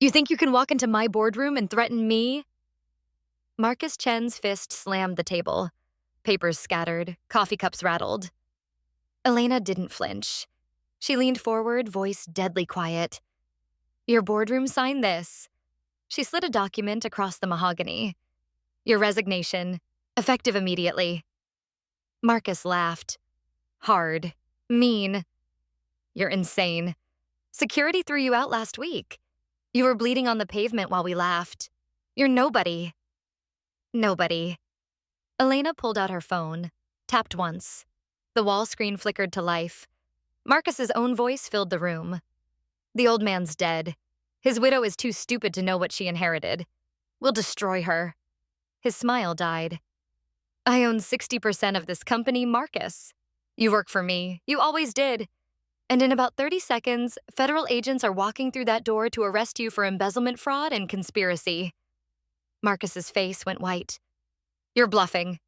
You think you can walk into my boardroom and threaten me? Marcus Chen's fist slammed the table. Papers scattered, coffee cups rattled. Elena didn't flinch. She leaned forward, voice deadly quiet. Your boardroom signed this. She slid a document across the mahogany. Your resignation, effective immediately. Marcus laughed. Hard. Mean. You're insane. Security threw you out last week. You were bleeding on the pavement while we laughed. You're nobody. Nobody. Elena pulled out her phone, tapped once. The wall screen flickered to life. Marcus's own voice filled the room. The old man's dead. His widow is too stupid to know what she inherited. We'll destroy her. His smile died. I own 60% of this company, Marcus. You work for me. You always did. And in about 30 seconds, federal agents are walking through that door to arrest you for embezzlement fraud and conspiracy. Marcus's face went white. You're bluffing.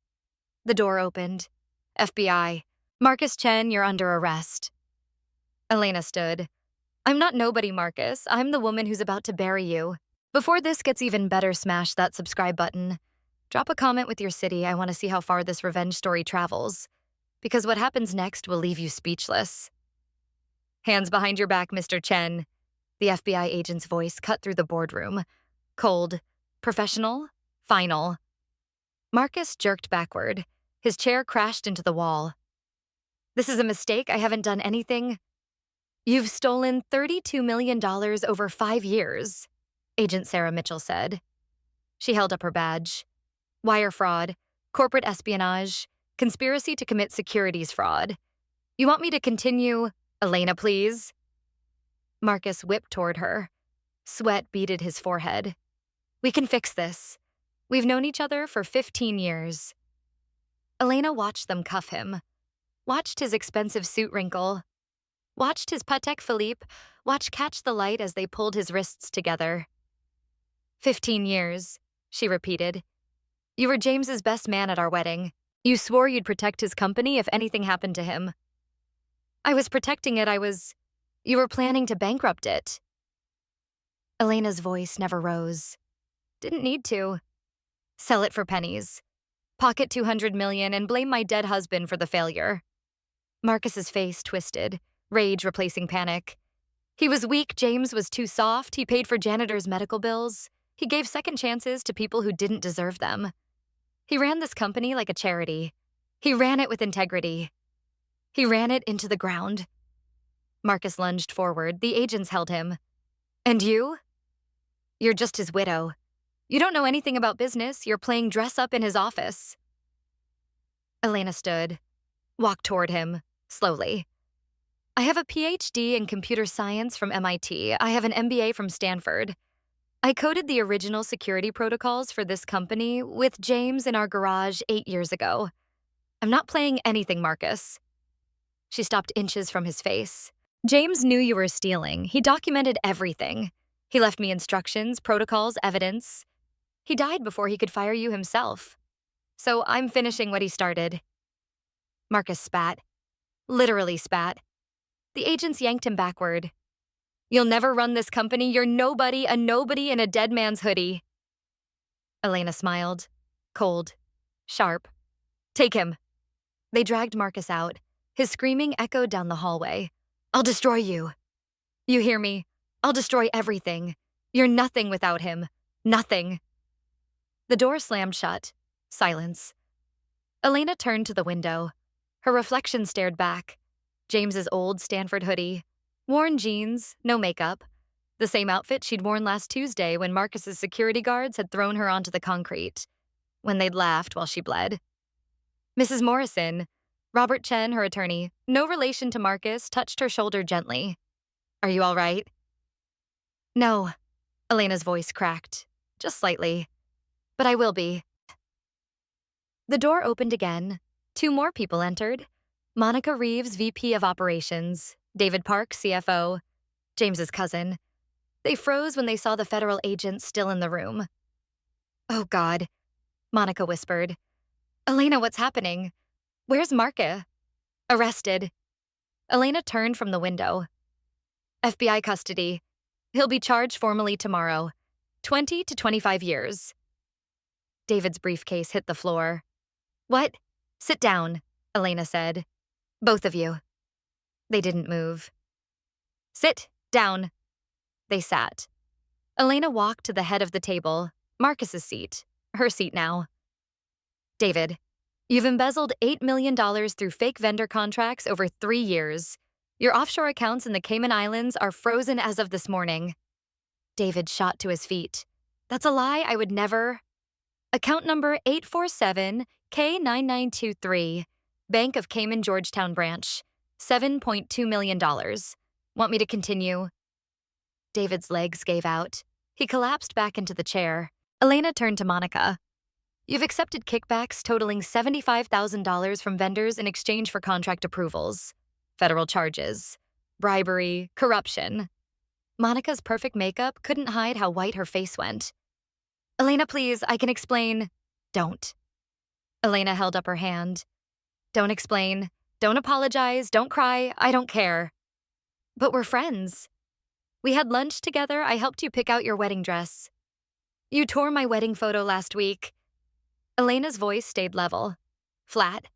The door opened. FBI. Marcus Chen, you're under arrest. Elena stood. I'm not nobody, Marcus. I'm the woman who's about to bury you. Before this gets even better, smash that subscribe button. Drop a comment with your city. I want to see how far this revenge story travels. Because what happens next will leave you speechless. Hands behind your back, Mr. Chen. The FBI agent's voice cut through the boardroom. Cold. Professional. Final. Marcus jerked backward. His chair crashed into the wall. This is a mistake. I haven't done anything. You've stolen $32 million over 5 years, Agent Sarah Mitchell said. She held up her badge. Wire fraud, corporate espionage, conspiracy to commit securities fraud. You want me to continue? Elena, please. Marcus whipped toward her. Sweat beaded his forehead. We can fix this. We've known each other for 15 years. Elena watched them cuff him. Watched his expensive suit wrinkle. Watched his Patek Philippe catch the light as they pulled his wrists together. 15 years, she repeated. You were James's best man at our wedding. You swore you'd protect his company if anything happened to him. I was protecting it. You were planning to bankrupt it. Elena's voice never rose. Didn't need to. Sell it for pennies. Pocket $200 million and blame my dead husband for the failure. Marcus's face twisted, rage replacing panic. He was weak. James was too soft. He paid for janitors' medical bills. He gave second chances to people who didn't deserve them. He ran this company like a charity. He ran it with integrity. He ran it into the ground. Marcus lunged forward. The agents held him. And you? You're just his widow. You don't know anything about business. You're playing dress up in his office. Elena stood, walked toward him, slowly. I have a PhD in computer science from MIT. I have an MBA from Stanford. I coded the original security protocols for this company with James in our garage 8 years ago. I'm not playing anything, Marcus. She stopped inches from his face. James knew you were stealing. He documented everything. He left me instructions, protocols, evidence. He died before he could fire you himself. So I'm finishing what he started. Marcus spat. Literally spat. The agents yanked him backward. You'll never run this company. You're nobody, a nobody in a dead man's hoodie. Elena smiled. Cold. Sharp. Take him. They dragged Marcus out. His screaming echoed down the hallway. I'll destroy you. You hear me? I'll destroy everything. You're nothing without him. Nothing. The door slammed shut. Silence. Elena turned to the window. Her reflection stared back. James's old Stanford hoodie. Worn jeans, no makeup. The same outfit she'd worn last Tuesday when Marcus's security guards had thrown her onto the concrete. When they'd laughed while she bled. Mrs. Morrison, Robert Chen, her attorney, no relation to Marcus, touched her shoulder gently. Are you all right? No. Elena's voice cracked. Just slightly. But I will be. The door opened again. 2 more people entered. Monica Reeves, VP of Operations. David Park, CFO. James's cousin. They froze when they saw the federal agents still in the room. Oh, God, Monica whispered. Elena, what's happening? Where's Marca? Arrested. Elena turned from the window. FBI custody. He'll be charged formally tomorrow. 20 to 25 years. David's briefcase hit the floor. What? Sit down, Elena said. Both of you. They didn't move. Sit down. They sat. Elena walked to the head of the table, Marcus's seat, her seat now. David, you've embezzled $8 million through fake vendor contracts over 3 years. Your offshore accounts in the Cayman Islands are frozen as of this morning. David shot to his feet. That's a lie, I would never. Account number 847K9923, Bank of Cayman Georgetown Branch, $7.2 million. Want me to continue? David's legs gave out. He collapsed back into the chair. Elena turned to Monica. You've accepted kickbacks totaling $75,000 from vendors in exchange for contract approvals. Federal charges. Bribery. Corruption. Monica's perfect makeup couldn't hide how white her face went. Elena, please, I can explain. Don't. Elena held up her hand. Don't explain. Don't apologize. Don't cry. I don't care. But we're friends. We had lunch together. I helped you pick out your wedding dress. You tore my wedding photo last week. Elena's voice stayed level. Flat.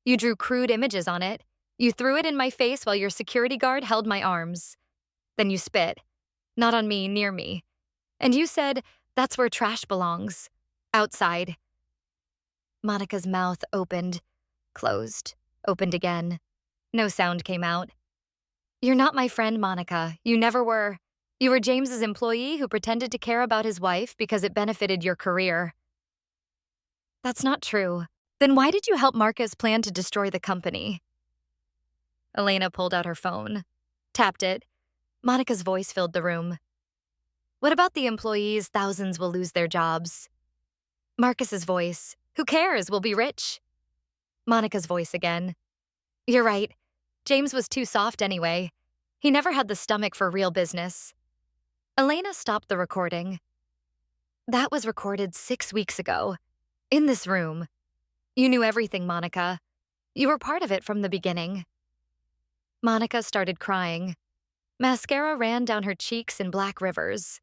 You drew crude images on it. You threw it in my face while your security guard held my arms. Then you spit. Not on me, near me. And you said, that's where trash belongs. Outside. Monica's mouth opened, closed, opened again. No sound came out. You're not my friend, Monica. You never were. You were James's employee who pretended to care about his wife because it benefited your career. That's not true. Then why did you help Marcus plan to destroy the company? Elena pulled out her phone, tapped it. Monica's voice filled the room. What about the employees? Thousands will lose their jobs. Marcus's voice. Who cares? We'll be rich. Monica's voice again. You're right. James was too soft anyway. He never had the stomach for real business. Elena stopped the recording. That was recorded 6 weeks ago. In this room. You knew everything, Monica. You were part of it from the beginning. Monica started crying. Mascara ran down her cheeks in black rivers.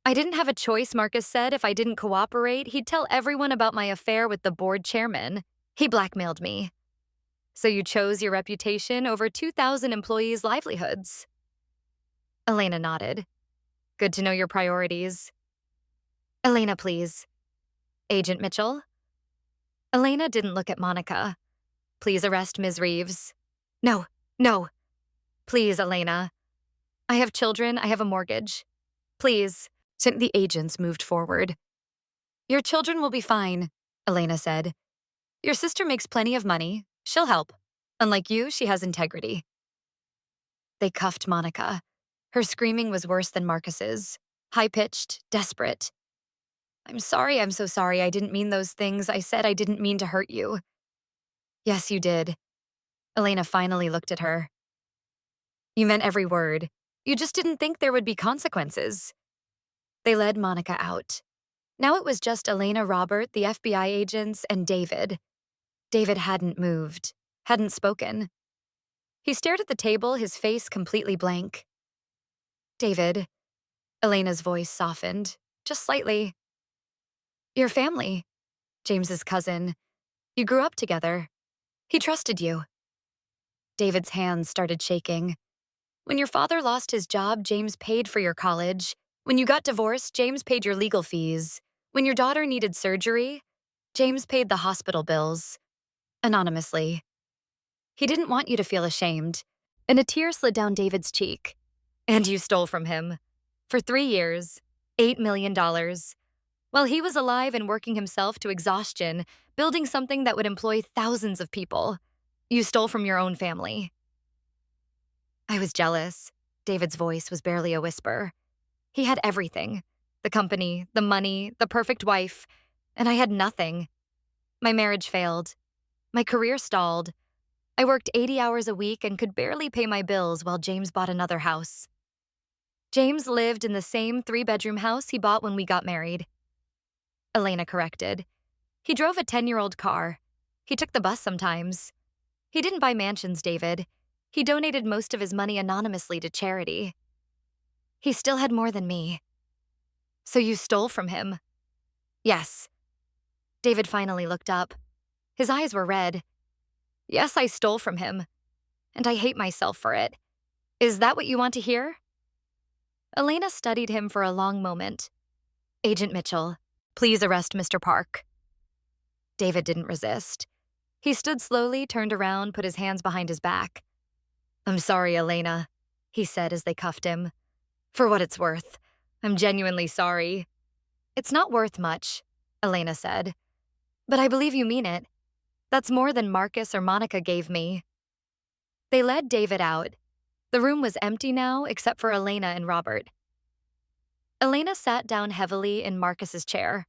I didn't have a choice, Marcus said. If I didn't cooperate, he'd tell everyone about my affair with the board chairman. He blackmailed me. So you chose your reputation over 2,000 employees' livelihoods. Elena nodded. Good to know your priorities. Elena, please. Agent Mitchell? Elena didn't look at Monica. Please arrest Ms. Reeves. No, no. Please, Elena. I have children. I have a mortgage. Please. The agents moved forward. Your children will be fine, Elena said. Your sister makes plenty of money. She'll help. Unlike you, she has integrity. They cuffed Monica. Her screaming was worse than Marcus's. High-pitched, desperate. I'm sorry, I'm so sorry. I didn't mean those things. I said I didn't mean to hurt you. Yes, you did. Elena finally looked at her. You meant every word. You just didn't think there would be consequences. They led Monica out. Now it was just Elena, Robert, the FBI agents, and David. David hadn't moved, hadn't spoken. He stared at the table, his face completely blank. David. Elena's voice softened, just slightly. Your family. James's cousin. You grew up together. He trusted you. David's hands started shaking. When your father lost his job, James paid for your college. When you got divorced, James paid your legal fees. When your daughter needed surgery, James paid the hospital bills. Anonymously. He didn't want you to feel ashamed, and a tear slid down David's cheek. And you stole from him. For 3 years, $8 million. While he was alive and working himself to exhaustion, building something that would employ thousands of people, you stole from your own family. I was jealous. David's voice was barely a whisper. He had everything. The company, the money, the perfect wife. And I had nothing. My marriage failed. My career stalled. I worked 80 hours a week and could barely pay my bills while James bought another house. James lived in the same 3-bedroom house he bought when we got married. Elena corrected. He drove a 10-year-old car. He took the bus sometimes. He didn't buy mansions, David. He donated most of his money anonymously to charity. He still had more than me. So you stole from him? Yes. David finally looked up. His eyes were red. Yes, I stole from him. And I hate myself for it. Is that what you want to hear? Elena studied him for a long moment. Agent Mitchell, please arrest Mr. Park. David didn't resist. He stood slowly, turned around, put his hands behind his back. I'm sorry, Elena, he said as they cuffed him. For what it's worth, I'm genuinely sorry. It's not worth much, Elena said. But I believe you mean it. That's more than Marcus or Monica gave me. They led David out. The room was empty now, except for Elena and Robert. Elena sat down heavily in Marcus's chair.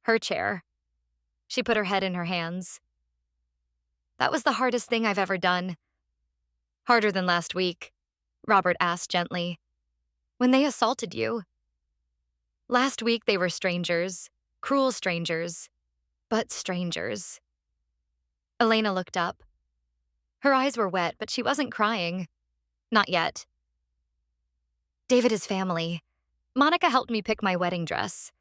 Her chair. She put her head in her hands. That was the hardest thing I've ever done. Harder than last week, Robert asked gently. When they assaulted you. Last week they were strangers, cruel strangers, but strangers. Elena looked up. Her eyes were wet, but she wasn't crying. Not yet. David is family. Monica helped me pick my wedding dress.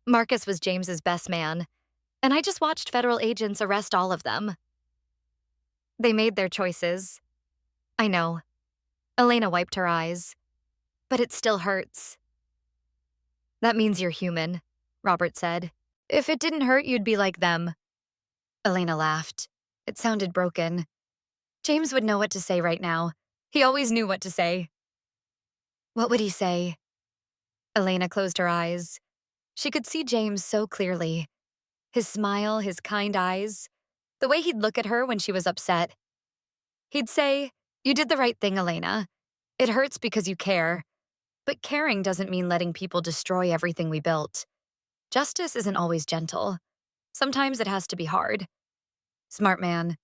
Marcus was James's best man, and I just watched federal agents arrest all of them. They made their choices. I know. Elena wiped her eyes. But it still hurts. That means you're human, Robert said. If it didn't hurt, you'd be like them. Elena laughed. It sounded broken. James would know what to say right now. He always knew what to say. What would he say? Elena closed her eyes. She could see James so clearly. His smile, his kind eyes, the way he'd look at her when she was upset. He'd say, you did the right thing, Elena. It hurts because you care. But caring doesn't mean letting people destroy everything we built. Justice isn't always gentle. Sometimes it has to be hard. Smart man.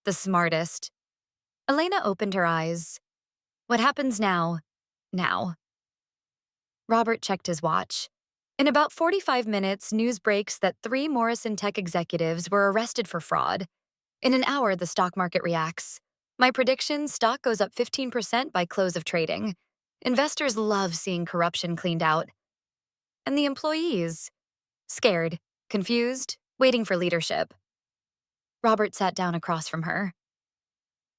The smartest. Elena opened her eyes. What happens now? Now. Robert checked his watch. In about 45 minutes, news breaks that 3 Morrison Tech executives were arrested for fraud. In an hour, the stock market reacts. My prediction, stock goes up 15% by close of trading. Investors love seeing corruption cleaned out. And the employees? Scared, confused, waiting for leadership. Robert sat down across from her.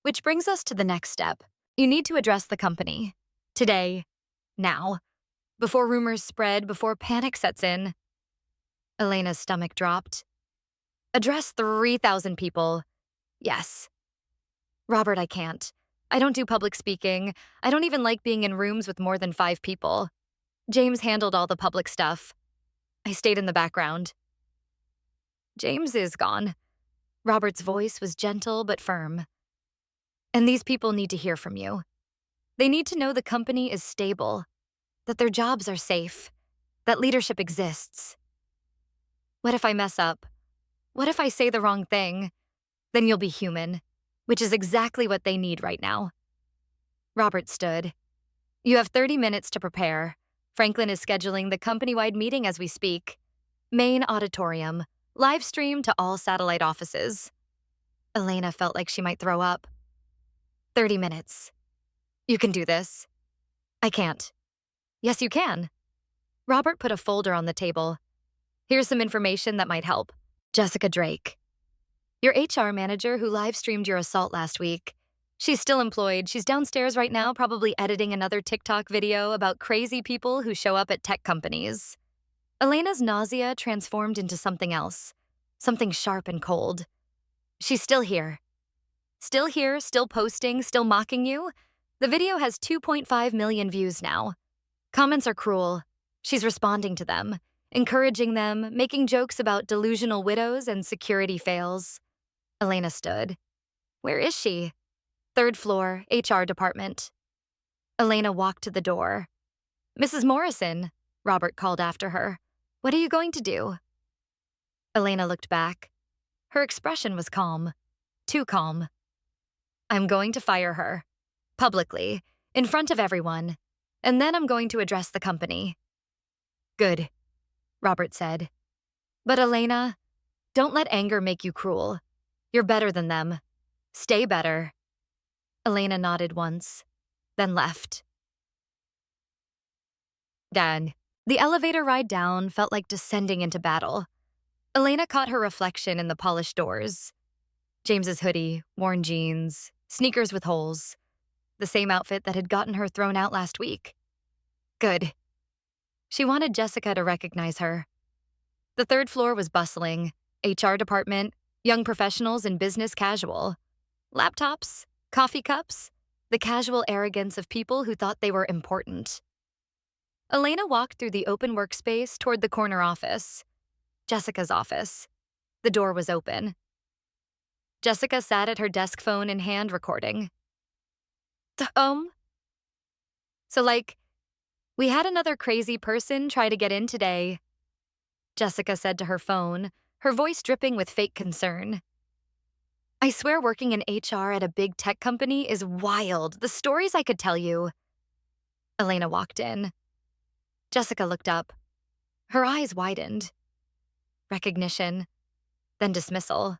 Which brings us to the next step. You need to address the company. Today. Now. Before rumors spread, before panic sets in. Elena's stomach dropped. Address 3,000 people. Yes. Robert, I can't. I don't do public speaking. I don't even like being in rooms with more than 5 people. James handled all the public stuff. I stayed in the background. James is gone. Robert's voice was gentle but firm. And these people need to hear from you. They need to know the company is stable, that their jobs are safe, that leadership exists. What if I mess up? What if I say the wrong thing? Then you'll be human, which is exactly what they need right now. Robert stood. You have 30 minutes to prepare. Franklin is scheduling the company-wide meeting as we speak. Main auditorium, live stream to all satellite offices. Elena felt like she might throw up. 30 minutes. You can do this. I can't. Yes, you can. Robert put a folder on the table. Here's some information that might help. Jessica Drake. Your HR manager who live-streamed your assault last week. She's still employed. She's downstairs right now, probably editing another TikTok video about crazy people who show up at tech companies. Elena's nausea transformed into something else. Something sharp and cold. She's still here. Still here, still posting, still mocking you. The video has 2.5 million views now. Comments are cruel. She's responding to them, encouraging them, making jokes about delusional widows and security fails. Elena stood. Where is she? 3rd floor, HR department. Elena walked to the door. Mrs. Morrison, Robert called after her. What are you going to do? Elena looked back. Her expression was calm. Too calm. I'm going to fire her. Publicly, in front of everyone. And then I'm going to address the company. Good, Robert said. But Elena, don't let anger make you cruel. You're better than them. Stay better. Elena nodded once, then left. Dan. The elevator ride down felt like descending into battle. Elena caught her reflection in the polished doors. James's hoodie, worn jeans, sneakers with holes. The same outfit that had gotten her thrown out last week. Good. She wanted Jessica to recognize her. The third floor was bustling. HR department, young professionals in business casual. Laptops, coffee cups, the casual arrogance of people who thought they were important. Elena walked through the open workspace toward the corner office. Jessica's office. The door was open. Jessica sat at her desk, phone in hand, recording. So, we had another crazy person try to get in today, Jessica said to her phone, her voice dripping with fake concern. I swear working in HR at a big tech company is wild. The stories I could tell you. Elena walked in. Jessica looked up. Her eyes widened. Recognition, then dismissal.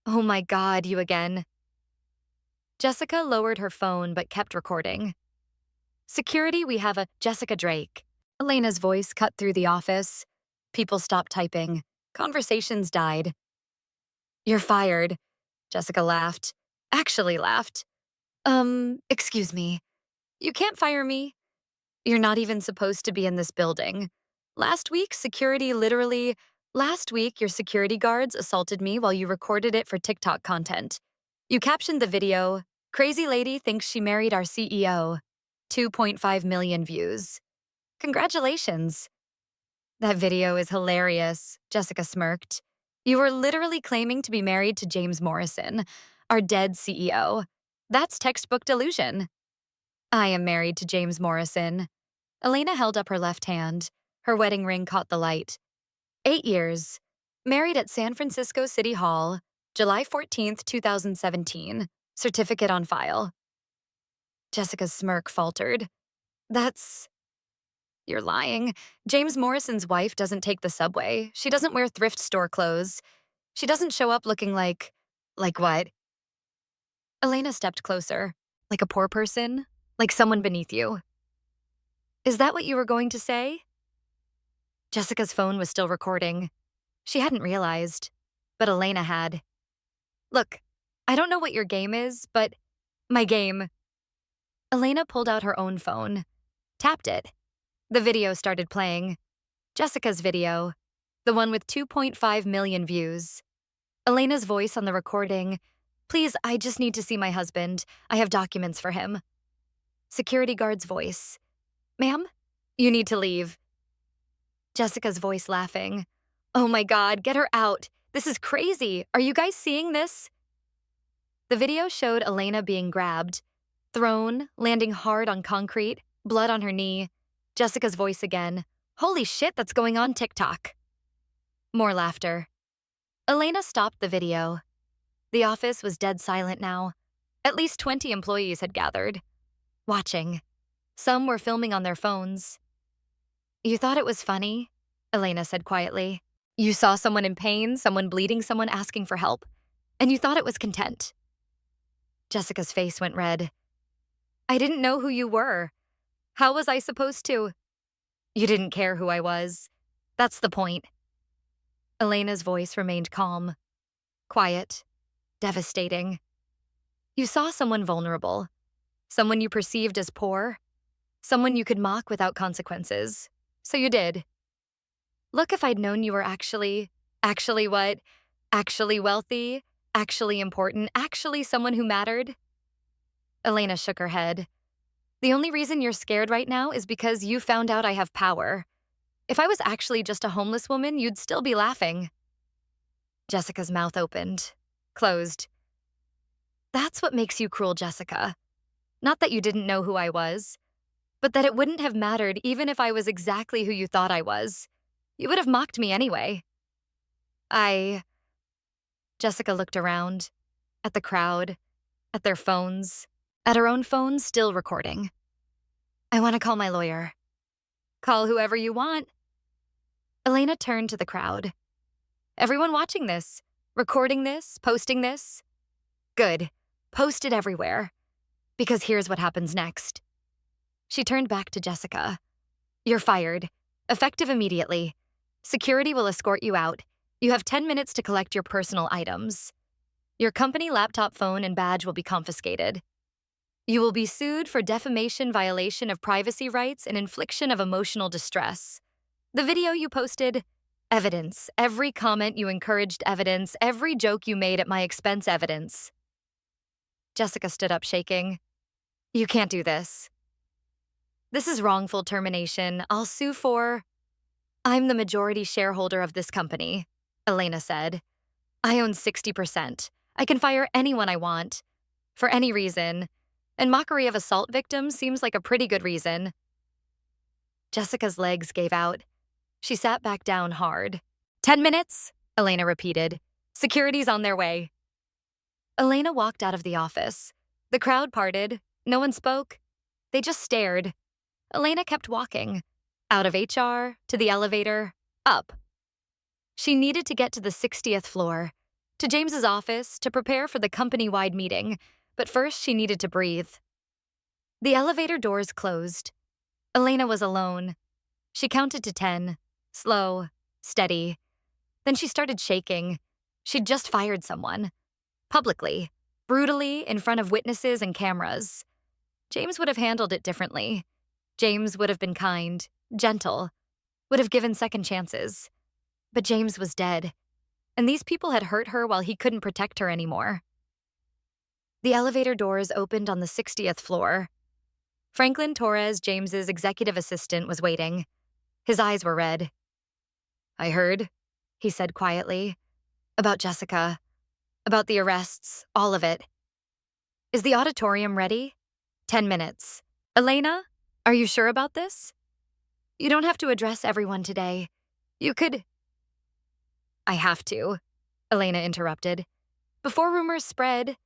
Oh my God, you again. Jessica lowered her phone but kept recording. Security, we have a Jessica Drake. Elena's voice cut through the office. People stopped typing. Conversations died. You're fired, Jessica laughed. Actually laughed. Excuse me. You can't fire me. You're not even supposed to be in this building. Last week, your security guards assaulted me while you recorded it for TikTok content. You captioned the video, Crazy Lady Thinks She Married Our CEO. 2.5 million views. Congratulations. That video is hilarious, Jessica smirked. You were literally claiming to be married to James Morrison, our dead CEO. That's textbook delusion. I am married to James Morrison. Elena held up her left hand. Her wedding ring caught the light. 8 years. Married at San Francisco City Hall, July 14th, 2017. Certificate on file. Jessica's smirk faltered. You're lying. James Morrison's wife doesn't take the subway. She doesn't wear thrift store clothes. She doesn't show up looking like what? Elena stepped closer. Like a poor person? Like someone beneath you? Is that what you were going to say? Jessica's phone was still recording. She hadn't realized, but Elena had. Look, I don't know what your game is, but my game. Elena pulled out her own phone, tapped it. The video started playing. Jessica's video, the one with 2.5 million views. Elena's voice on the recording, please, I just need to see my husband. I have documents for him. Security guard's voice, ma'am, you need to leave. Jessica's voice laughing, oh my God, get her out. This is crazy. Are you guys seeing this? The video showed Elena being grabbed, thrown, landing hard on concrete, blood on her knee. Jessica's voice again. Holy shit, that's going on TikTok. More laughter. Elena stopped the video. The office was dead silent now. At least 20 employees had gathered, watching. Some were filming on their phones. You thought it was funny? Elena said quietly. You saw someone in pain, someone bleeding, someone asking for help, and you thought it was content. Jessica's face went red. I didn't know who you were. How was I supposed to? You didn't care who I was. That's the point. Elena's voice remained calm, quiet, devastating. You saw someone vulnerable, someone you perceived as poor, someone you could mock without consequences. So you did. Look, if I'd known you were actually what? Actually wealthy, actually important, actually someone who mattered. Elena shook her head. The only reason you're scared right now is because you found out I have power. If I was actually just a homeless woman, you'd still be laughing. Jessica's mouth opened, closed. That's what makes you cruel, Jessica. Not that you didn't know who I was, but that it wouldn't have mattered even if I was exactly who you thought I was. You would have mocked me anyway. Jessica looked around, at the crowd, at their phones, at her own phone still recording. I want to call my lawyer. Call whoever you want. Elena turned to the crowd. Everyone watching this, recording this, posting this? Good. Post it everywhere. Because here's what happens next. She turned back to Jessica. You're fired. Effective immediately. Security will escort you out. You have 10 minutes to collect your personal items. Your company laptop, phone, and badge will be confiscated. You will be sued for defamation, violation of privacy rights, and infliction of emotional distress. The video you posted, evidence. Every comment you encouraged, evidence. Every joke you made at my expense, evidence. Jessica stood up, shaking. You can't do this. This is wrongful termination. I'll sue for... I'm the majority shareholder of this company, Elena said. I own 60%. I can fire anyone I want, for any reason, and mockery of assault victims seems like a pretty good reason. Jessica's legs gave out. She sat back down hard. 10 minutes, Elena repeated. Security's on their way. Elena walked out of the office. The crowd parted. No one spoke. They just stared. Elena kept walking. Out of HR, to the elevator, up. She needed to get to the 60th floor, to James's office, to prepare for the company-wide meeting, but first she needed to breathe. The elevator doors closed. Elena was alone. She counted to 10, slow, steady. Then she started shaking. She'd just fired someone. Publicly, brutally, in front of witnesses and cameras. James would have handled it differently. James would have been kind, gentle, would have given second chances. But James was dead, and these people had hurt her while he couldn't protect her anymore. The elevator doors opened on the 60th floor. Franklin Torres, James's executive assistant, was waiting. His eyes were red. I heard, he said quietly, about Jessica, about the arrests, all of it. Is the auditorium ready? 10 minutes. Elena, are you sure about this? You don't have to address everyone today. You could... I have to, Elena interrupted. Before rumors spread,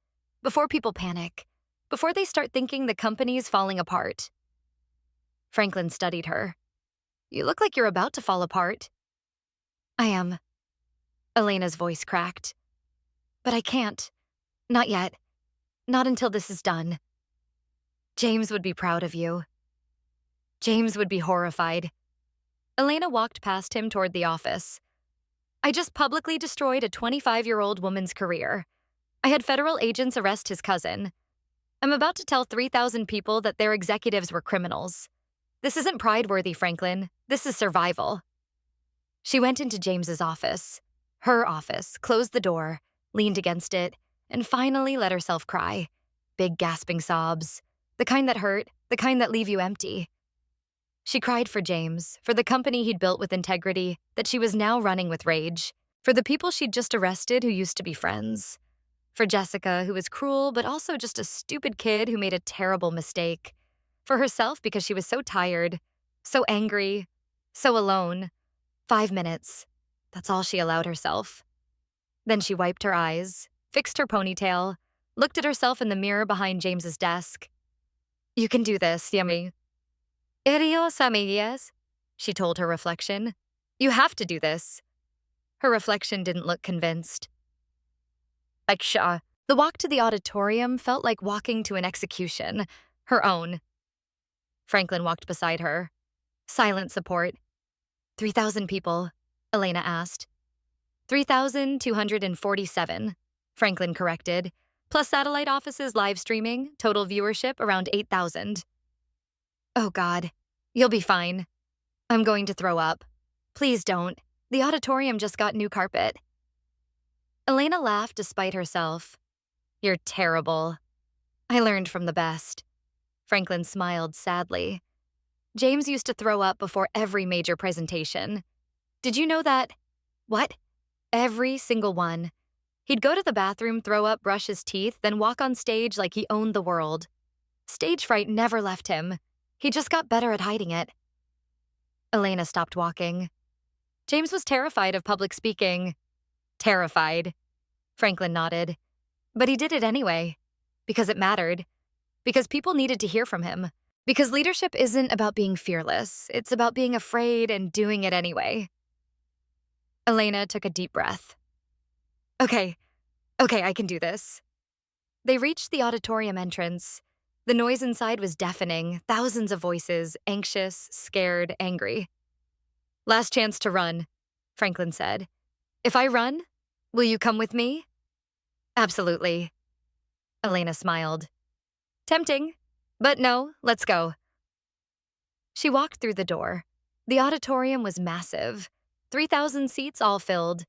before people panic, before they start thinking the company's falling apart. Franklin studied her. You look like you're about to fall apart. I am. Elena's voice cracked. But I can't. Not yet. Not until this is done. James would be proud of you. James would be horrified. Elena walked past him toward the office. I just publicly destroyed a 25-year-old woman's career. I had federal agents arrest his cousin. I'm about to tell 3,000 people that their executives were criminals. This isn't pride-worthy, Franklin. This is survival. She went into James's office, her office, closed the door, leaned against it, and finally let herself cry. Big gasping sobs. The kind that hurt, the kind that leave you empty. She cried for James, for the company he'd built with integrity that she was now running with rage, for the people she'd just arrested who used to be friends, for Jessica, who was cruel but also just a stupid kid who made a terrible mistake, for herself because she was so tired, so angry, so alone. 5 minutes. That's all she allowed herself. Then she wiped her eyes, fixed her ponytail, looked at herself in the mirror behind James's desk. You can do this, Yummy. Adios, amigas, she told her reflection. You have to do this. Her reflection didn't look convinced. Aksha. The walk to the auditorium felt like walking to an execution, her own. Franklin walked beside her. Silent support. 3,000 people, Elena asked. 3,247, Franklin corrected, plus satellite offices live streaming, total viewership around 8,000. Oh God, you'll be fine. I'm going to throw up. Please don't. The auditorium just got new carpet. Elena laughed despite herself. You're terrible. I learned from the best. Franklin smiled sadly. James used to throw up before every major presentation. Did you know that? What? Every single one. He'd go to the bathroom, throw up, brush his teeth, then walk on stage like he owned the world. Stage fright never left him. He just got better at hiding it. Elena stopped walking. James was terrified of public speaking. Terrified. Franklin nodded. But he did it anyway. Because it mattered. Because people needed to hear from him. Because leadership isn't about being fearless. It's about being afraid and doing it anyway. Elena took a deep breath. Okay, I can do this. They reached the auditorium entrance. The noise inside was deafening, thousands of voices, anxious, scared, angry. "Last chance to run," Franklin said. "If I run, will you come with me?" "Absolutely." Elena smiled. "Tempting, but no, let's go." She walked through the door. The auditorium was massive. 3,000 seats all filled.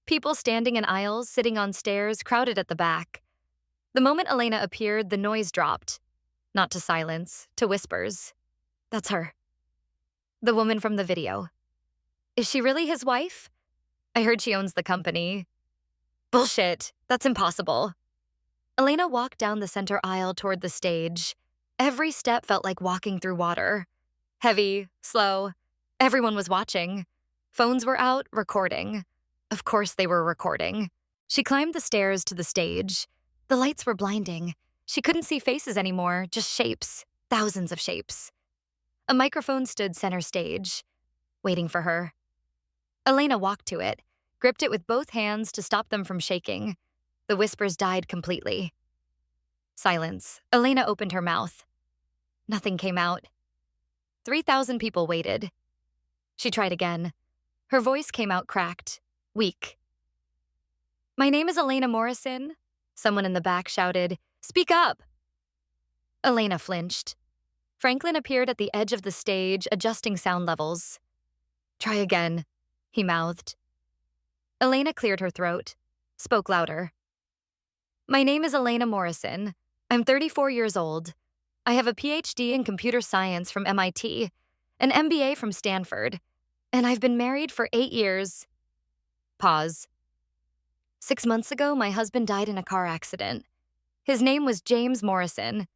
People standing in aisles, sitting on stairs, crowded at the back. The moment Elena appeared, the noise dropped. Not to silence, to whispers. "That's her." The woman from the video. "Is she really his wife? I heard she owns the company." "Bullshit. That's impossible." Elena walked down the center aisle toward the stage. Every step felt like walking through water. Heavy, slow. Everyone was watching. Phones were out, recording. Of course they were recording. She climbed the stairs to the stage. The lights were blinding. She couldn't see faces anymore, just shapes. Thousands of shapes. A microphone stood center stage, waiting for her. Elena walked to it, gripped it with both hands to stop them from shaking. The whispers died completely. Silence. Elena opened her mouth. Nothing came out. 3,000 people waited. She tried again. Her voice came out cracked, weak. "My name is Elena Morrison." Someone in the back shouted, "Speak up!" Elena flinched. Franklin appeared at the edge of the stage, adjusting sound levels. "Try again," he mouthed. Elena cleared her throat, spoke louder. "My name is Elena Morrison. I'm 34 years old. I have a PhD in computer science from MIT, an MBA from Stanford, and I've been married for 8 years." Pause. "6 months ago, my husband died in a car accident. His name was James Morrison.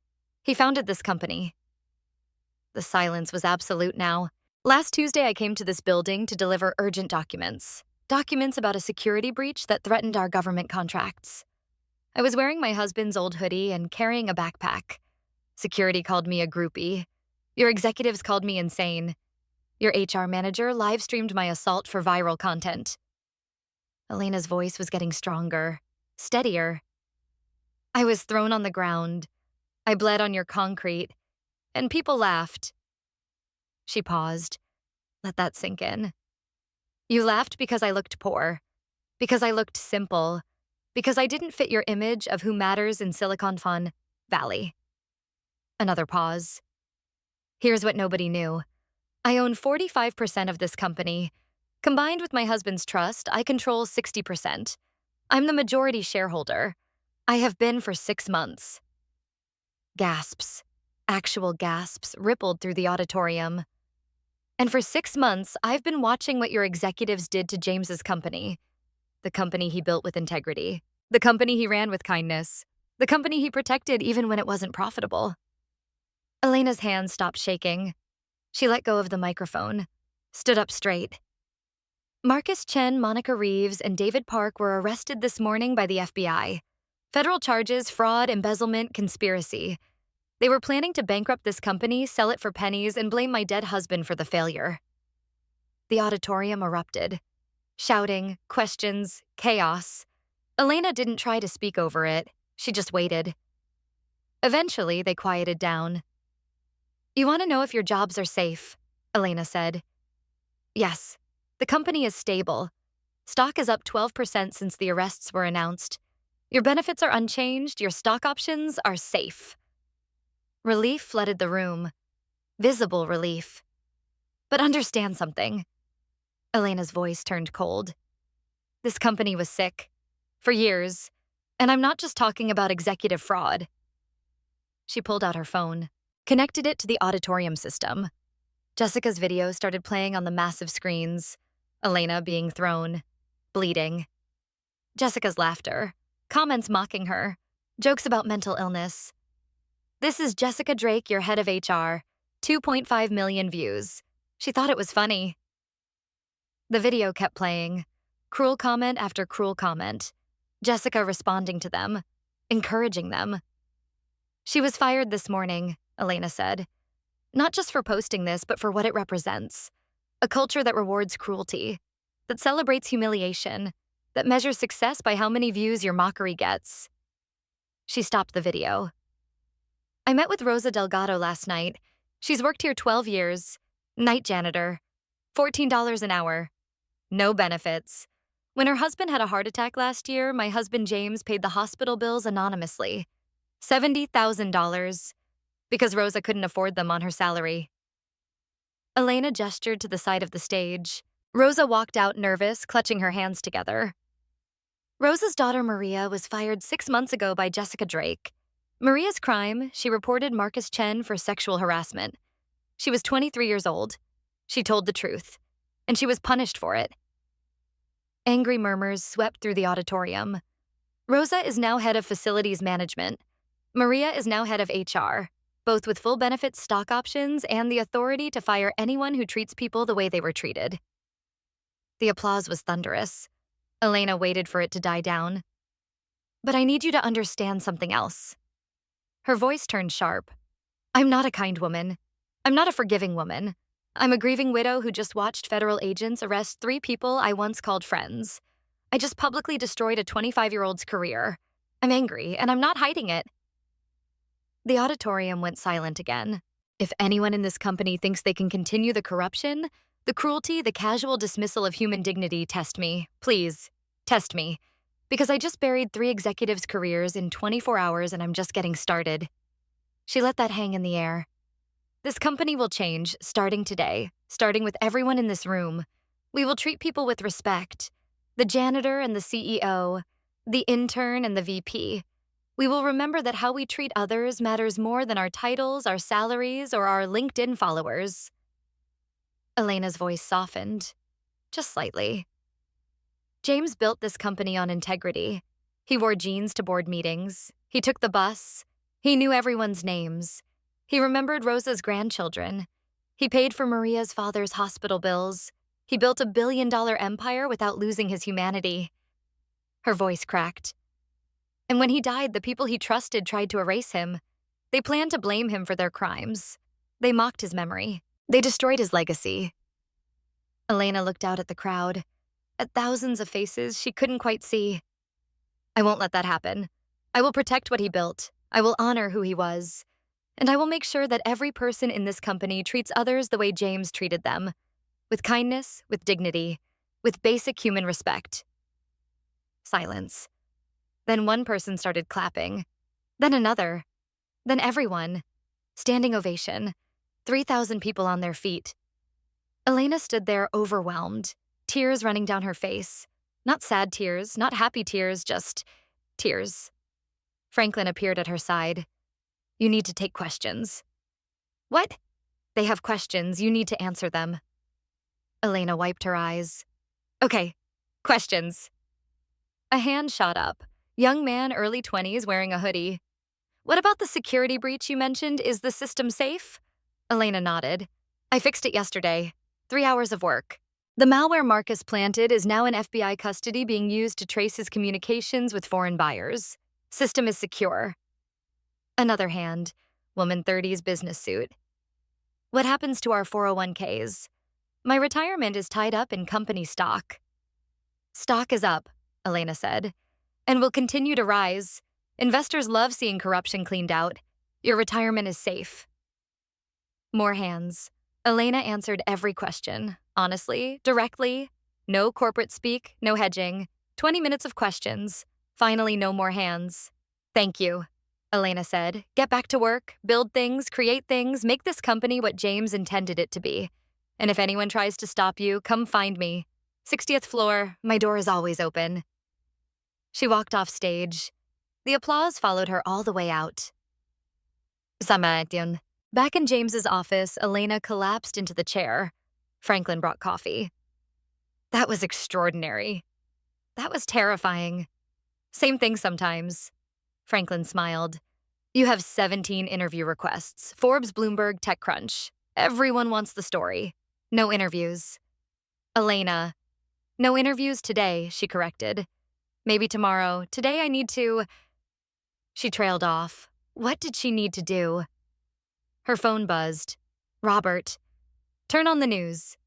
He founded this company." The silence was absolute now. "Last Tuesday, I came to this building to deliver urgent documents. Documents about a security breach that threatened our government contracts. I was wearing my husband's old hoodie and carrying a backpack. Security called me a groupie. Your executives called me insane. Your HR manager live-streamed my assault for viral content." Elena's voice was getting stronger, steadier. "I was thrown on the ground. I bled on your concrete, and people laughed." She paused. Let that sink in. "You laughed because I looked poor, because I looked simple, because I didn't fit your image of who matters in Silicon Valley." Another pause. "Here's what nobody knew. I own 45% of this company. Combined with my husband's trust, I control 60%. I'm the majority shareholder. I have been for 6 months." Gasps, actual gasps, rippled through the auditorium. "And for 6 months, I've been watching what your executives did to James's company. The company he built with integrity. The company he ran with kindness. The company he protected even when it wasn't profitable." Elena's hands stopped shaking. She let go of the microphone, stood up straight. "Marcus Chen, Monica Reeves, and David Park were arrested this morning by the FBI. Federal charges: fraud, embezzlement, conspiracy. They were planning to bankrupt this company, sell it for pennies, and blame my dead husband for the failure." The auditorium erupted. Shouting, questions, chaos. Elena didn't try to speak over it. She just waited. Eventually, they quieted down. "You want to know if your jobs are safe?" Elena said. "Yes. The company is stable. Stock is up 12% since the arrests were announced. Your benefits are unchanged. Your stock options are safe." Relief flooded the room. Visible relief. "But understand something." Elena's voice turned cold. "This company was sick. For years. And I'm not just talking about executive fraud." She pulled out her phone, connected it to the auditorium system. Jessica's video started playing on the massive screens. Elena being thrown, bleeding. Jessica's laughter, comments mocking her, jokes about mental illness. "This is Jessica Drake, your head of HR. 2.5 million views." She thought it was funny. The video kept playing, cruel comment after cruel comment. Jessica responding to them, encouraging them. "She was fired this morning," Elena said. "Not just for posting this, but for what it represents. A culture that rewards cruelty, that celebrates humiliation, that measures success by how many views your mockery gets." She stopped the video. I met with Rosa Delgado last night. She's worked here 12 years. Night janitor. $14 an hour. No benefits. When her husband had a heart attack last year, my husband James paid the hospital bills anonymously. $70,000. Because Rosa couldn't afford them on her salary. Elena gestured to the side of the stage. Rosa walked out nervous, clutching her hands together. Rosa's daughter Maria was fired 6 months ago by Jessica Drake. Maria's crime, she reported Marcus Chen for sexual harassment. She was 23 years old. She told the truth, and she was punished for it. Angry murmurs swept through the auditorium. Rosa is now head of facilities management. Maria is now head of HR, both with full benefits stock options and the authority to fire anyone who treats people the way they were treated. The applause was thunderous. Elena waited for it to die down. But I need you to understand something else. Her voice turned sharp. I'm not a kind woman. I'm not a forgiving woman. I'm a grieving widow who just watched federal agents arrest 3 people I once called friends. I just publicly destroyed a 25-year-old's career. I'm angry, and I'm not hiding it. The auditorium went silent again. If anyone in this company thinks they can continue the corruption, the cruelty, the casual dismissal of human dignity, test me. Please, test me. Because I just buried 3 executives' careers in 24 hours and I'm just getting started. She let that hang in the air. This company will change, starting today, starting with everyone in this room. We will treat people with respect. The janitor and the CEO, the intern and the VP. We will remember that how we treat others matters more than our titles, our salaries, or our LinkedIn followers. Elena's voice softened, just slightly. James built this company on integrity. He wore jeans to board meetings. He took the bus. He knew everyone's names. He remembered Rosa's grandchildren. He paid for Maria's father's hospital bills. He built a billion-dollar empire without losing his humanity. Her voice cracked. And when he died, the people he trusted tried to erase him. They planned to blame him for their crimes. They mocked his memory. They destroyed his legacy. Elena looked out at the crowd, at thousands of faces she couldn't quite see. I won't let that happen. I will protect what he built. I will honor who he was. And I will make sure that every person in this company treats others the way James treated them. With kindness, with dignity, with basic human respect. Silence. Then one person started clapping. Then another. Then everyone. Standing ovation. 3,000 people on their feet. Elena stood there overwhelmed, tears running down her face. Not sad tears, not happy tears, just tears. Franklin appeared at her side. You need to take questions. What? They have questions. You need to answer them. Elena wiped her eyes. Okay, questions. A hand shot up. Young man, early 20s, wearing a hoodie. What about the security breach you mentioned? Is the system safe? Elena nodded. I fixed it yesterday. 3 hours of work. The malware Marcus planted is now in FBI custody being used to trace his communications with foreign buyers. System is secure. Another hand, woman 30s business suit. What happens to our 401ks? My retirement is tied up in company stock. Stock is up, Elena said, and will continue to rise. Investors love seeing corruption cleaned out. Your retirement is safe. More hands. Elena answered every question, honestly, directly. No corporate speak, no hedging. 20 minutes of questions. Finally, no more hands. Thank you, Elena said. Get back to work, build things, create things, make this company what James intended it to be. And if anyone tries to stop you, come find me. 60th floor, my door is always open. She walked off stage. The applause followed her all the way out. Samatyun. Back in James's office, Elena collapsed into the chair. Franklin brought coffee. That was extraordinary. That was terrifying. Same thing sometimes. Franklin smiled. You have 17 interview requests. Forbes, Bloomberg, TechCrunch. Everyone wants the story. No interviews. Elena. No interviews today, she corrected. Maybe tomorrow. Today I need to... She trailed off. What did she need to do? Her phone buzzed. Robert. Turn on the news.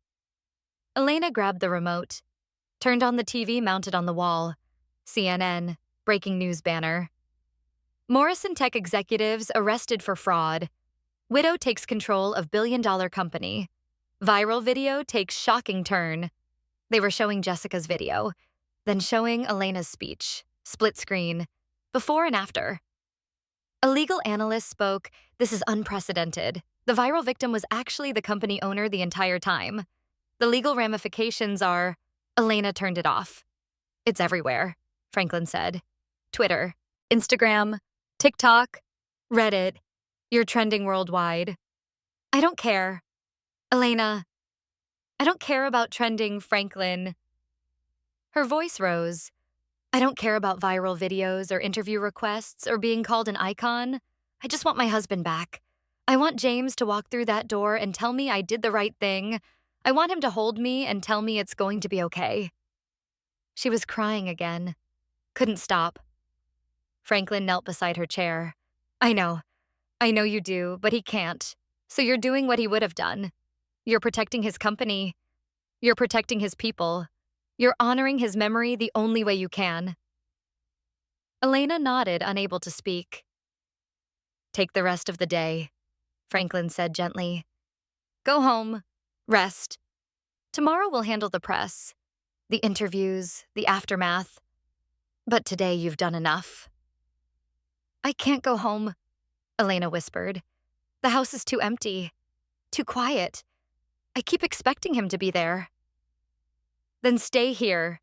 Elena grabbed the remote. Turned on the TV mounted on the wall. CNN. Breaking news banner. Morrison Tech executives arrested for fraud. Widow takes control of billion-dollar company. Viral video takes shocking turn. They were showing Jessica's video, then showing Elena's speech, split screen, before and after. A legal analyst spoke, "This is unprecedented. The viral victim was actually the company owner the entire time. The legal ramifications are..." Elena turned it off. "It's everywhere," Franklin said. "Twitter, Instagram, TikTok, Reddit. You're trending worldwide." "I don't care. Elena, I don't care about trending, Franklin." Her voice rose. "I don't care about viral videos or interview requests or being called an icon. I just want my husband back. I want James to walk through that door and tell me I did the right thing. I want him to hold me and tell me it's going to be okay." She was crying again. Couldn't stop. Franklin knelt beside her chair. I know you do, but he can't. So you're doing what he would have done. You're protecting his company. You're protecting his people. You're honoring his memory the only way you can." Elena nodded, unable to speak. "Take the rest of the day," Franklin said gently. "Go home. Rest. Tomorrow we'll handle the press, the interviews, the aftermath. But today you've done enough." "I can't go home," Elena whispered. "The house is too empty, too quiet. I keep expecting him to be there." "Then stay here.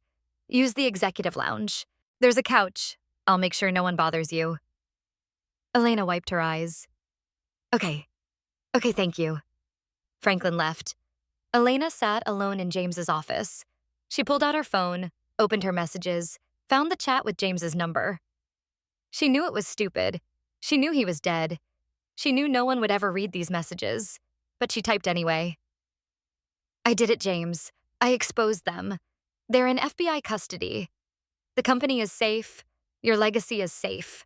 Use the executive lounge. There's a couch. I'll make sure no one bothers you." Elena wiped her eyes. Okay, thank you." Franklin left. Elena sat alone in James's office. She pulled out her phone, opened her messages, found the chat with James's number. She knew it was stupid. She knew he was dead. She knew no one would ever read these messages, but she typed anyway. "I did it, James. I exposed them. They're in FBI custody. The company is safe. Your legacy is safe."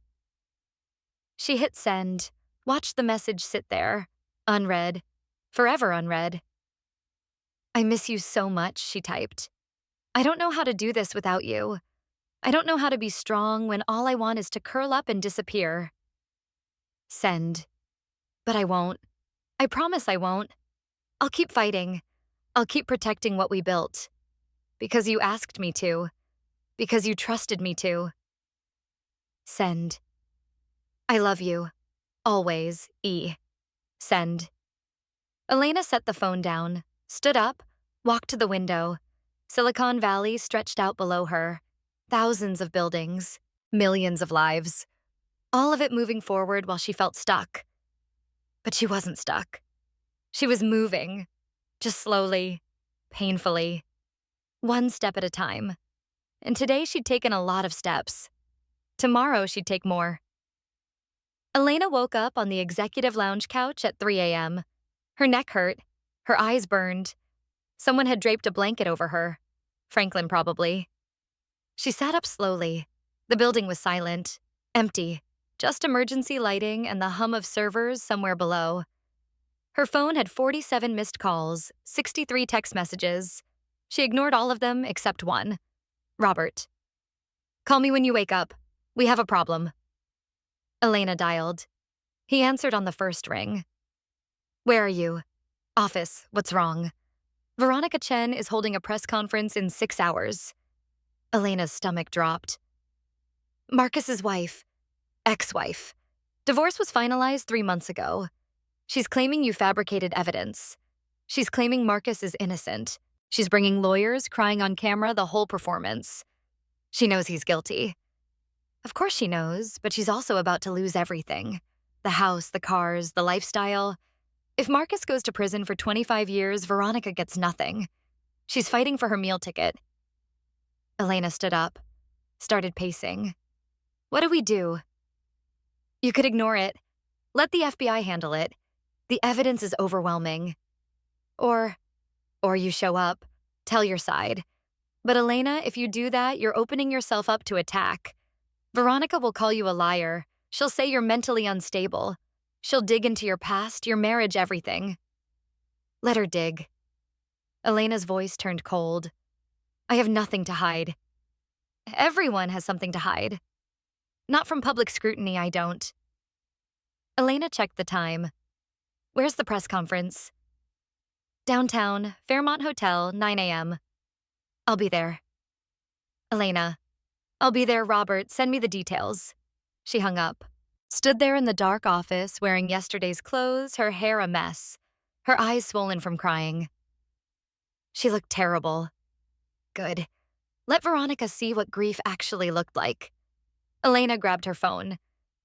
She hit send, watched the message sit there, unread, forever unread. "I miss you so much," she typed. "I don't know how to do this without you. I don't know how to be strong when all I want is to curl up and disappear." Send. "But I won't. I promise I won't. I'll keep fighting. I'll keep protecting what we built. Because you asked me to. Because you trusted me to." Send. "I love you. Always, E." Send. Elena set the phone down, stood up, walked to the window. Silicon Valley stretched out below her. Thousands of buildings, millions of lives. All of it moving forward while she felt stuck. But she wasn't stuck. She was moving, just slowly, painfully, one step at a time. And today she'd taken a lot of steps. Tomorrow she'd take more. Elena woke up on the executive lounge couch at 3 a.m. Her neck hurt, her eyes burned. Someone had draped a blanket over her. Franklin, probably. She sat up slowly. The building was silent, empty, just emergency lighting and the hum of servers somewhere below. Her phone had 47 missed calls, 63 text messages. She ignored all of them except one. Robert. "Call me when you wake up. We have a problem." Elena dialed. He answered on the first ring. "Where are you?" "Office. What's wrong?" "Veronica Chen is holding a press conference in 6 hours." Elena's stomach dropped. "Marcus's wife. Ex-wife. Divorce was finalized 3 months ago. She's claiming you fabricated evidence. She's claiming Marcus is innocent. She's bringing lawyers, crying on camera the whole performance. She knows he's guilty." Of course she knows, but she's also about to lose everything. The house, the cars, the lifestyle. If Marcus goes to prison for 25 years, Veronica gets nothing. She's fighting for her meal ticket. Elena stood up, started pacing. "What do we do?" "You could ignore it. Let the FBI handle it. The evidence is overwhelming. Or you show up, tell your side. But Elena, if you do that, you're opening yourself up to attack. Veronica will call you a liar. She'll say you're mentally unstable. She'll dig into your past, your marriage, everything." "Let her dig." Elena's voice turned cold. "I have nothing to hide." "Everyone has something to hide." Not from public scrutiny, I don't. Elena checked the time. Where's the press conference? Downtown, Fairmont Hotel, 9 a.m. I'll be there. Elena. I'll be there, Robert. Send me the details. She hung up. Stood there in the dark office, wearing yesterday's clothes, her hair a mess, her eyes swollen from crying. She looked terrible. Good. Let Veronica see what grief actually looked like. Elena grabbed her phone.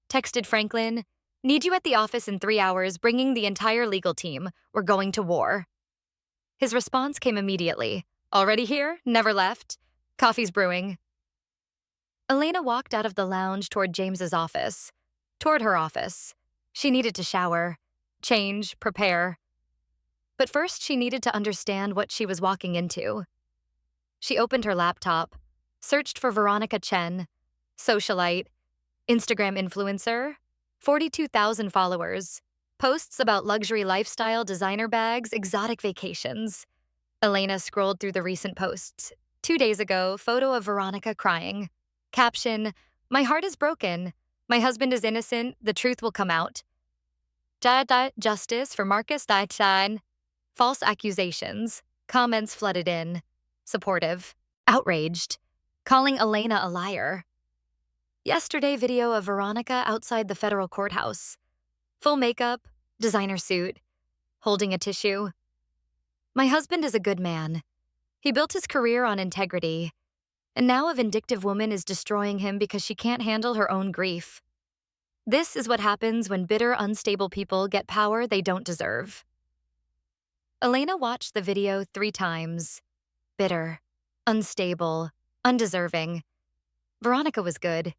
Texted Franklin, "Need you at the office in 3 hours, bringing the entire legal team. We're going to war." His response came immediately. Already here? Never left? Coffee's brewing. Elena walked out of the lounge toward James's office. Toward her office. She needed to shower, change, prepare. But first, she needed to understand what she was walking into. She opened her laptop, searched for Veronica Chen, socialite, Instagram influencer, 42,000 followers, posts about luxury lifestyle, designer bags, exotic vacations. Elena scrolled through the recent posts. 2 days ago, photo of Veronica crying. Caption, "My heart is broken. My husband is innocent. The truth will come out." Justice for Marcus Dietzschein. False accusations. Comments flooded in. Supportive. Outraged. Calling Elena a liar. Yesterday, video of Veronica outside the federal courthouse. Full makeup, designer suit, holding a tissue. "My husband is a good man. He built his career on integrity, and now a vindictive woman is destroying him because she can't handle her own grief. This is what happens when bitter, unstable people get power they don't deserve." Elena watched the video 3 times. Bitter, unstable, undeserving. Veronica was good.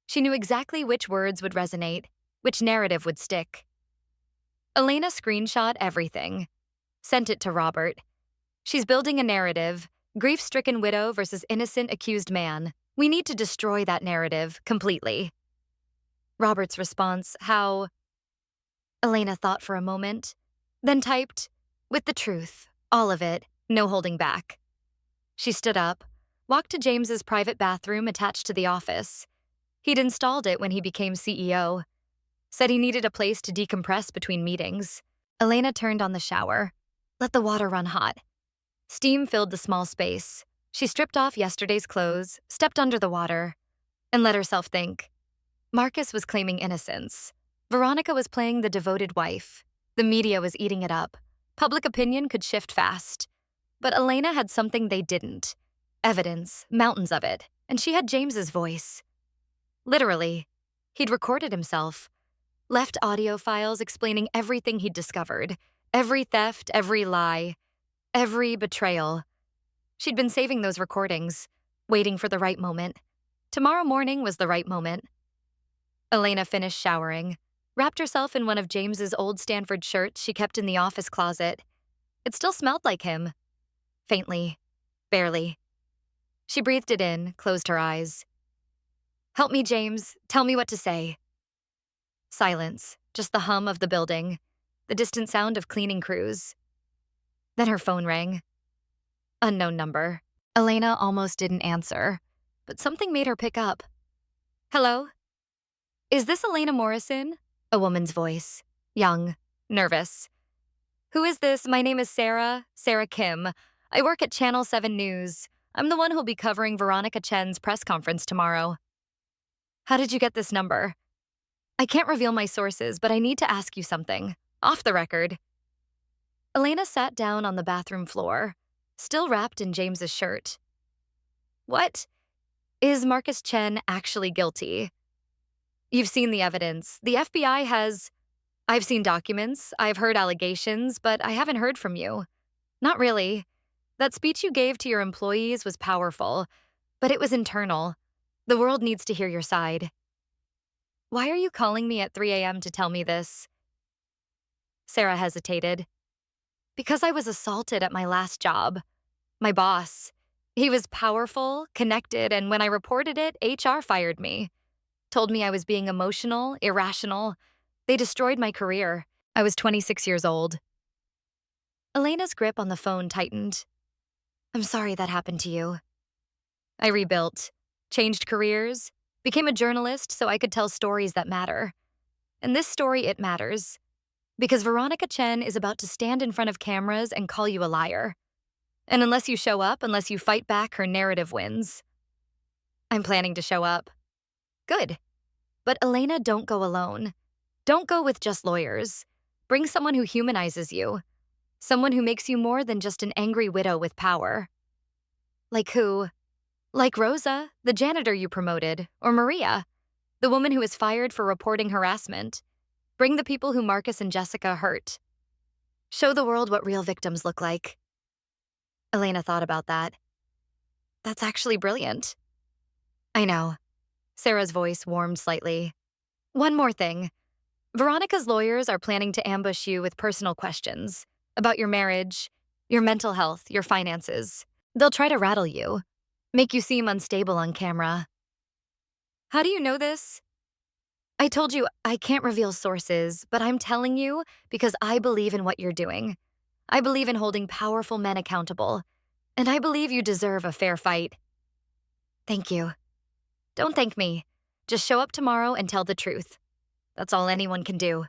She knew exactly which words would resonate, which narrative would stick. Elena screenshot everything. Sent it to Robert. "She's building a narrative. Grief-stricken widow versus innocent accused man. We need to destroy that narrative completely." Robert's response, how? Elena thought for a moment, then typed, "With the truth, all of it, no holding back." She stood up, walked to James's private bathroom attached to the office. He'd installed it when he became CEO. Said he needed a place to decompress between meetings. Elena turned on the shower. Let the water run hot. Steam filled the small space. She stripped off yesterday's clothes, stepped under the water, and let herself think. Marcus was claiming innocence. Veronica was playing the devoted wife. The media was eating it up. Public opinion could shift fast. But Elena had something they didn't. Evidence, mountains of it, and she had James's voice. Literally, he'd recorded himself. Left audio files explaining everything he'd discovered. Every theft, every lie, every betrayal. She'd been saving those recordings, waiting for the right moment. Tomorrow morning was the right moment. Elena finished showering, wrapped herself in one of James's old Stanford shirts she kept in the office closet. It still smelled like him. Faintly. Barely. She breathed it in, closed her eyes. "Help me, James. Tell me what to say." Silence, just the hum of the building, the distant sound of cleaning crews. Then her phone rang. Unknown number. Elena almost didn't answer, but something made her pick up. "Hello? Is this Elena Morrison?" A woman's voice. Young. Nervous. "Who is this? My name is Sarah Kim. I work at Channel 7 News. I'm the one who'll be covering Veronica Chen's press conference tomorrow." "How did you get this number?" "I can't reveal my sources, but I need to ask you something. Off the record." Elena sat down on the bathroom floor, still wrapped in James's shirt. "What? Is Marcus Chen actually guilty?" "You've seen the evidence. The FBI has..." "I've seen documents, I've heard allegations, but I haven't heard from you." "Not really. That speech you gave to your employees was powerful, but it was internal. The world needs to hear your side." "Why are you calling me at 3 a.m. to tell me this?" Sarah hesitated. "Because I was assaulted at my last job. My boss. He was powerful, connected, and when I reported it, HR fired me. Told me I was being emotional, irrational. They destroyed my career. I was 26 years old." Elena's grip on the phone tightened. "I'm sorry that happened to you." "I rebuilt. Changed careers. Became a journalist so I could tell stories that matter. And this story, it matters. Because Veronica Chen is about to stand in front of cameras and call you a liar. And unless you show up, unless you fight back, her narrative wins. I'm planning to show up. Good. But Elena, don't go alone. Don't go with just lawyers. Bring someone who humanizes you. Someone who makes you more than just an angry widow with power. Like who? Like Rosa, the janitor you promoted, or Maria, the woman who was fired for reporting harassment. Bring the people who Marcus and Jessica hurt. Show the world what real victims look like. Elena thought about that. That's actually brilliant. I know. Sarah's voice warmed slightly. One more thing. Veronica's lawyers are planning to ambush you with personal questions about your marriage, your mental health, your finances. They'll try to rattle you, make you seem unstable on camera. How do you know this? I told you I can't reveal sources, but I'm telling you because I believe in what you're doing. I believe in holding powerful men accountable, and I believe you deserve a fair fight. Thank you. Don't thank me. Just show up tomorrow and tell the truth. That's all anyone can do.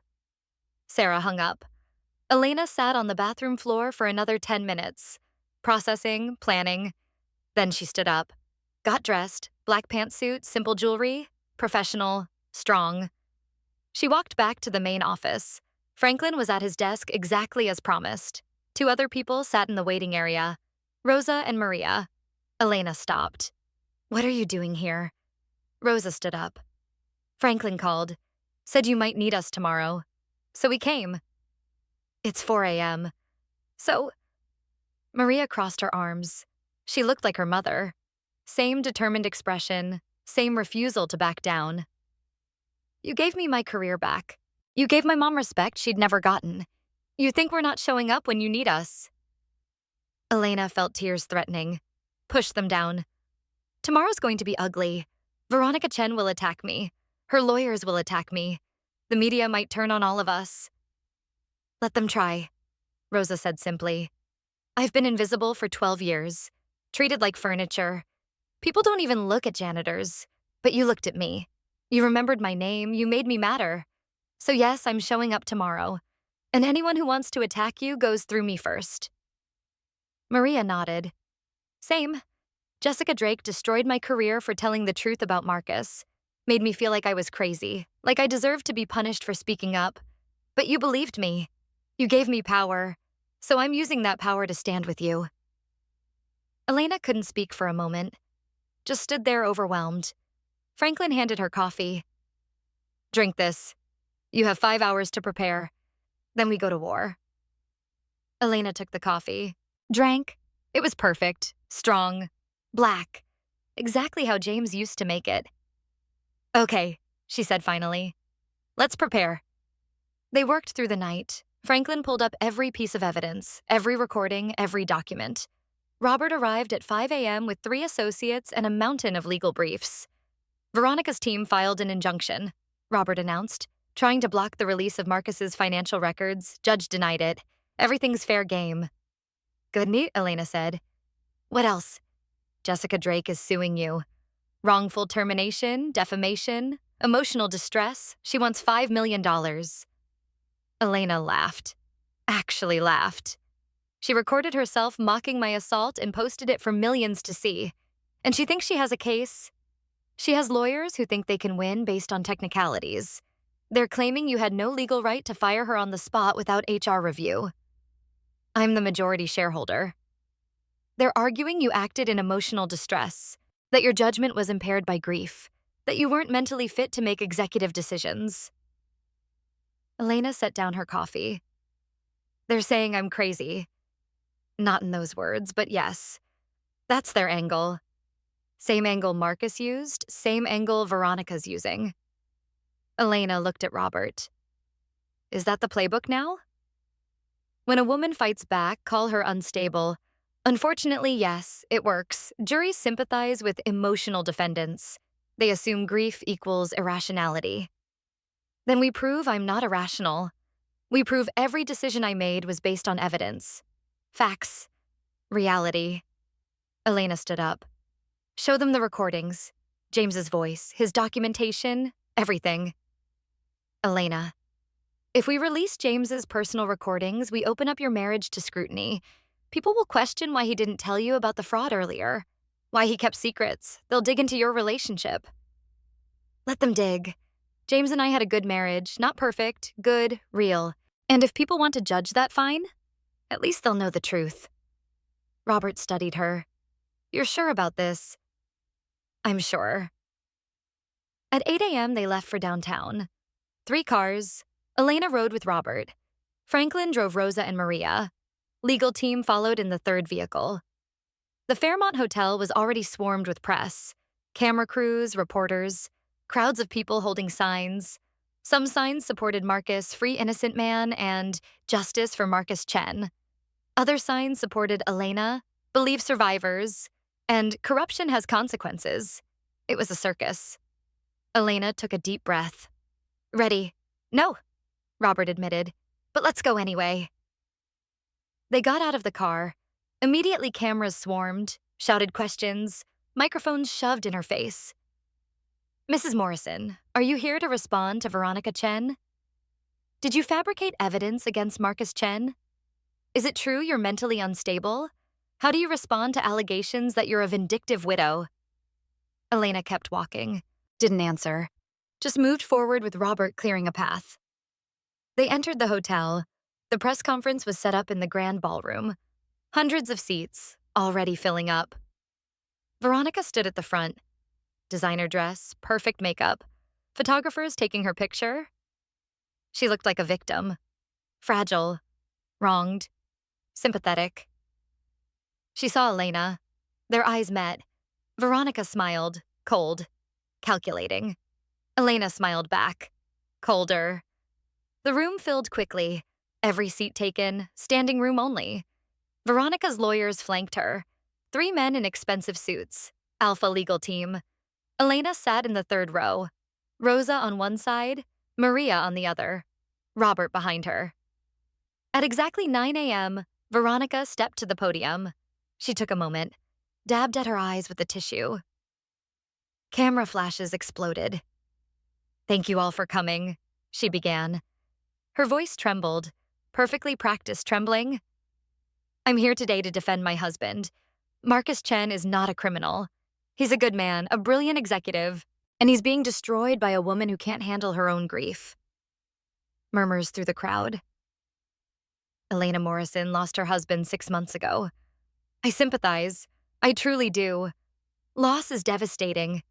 Sarah hung up. Elena sat on the bathroom floor for another 10 minutes, processing, planning. Then she stood up, got dressed, black pantsuit, simple jewelry, professional, strong. She walked back to the main office. Franklin was at his desk exactly as promised. Two other people sat in the waiting area, Rosa and Maria. Elena stopped. What are you doing here? Rosa stood up. Franklin called, said you might need us tomorrow. So we came. It's 4 a.m. So, Maria crossed her arms. She looked like her mother. Same determined expression, same refusal to back down. You gave me my career back. You gave my mom respect she'd never gotten. You think we're not showing up when you need us. Elena felt tears threatening. Pushed them down. Tomorrow's going to be ugly. Veronica Chen will attack me. Her lawyers will attack me. The media might turn on all of us. Let them try, Rosa said simply. I've been invisible for 12 years, treated like furniture. People don't even look at janitors, but you looked at me. You remembered my name, you made me matter. So yes, I'm showing up tomorrow. And anyone who wants to attack you goes through me first. Maria nodded. Same. Jessica Drake destroyed my career for telling the truth about Marcus. Made me feel like I was crazy, like I deserved to be punished for speaking up. But you believed me. You gave me power. So I'm using that power to stand with you. Elena couldn't speak for a moment. Just stood there overwhelmed. Franklin handed her coffee. Drink this. You have 5 hours to prepare. Then we go to war. Elena took the coffee. Drank. It was perfect. Strong. Black. Exactly how James used to make it. Okay, she said finally. Let's prepare. They worked through the night. Franklin pulled up every piece of evidence, every recording, every document. Robert arrived at 5 a.m. with 3 associates and a mountain of legal briefs. Veronica's team filed an injunction, Robert announced, trying to block the release of Marcus's financial records. Judge denied it. Everything's fair game. Good news, Elena said. What else? Jessica Drake is suing you. Wrongful termination, defamation, emotional distress. She wants $5 million. Elena laughed. Actually laughed. She recorded herself mocking my assault and posted it for millions to see. And she thinks she has a case. She has lawyers who think they can win based on technicalities. They're claiming you had no legal right to fire her on the spot without HR review. I'm the majority shareholder. They're arguing you acted in emotional distress, that your judgment was impaired by grief, that you weren't mentally fit to make executive decisions. Elena set down her coffee. They're saying I'm crazy. Not in those words, but yes. That's their angle. Same angle Marcus used, same angle Veronica's using. Elena looked at Robert. Is that the playbook now? When a woman fights back, call her unstable. Unfortunately, yes, it works. Juries sympathize with emotional defendants. They assume grief equals irrationality. Then we prove I'm not irrational. We prove every decision I made was based on evidence. Facts. Reality. Elena stood up. Show them the recordings. James's voice, his documentation, everything. Elena, if we release James's personal recordings, we open up your marriage to scrutiny. People will question why he didn't tell you about the fraud earlier, why he kept secrets. They'll dig into your relationship. Let them dig. James and I had a good marriage, not perfect, good, real. And if people want to judge that, fine. At least they'll know the truth. Robert studied her. You're sure about this? I'm sure. At 8 a.m., they left for downtown. 3 cars. Elena rode with Robert. Franklin drove Rosa and Maria. Legal team followed in the 3rd vehicle. The Fairmont Hotel was already swarmed with press. Camera crews, reporters, crowds of people holding signs. Some signs supported Marcus, free innocent man, and justice for Marcus Chen. Other signs supported Elena, believe survivors, and corruption has consequences. It was a circus. Elena took a deep breath. Ready? No, Robert admitted, but let's go anyway. They got out of the car. Immediately cameras swarmed, shouted questions, microphones shoved in her face. Mrs. Morrison, are you here to respond to Veronica Chen? Did you fabricate evidence against Marcus Chen? Is it true you're mentally unstable? How do you respond to allegations that you're a vindictive widow? Elena kept walking, didn't answer, just moved forward with Robert clearing a path. They entered the hotel. The press conference was set up in the grand ballroom. Hundreds of seats, already filling up. Veronica stood at the front. Designer dress, perfect makeup, photographers taking her picture. She looked like a victim. Fragile, wronged, sympathetic. She saw Elena. Their eyes met. Veronica smiled, cold, calculating. Elena smiled back, colder. The room filled quickly. Every seat taken, standing room only. Veronica's lawyers flanked her. 3 men in expensive suits, alpha legal team. Elena sat in the 3rd row. Rosa on one side, Maria on the other. Robert behind her. At exactly 9 a.m., Veronica stepped to the podium. She took a moment, dabbed at her eyes with a tissue. Camera flashes exploded. Thank you all for coming, she began. Her voice trembled, perfectly practiced trembling. I'm here today to defend my husband. Marcus Chen is not a criminal. He's a good man, a brilliant executive, and he's being destroyed by a woman who can't handle her own grief. Murmurs through the crowd. Elena Morrison lost her husband 6 months ago. I sympathize. I truly do. Loss is devastating.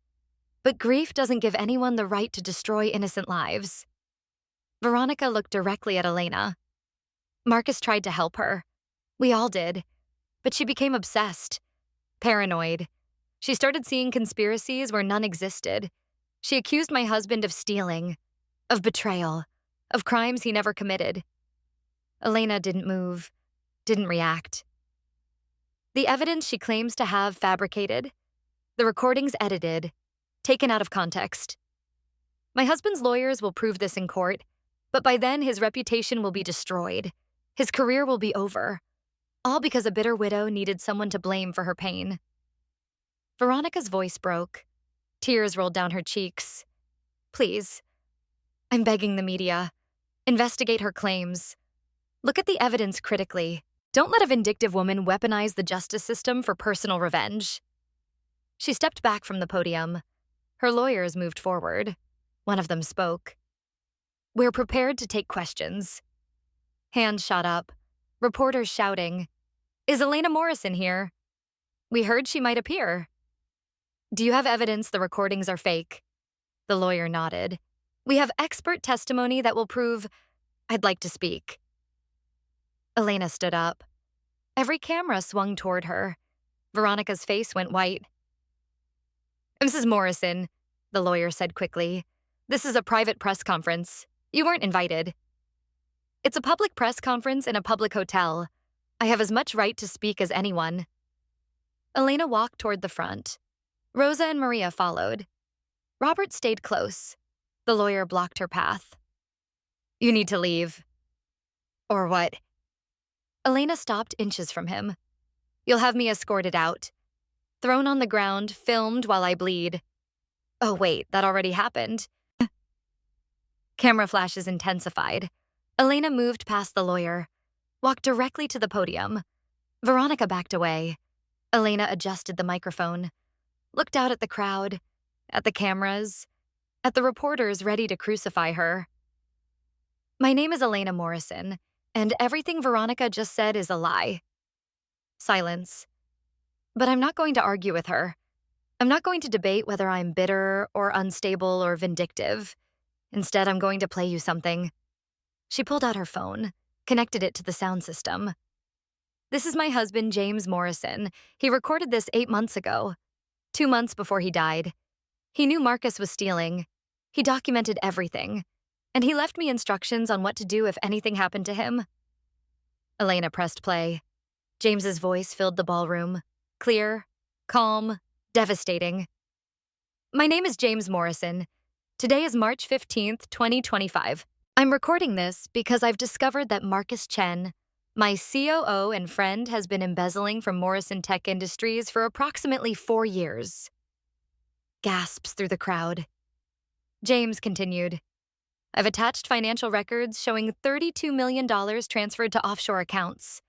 But grief doesn't give anyone the right to destroy innocent lives. Veronica looked directly at Elena. Marcus tried to help her. We all did. But she became obsessed. Paranoid. She started seeing conspiracies where none existed. She accused my husband of stealing, of betrayal, of crimes he never committed. Elena didn't move, didn't react. The evidence she claims to have fabricated, the recordings edited, taken out of context. My husband's lawyers will prove this in court, but by then his reputation will be destroyed. His career will be over. All because a bitter widow needed someone to blame for her pain. Veronica's voice broke. Tears rolled down her cheeks. Please. I'm begging the media. Investigate her claims. Look at the evidence critically. Don't let a vindictive woman weaponize the justice system for personal revenge. She stepped back from the podium. Her lawyers moved forward. One of them spoke. We're prepared to take questions. Hands shot up. Reporters shouting. Is Elena Morrison here? We heard she might appear. Do you have evidence the recordings are fake? The lawyer nodded. We have expert testimony that will prove I'd like to speak. Elena stood up. Every camera swung toward her. Veronica's face went white. Mrs. Morrison, the lawyer said quickly, this is a private press conference. You weren't invited. It's a public press conference in a public hotel. I have as much right to speak as anyone. Elena walked toward the front. Rosa and Maria followed. Robert stayed close. The lawyer blocked her path. You need to leave. Or what? Elena stopped inches from him. You'll have me escorted out. Thrown on the ground, filmed while I bleed. Oh, wait, that already happened. Camera flashes intensified. Elena moved past the lawyer, walked directly to the podium. Veronica backed away. Elena adjusted the microphone, looked out at the crowd, at the cameras, at the reporters ready to crucify her. My name is Elena Morrison, and everything Veronica just said is a lie. Silence. But I'm not going to argue with her. I'm not going to debate whether I'm bitter or unstable or vindictive. Instead, I'm going to play you something. She pulled out her phone, connected it to the sound system. This is my husband, James Morrison. He recorded this 8 months ago, 2 months before he died. He knew Marcus was stealing. He documented everything. And he left me instructions on what to do if anything happened to him. Elena pressed play. James's voice filled the ballroom. Clear, calm, devastating. My name is James Morrison. Today is March 15th, 2025. I'm recording this because I've discovered that Marcus Chen, my COO and friend, has been embezzling from Morrison Tech Industries for approximately 4 years. Gasps through the crowd. James continued. I've attached financial records showing $32 million transferred to offshore accounts.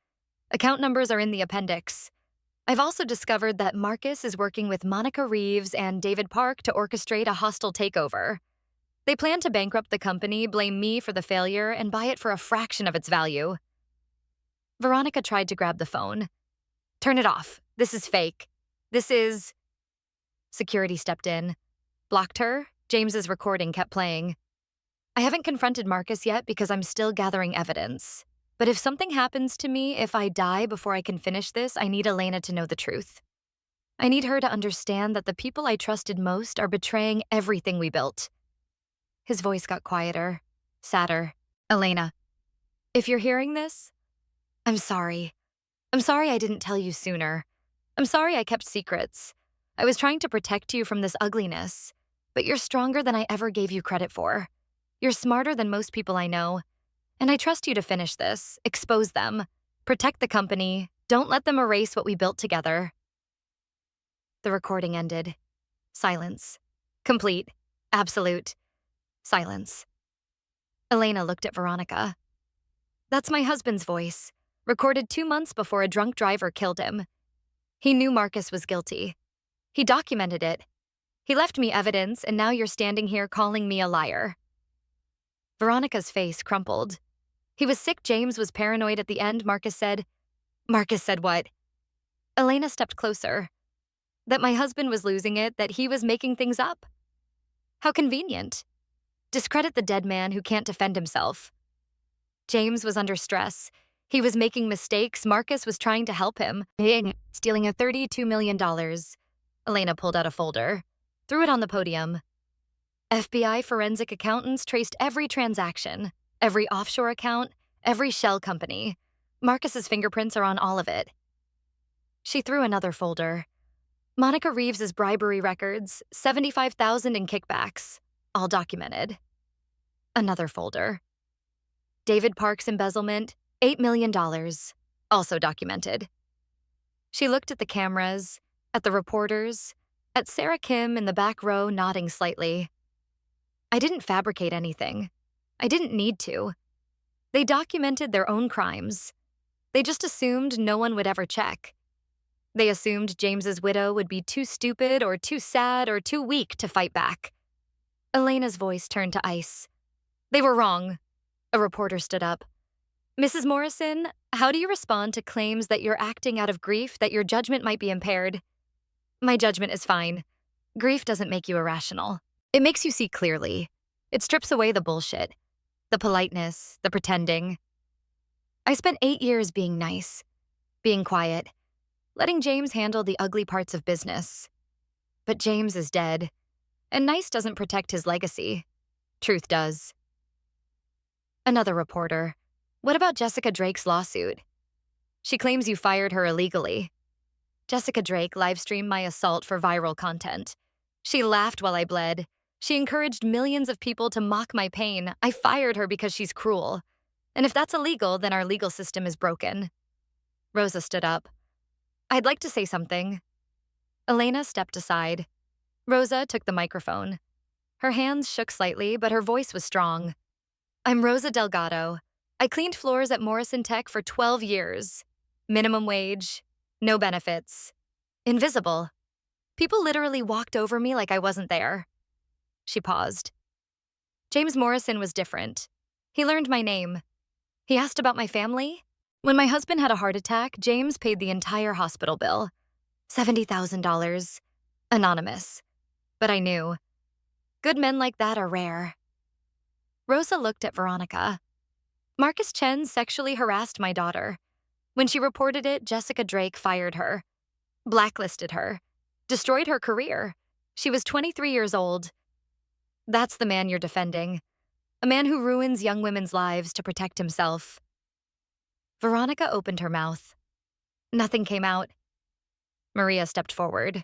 Account numbers are in the appendix. I've also discovered that Marcus is working with Monica Reeves and David Park to orchestrate a hostile takeover. They plan to bankrupt the company, blame me for the failure, and buy it for a fraction of its value. Veronica tried to grab the phone. Turn it off. This is fake. This is... Security stepped in. Blocked her. James's recording kept playing. I haven't confronted Marcus yet because I'm still gathering evidence. But if something happens to me, if I die before I can finish this, I need Elena to know the truth. I need her to understand that the people I trusted most are betraying everything we built. His voice got quieter, sadder. Elena, if you're hearing this, I'm sorry. I'm sorry I didn't tell you sooner. I'm sorry I kept secrets. I was trying to protect you from this ugliness. But you're stronger than I ever gave you credit for. You're smarter than most people I know. And I trust you to finish this, expose them, protect the company, don't let them erase what we built together. The recording ended. Silence. Complete. Absolute. Silence. Elena looked at Veronica. That's my husband's voice, recorded 2 months before a drunk driver killed him. He knew Marcus was guilty. He documented it. He left me evidence, and now you're standing here calling me a liar. Veronica's face crumpled. He was sick. James was paranoid at the end, Marcus said. Marcus said what? Elena stepped closer. That my husband was losing it, that he was making things up. How convenient. Discredit the dead man who can't defend himself. James was under stress. He was making mistakes. Marcus was trying to help him. Stealing a $32 million. Elena pulled out a folder, threw it on the podium. FBI forensic accountants traced every transaction, every offshore account, every shell company. Marcus's fingerprints are on all of it. She threw another folder. Monica Reeves's bribery records, $75,000 in kickbacks, all documented. Another folder. David Park's embezzlement, $8 million, also documented. She looked at the cameras, at the reporters, at Sarah Kim in the back row nodding slightly. I didn't fabricate anything. I didn't need to. They documented their own crimes. They just assumed no one would ever check. They assumed James's widow would be too stupid or too sad or too weak to fight back. Elena's voice turned to ice. They were wrong. A reporter stood up. Mrs. Morrison, how do you respond to claims that you're acting out of grief, that your judgment might be impaired? My judgment is fine. Grief doesn't make you irrational. It makes you see clearly. It strips away the bullshit, the politeness, the pretending. I spent 8 years being nice, being quiet, letting James handle the ugly parts of business. But James is dead, and nice doesn't protect his legacy. Truth does. Another reporter. What about Jessica Drake's lawsuit? She claims you fired her illegally. Jessica Drake livestreamed my assault for viral content. She laughed while I bled. She encouraged millions of people to mock my pain. I fired her because she's cruel. And if that's illegal, then our legal system is broken. Rosa stood up. I'd like to say something. Elena stepped aside. Rosa took the microphone. Her hands shook slightly, but her voice was strong. I'm Rosa Delgado. I cleaned floors at Morrison Tech for 12 years. Minimum wage, no benefits. Invisible. People literally walked over me like I wasn't there. She paused. James Morrison was different. He learned my name. He asked about my family. When my husband had a heart attack, James paid the entire hospital bill. $70,000. Anonymous. But I knew. Good men like that are rare. Rosa looked at Veronica. Marcus Chen sexually harassed my daughter. When she reported it, Jessica Drake fired her, blacklisted her, destroyed her career. She was 23 years old. That's the man you're defending. A man who ruins young women's lives to protect himself. Veronica opened her mouth. Nothing came out. Maria stepped forward.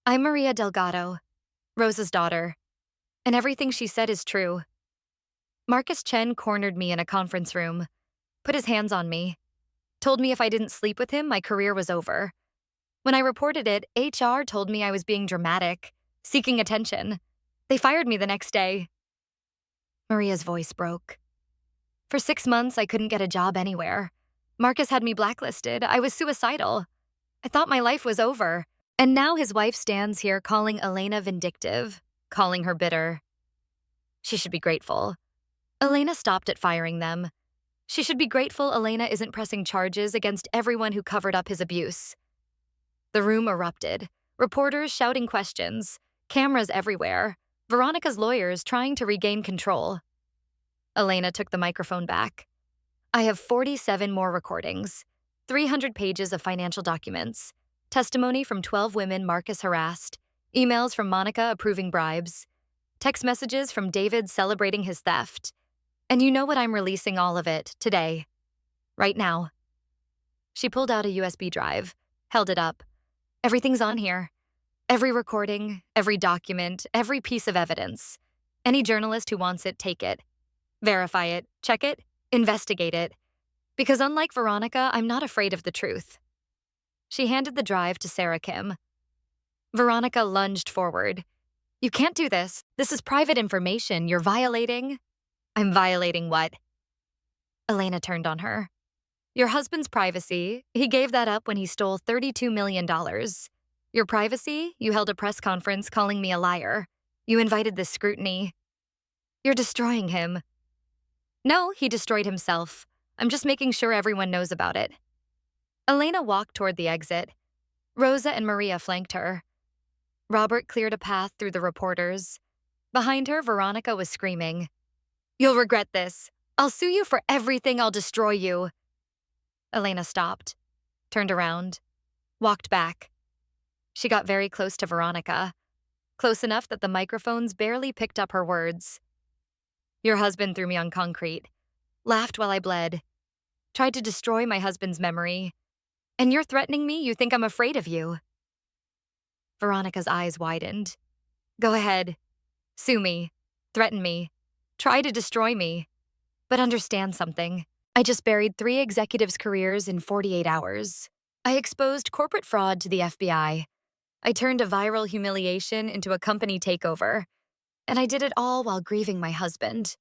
I'm Maria Delgado, Rosa's daughter, and everything she said is true. Marcus Chen cornered me in a conference room, put his hands on me, told me if I didn't sleep with him, my career was over. When I reported it, HR told me I was being dramatic, seeking attention. They fired me the next day. Maria's voice broke. For 6 months, I couldn't get a job anywhere. Marcus had me blacklisted. I was suicidal. I thought my life was over. And now his wife stands here calling Elena vindictive, calling her bitter. She should be grateful. Elena stopped at firing them. She should be grateful Elena isn't pressing charges against everyone who covered up his abuse. The room erupted. Reporters shouting questions. Cameras everywhere. Veronica's lawyers trying to regain control. Elena took the microphone back. I have 47 more recordings, 300 pages of financial documents, testimony from 12 women Marcus harassed, emails from Monica approving bribes, text messages from David celebrating his theft. And you know what? I'm releasing all of it today. Right now. She pulled out a USB drive, held it up. Everything's on here. Every recording, every document, every piece of evidence. Any journalist who wants it, take it. Verify it, check it, investigate it. Because unlike Veronica, I'm not afraid of the truth. She handed the drive to Sarah Kim. Veronica lunged forward. You can't do this. This is private information. You're violating. I'm violating what? Elena turned on her. Your husband's privacy, he gave that up when he stole $32 million. Your privacy, you held a press conference calling me a liar. You invited this scrutiny. You're destroying him. No, he destroyed himself. I'm just making sure everyone knows about it. Elena walked toward the exit. Rosa and Maria flanked her. Robert cleared a path through the reporters. Behind her, Veronica was screaming. You'll regret this. I'll sue you for everything. I'll destroy you. Elena stopped, turned around, walked back. She got very close to Veronica, close enough that the microphones barely picked up her words. Your husband threw me on concrete, laughed while I bled, tried to destroy my husband's memory. And you're threatening me? You think I'm afraid of you? Veronica's eyes widened. Go ahead. Sue me. Threaten me. Try to destroy me. But understand something. I just buried 3 executives' careers in 48 hours. I exposed corporate fraud to the FBI. I turned a viral humiliation into a company takeover. And I did it all while grieving my husband.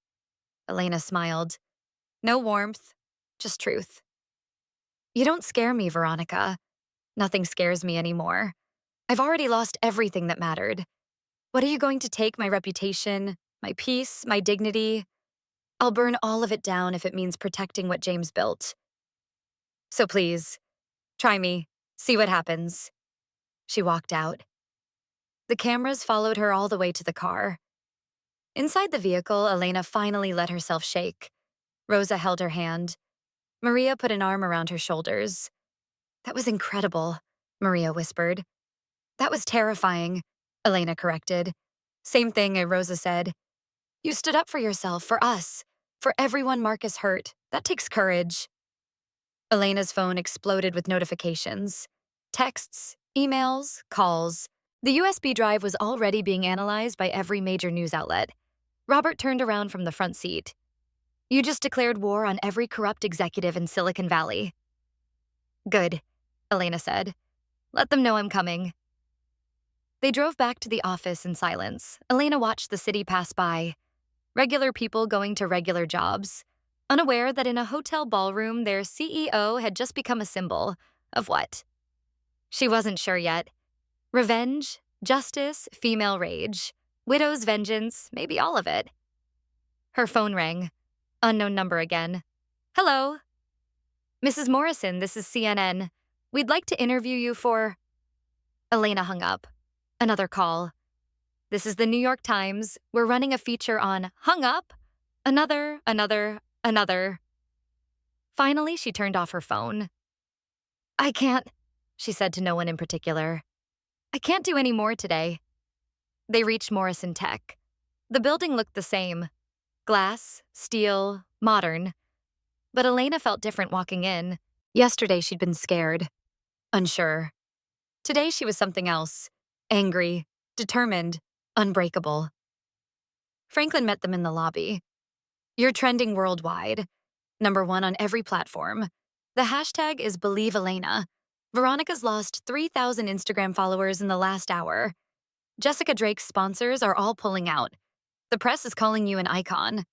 Elena smiled. No warmth, just truth. You don't scare me, Veronica. Nothing scares me anymore. I've already lost everything that mattered. What are you going to take? My reputation, my peace, my dignity? I'll burn all of it down if it means protecting what James built. So please, try me. See what happens. She walked out. The cameras followed her all the way to the car. Inside the vehicle, Elena finally let herself shake. Rosa held her hand. Maria put an arm around her shoulders. That was incredible, Maria whispered. That was terrifying, Elena corrected. Same thing, Rosa said. You stood up for yourself, for us, for everyone Marcus hurt. That takes courage. Elena's phone exploded with notifications. Texts, emails, calls. The USB drive was already being analyzed by every major news outlet. Robert turned around from the front seat. You just declared war on every corrupt executive in Silicon Valley. Good, Elena said. Let them know I'm coming. They drove back to the office in silence. Elena watched the city pass by, regular people going to regular jobs, unaware that in a hotel ballroom, their CEO had just become a symbol of what? She wasn't sure yet. Revenge, justice, female rage, widow's vengeance, maybe all of it. Her phone rang. Unknown number again. Hello? Mrs. Morrison, this is CNN. We'd like to interview you for... Elena hung up. Another call. This is the New York Times. We're running a feature on hung up. Another. Finally, she turned off her phone. I can't, she said to no one in particular. I can't do any more today. They reached Morrison Tech. The building looked the same. Glass, steel, modern. But Elena felt different walking in. Yesterday she'd been scared, unsure. Today she was something else. Angry, determined, unbreakable. Franklin met them in the lobby. You're trending worldwide. #1 on every platform. The hashtag is Believe Elena. Veronica's lost 3,000 Instagram followers in the last hour. Jessica Drake's sponsors are all pulling out. The press is calling you an icon.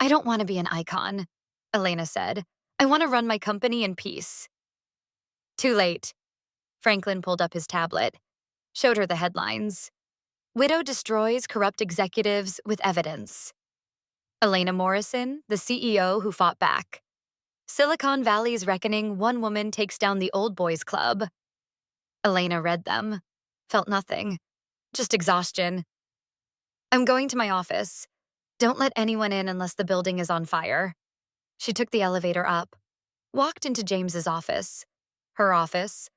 I don't want to be an icon, Elena said. I want to run my company in peace. Too late. Franklin pulled up his tablet, showed her the headlines. Widow destroys corrupt executives with evidence. Elena Morrison, the CEO who fought back. Silicon Valley's reckoning, one woman takes down the old boys club. Elena read them, felt nothing, just exhaustion. I'm going to my office. Don't let anyone in unless the building is on fire. She took the elevator up, walked into James's office, her office,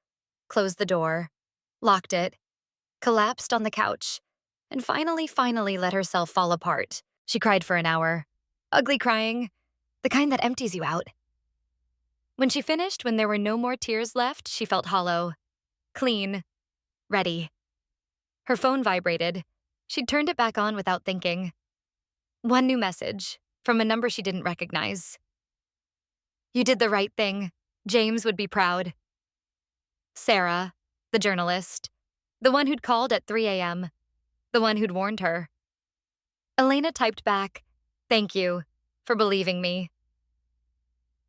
closed the door, locked it, collapsed on the couch, and finally let herself fall apart. She cried for an hour. Ugly crying, the kind that empties you out. When she finished, when there were no more tears left, she felt hollow, clean, ready. Her phone vibrated. She'd turned it back on without thinking. One new message, from a number she didn't recognize. You did the right thing. James would be proud. Sarah, the journalist, the one who'd called at 3 a.m., the one who'd warned her. Elena typed back, thank you for believing me.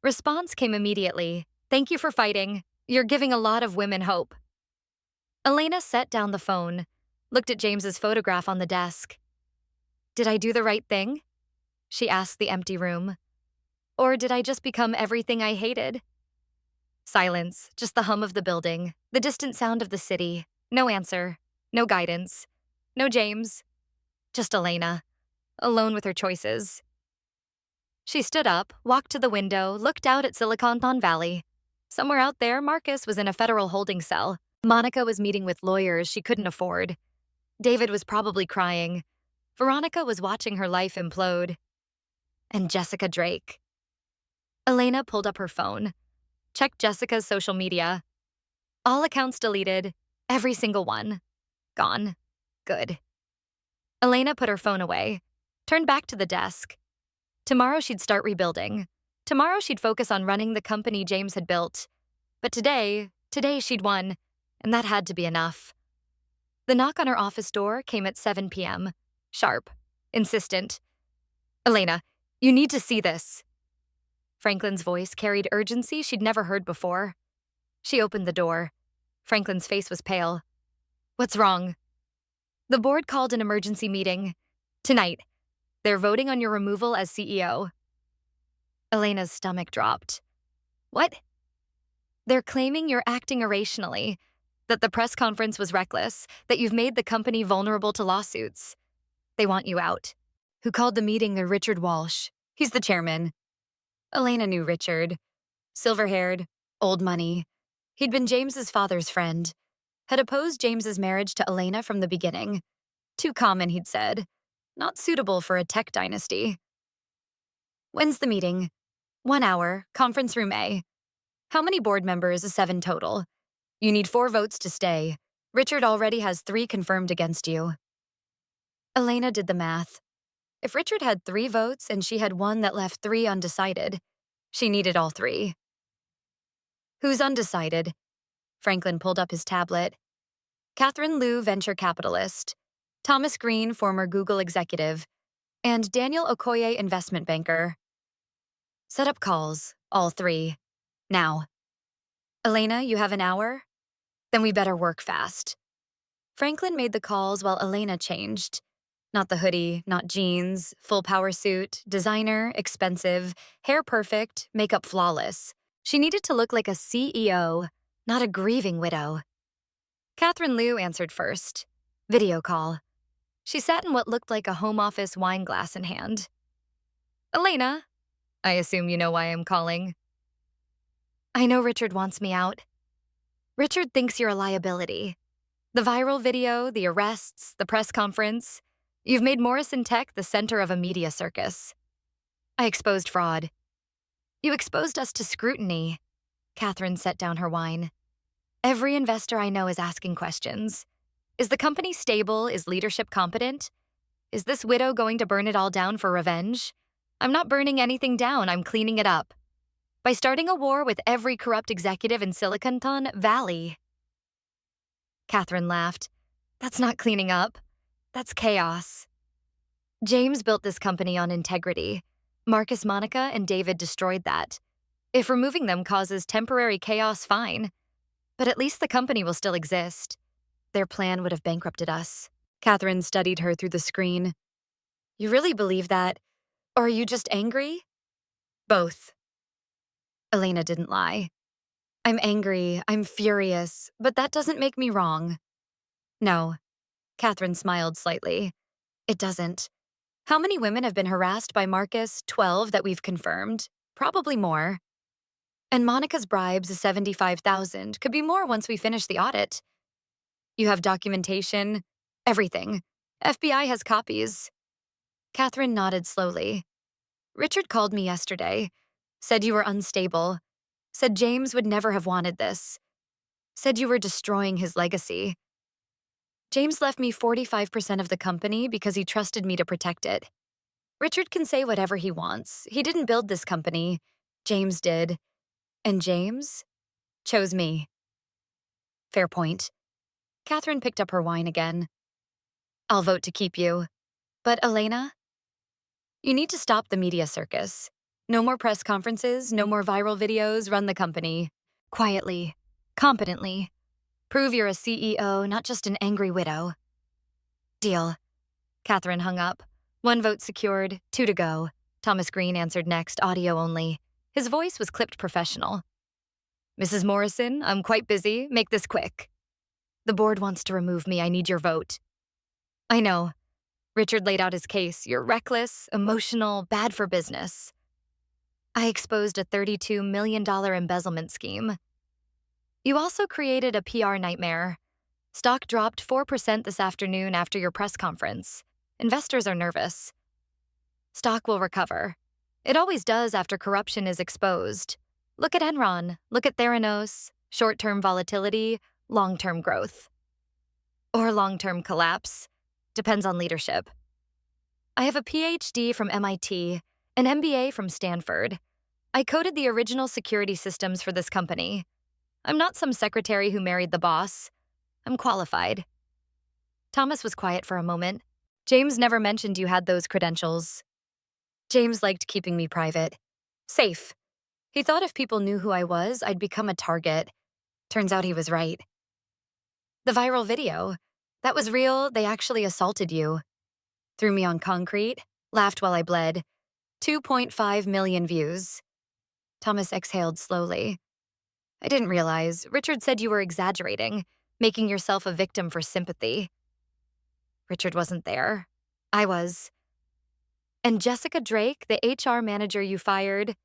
Response came immediately. Thank you for fighting. You're giving a lot of women hope. Elena set down the phone, looked at James's photograph on the desk. Did I do the right thing? She asked the empty room. Or did I just become everything I hated? Silence, just the hum of the building, the distant sound of the city. No answer, no guidance, no James. Just Elena, alone with her choices. She stood up, walked to the window, looked out at Silicon Valley. Somewhere out there, Marcus was in a federal holding cell. Monica was meeting with lawyers she couldn't afford. David was probably crying. Veronica was watching her life implode. And Jessica Drake. Elena pulled up her phone, checked Jessica's social media. All accounts deleted, every single one. Gone. Good. Elena put her phone away, turned back to the desk. Tomorrow she'd start rebuilding. Tomorrow she'd focus on running the company James had built. But today she'd won, and that had to be enough. The knock on her office door came at 7 p.m. Sharp, insistent. Elena, you need to see this. Franklin's voice carried urgency she'd never heard before. She opened the door. Franklin's face was pale. What's wrong? The board called an emergency meeting. Tonight. They're voting on your removal as CEO. Elena's stomach dropped. What? They're claiming you're acting irrationally, that the press conference was reckless, that you've made the company vulnerable to lawsuits. They want you out. Who called the meeting Richard Walsh? He's the chairman. Elena knew Richard. Silver-haired, old money. He'd been James's father's friend. Had opposed James's marriage to Elena from the beginning. Too common, he'd said. Not suitable for a tech dynasty. When's the meeting? 1 hour, conference room A. How many board members? 7 total. You need 4 votes to stay. Richard already has 3 confirmed against you. Elena did the math. If Richard had 3 votes and she had 1 that left 3 undecided, she needed all 3. Who's undecided? Franklin pulled up his tablet. Catherine Liu, venture capitalist, Thomas Green, former Google executive, and Daniel Okoye, investment banker. Set up calls, all three. Now. Elena, you have an hour? Then we better work fast. Franklin made the calls while Elena changed. Not the hoodie, not jeans, full power suit, designer, expensive, hair perfect, makeup flawless. She needed to look like a CEO, not a grieving widow. Catherine Liu answered first. Video call. She sat in what looked like a home office wine glass in hand. Elena, I assume you know why I'm calling. I know Richard wants me out. Richard thinks you're a liability. The viral video, the arrests, the press conference. You've made Morrison Tech the center of a media circus. I exposed fraud. You exposed us to scrutiny. Catherine set down her wine. Every investor I know is asking questions. Is the company stable? Is leadership competent? Is this widow going to burn it all down for revenge? I'm not burning anything down, I'm cleaning it up. By starting a war with every corrupt executive in Silicon Valley. Catherine laughed. That's not cleaning up. That's chaos. James built this company on integrity. Marcus, Monica, and David destroyed that. If removing them causes temporary chaos, fine. But at least the company will still exist. Their plan would have bankrupted us. Catherine studied her through the screen. You really believe that? Or are you just angry? Both. Elena didn't lie. I'm angry, I'm furious, but that doesn't make me wrong. No. Catherine smiled slightly. It doesn't. How many women have been harassed by Marcus? 12 that we've confirmed. Probably more. And Monica's bribes is $75,000. Could be more once we finish the audit. You have documentation? Everything. FBI has copies. Catherine nodded slowly. Richard called me yesterday. Said you were unstable. Said James would never have wanted this. Said you were destroying his legacy. James left me 45% of the company because he trusted me to protect it. Richard can say whatever he wants. He didn't build this company. James did. And James chose me. Fair point. Catherine picked up her wine again. I'll vote to keep you. But Elena? You need to stop the media circus. No more press conferences, no more viral videos, run the company. Quietly. Competently. Prove you're a CEO, not just an angry widow. Deal. Catherine hung up. 1 vote secured, 2 to go. Thomas Green answered next, audio only. His voice was clipped professional. Mrs. Morrison, I'm quite busy. Make this quick. The board wants to remove me. I need your vote. I know. Richard laid out his case. You're reckless, emotional, bad for business. I exposed a $32 million embezzlement scheme. You also created a PR nightmare. Stock dropped 4% this afternoon after your press conference. Investors are nervous. Stock will recover. It always does after corruption is exposed. Look at Enron. Look at Theranos. Short-term volatility, long-term growth. Or long-term collapse. Depends on leadership. I have a PhD from MIT, an MBA from Stanford. I coded the original security systems for this company. I'm not some secretary who married the boss. I'm qualified. Thomas was quiet for a moment. James never mentioned you had those credentials. James liked keeping me private. Safe. He thought if people knew who I was, I'd become a target. Turns out he was right. The viral video. That was real. They actually assaulted you. Threw me on concrete. Laughed while I bled. 2.5 million views. Thomas exhaled slowly. I didn't realize. Richard said you were exaggerating, making yourself a victim for sympathy. Richard wasn't there. I was. And Jessica Drake, the HR manager you fired,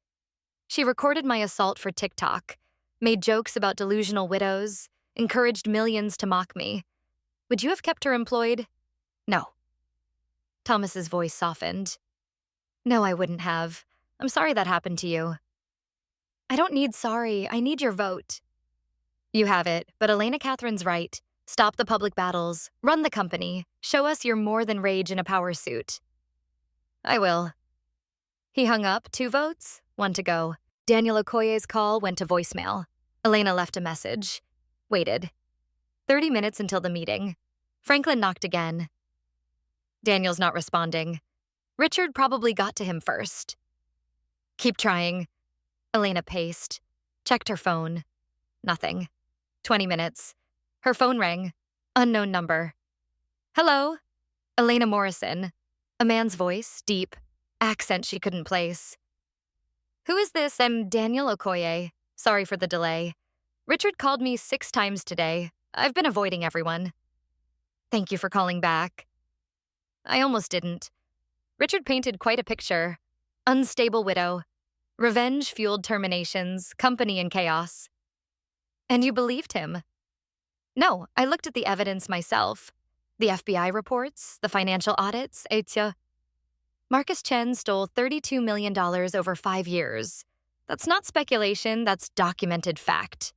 she recorded my assault for TikTok, made jokes about delusional widows, encouraged millions to mock me. Would you have kept her employed? No. Thomas's voice softened. No, I wouldn't have. I'm sorry that happened to you. I don't need sorry. I need your vote. You have it, but Elena Catherine's right. Stop the public battles. Run the company. Show us you're more than rage in a power suit. I will. He hung up. 2 votes, 1 to go. Daniel Okoye's call went to voicemail. Elena left a message. Waited. 30 minutes until the meeting. Franklin knocked again. Daniel's not responding. Richard probably got to him first. Keep trying. Elena paced. Checked her phone. Nothing. 20 minutes. Her phone rang. Unknown number. Hello? Elena Morrison. A man's voice, deep. Accent she couldn't place. Who is this? I'm Daniel Okoye. Sorry for the delay. Richard called me 6 times today. I've been avoiding everyone. Thank you for calling back. I almost didn't. Richard painted quite a picture. Unstable widow. Revenge-fueled terminations, company in chaos. And you believed him? No, I looked at the evidence myself. The FBI reports, the financial audits, etc. Marcus Chen stole $32 million over 5 years. That's not speculation, that's documented fact.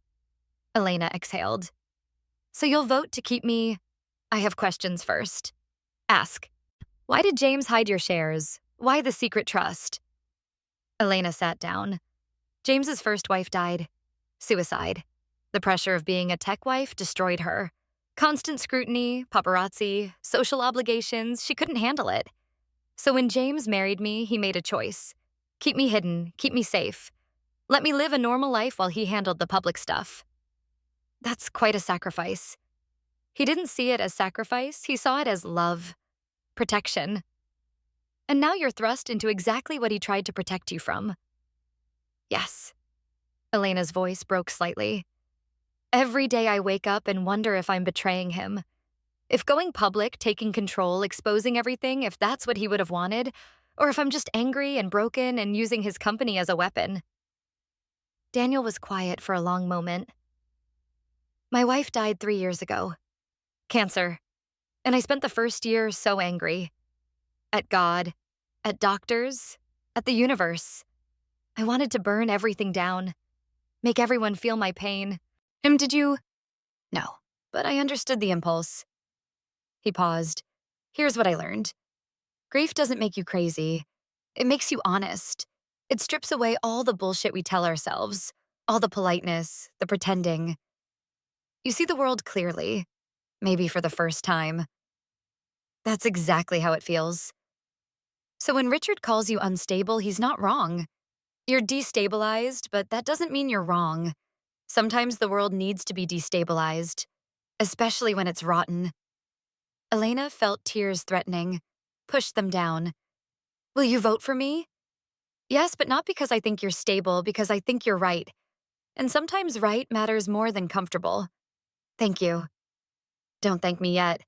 Elena exhaled. So you'll vote to keep me? I have questions first. Ask. Why did James hide your shares? Why the secret trust? Elena sat down. James's first wife died. Suicide. The pressure of being a tech wife destroyed her. Constant scrutiny, paparazzi, social obligations, she couldn't handle it. So when James married me, he made a choice. Keep me hidden, keep me safe. Let me live a normal life while he handled the public stuff. That's quite a sacrifice. He didn't see it as sacrifice, he saw it as love, protection. And now you're thrust into exactly what he tried to protect you from. Yes. Elena's voice broke slightly. Every day I wake up and wonder if I'm betraying him. If going public, taking control, exposing everything, if that's what he would have wanted, or if I'm just angry and broken and using his company as a weapon. Daniel was quiet for a long moment. My wife died 3 years ago. Cancer. And I spent the first year so angry. At God, at doctors, at the universe. I wanted to burn everything down. Make everyone feel my pain. Did you? No, but I understood the impulse. He paused. Here's what I learned. Grief doesn't make you crazy. It makes you honest. It strips away all the bullshit we tell ourselves, all the politeness, the pretending. You see the world clearly, maybe for the first time. That's exactly how it feels. So when Richard calls you unstable, he's not wrong. You're destabilized, but that doesn't mean you're wrong. Sometimes the world needs to be destabilized, especially when it's rotten. Elena felt tears threatening, pushed them down. Will you vote for me? Yes, but not because I think you're stable, because I think you're right. And sometimes right matters more than comfortable. Thank you. Don't thank me yet.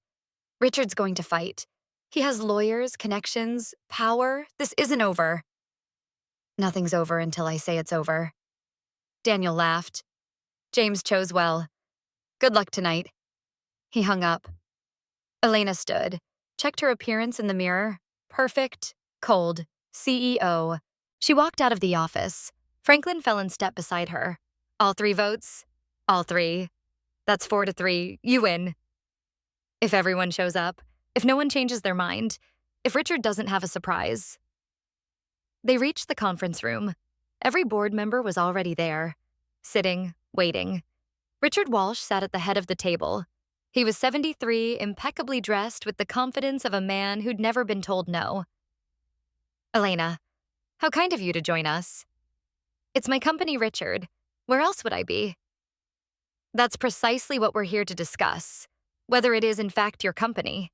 Richard's going to fight. He has lawyers, connections, power. This isn't over. Nothing's over until I say it's over. Daniel laughed. James chose well. Good luck tonight. He hung up. Elena stood, checked her appearance in the mirror. Perfect, cold, CEO. She walked out of the office. Franklin fell in step beside her. All 3 votes? All 3. That's 4-3. You win. If everyone shows up, if no one changes their mind, if Richard doesn't have a surprise. They reached the conference room. Every board member was already there, sitting, waiting. Richard Walsh sat at the head of the table. He was 73, impeccably dressed with the confidence of a man who'd never been told no. Elena, how kind of you to join us. It's my company, Richard. Where else would I be? That's precisely what we're here to discuss, whether it is in fact your company.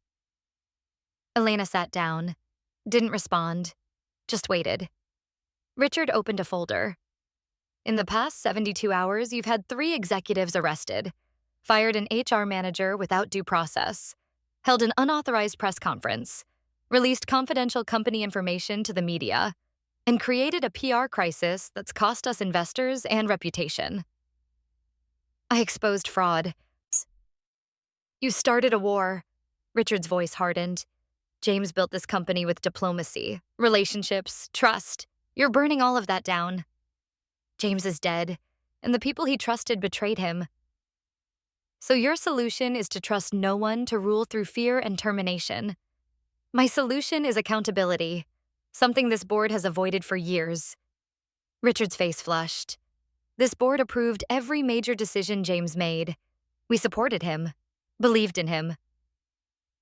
Elena sat down, didn't respond, just waited. Richard opened a folder. In the past 72 hours, you've had 3 executives arrested, fired an HR manager without due process, held an unauthorized press conference, released confidential company information to the media, and created a PR crisis that's cost us investors and reputation. I exposed fraud. You started a war. Richard's voice hardened. James built this company with diplomacy, relationships, trust. You're burning all of that down. James is dead, and the people he trusted betrayed him. So your solution is to trust no one to rule through fear and termination. My solution is accountability, something this board has avoided for years. Richard's face flushed. This board approved every major decision James made. We supported him. believed in him.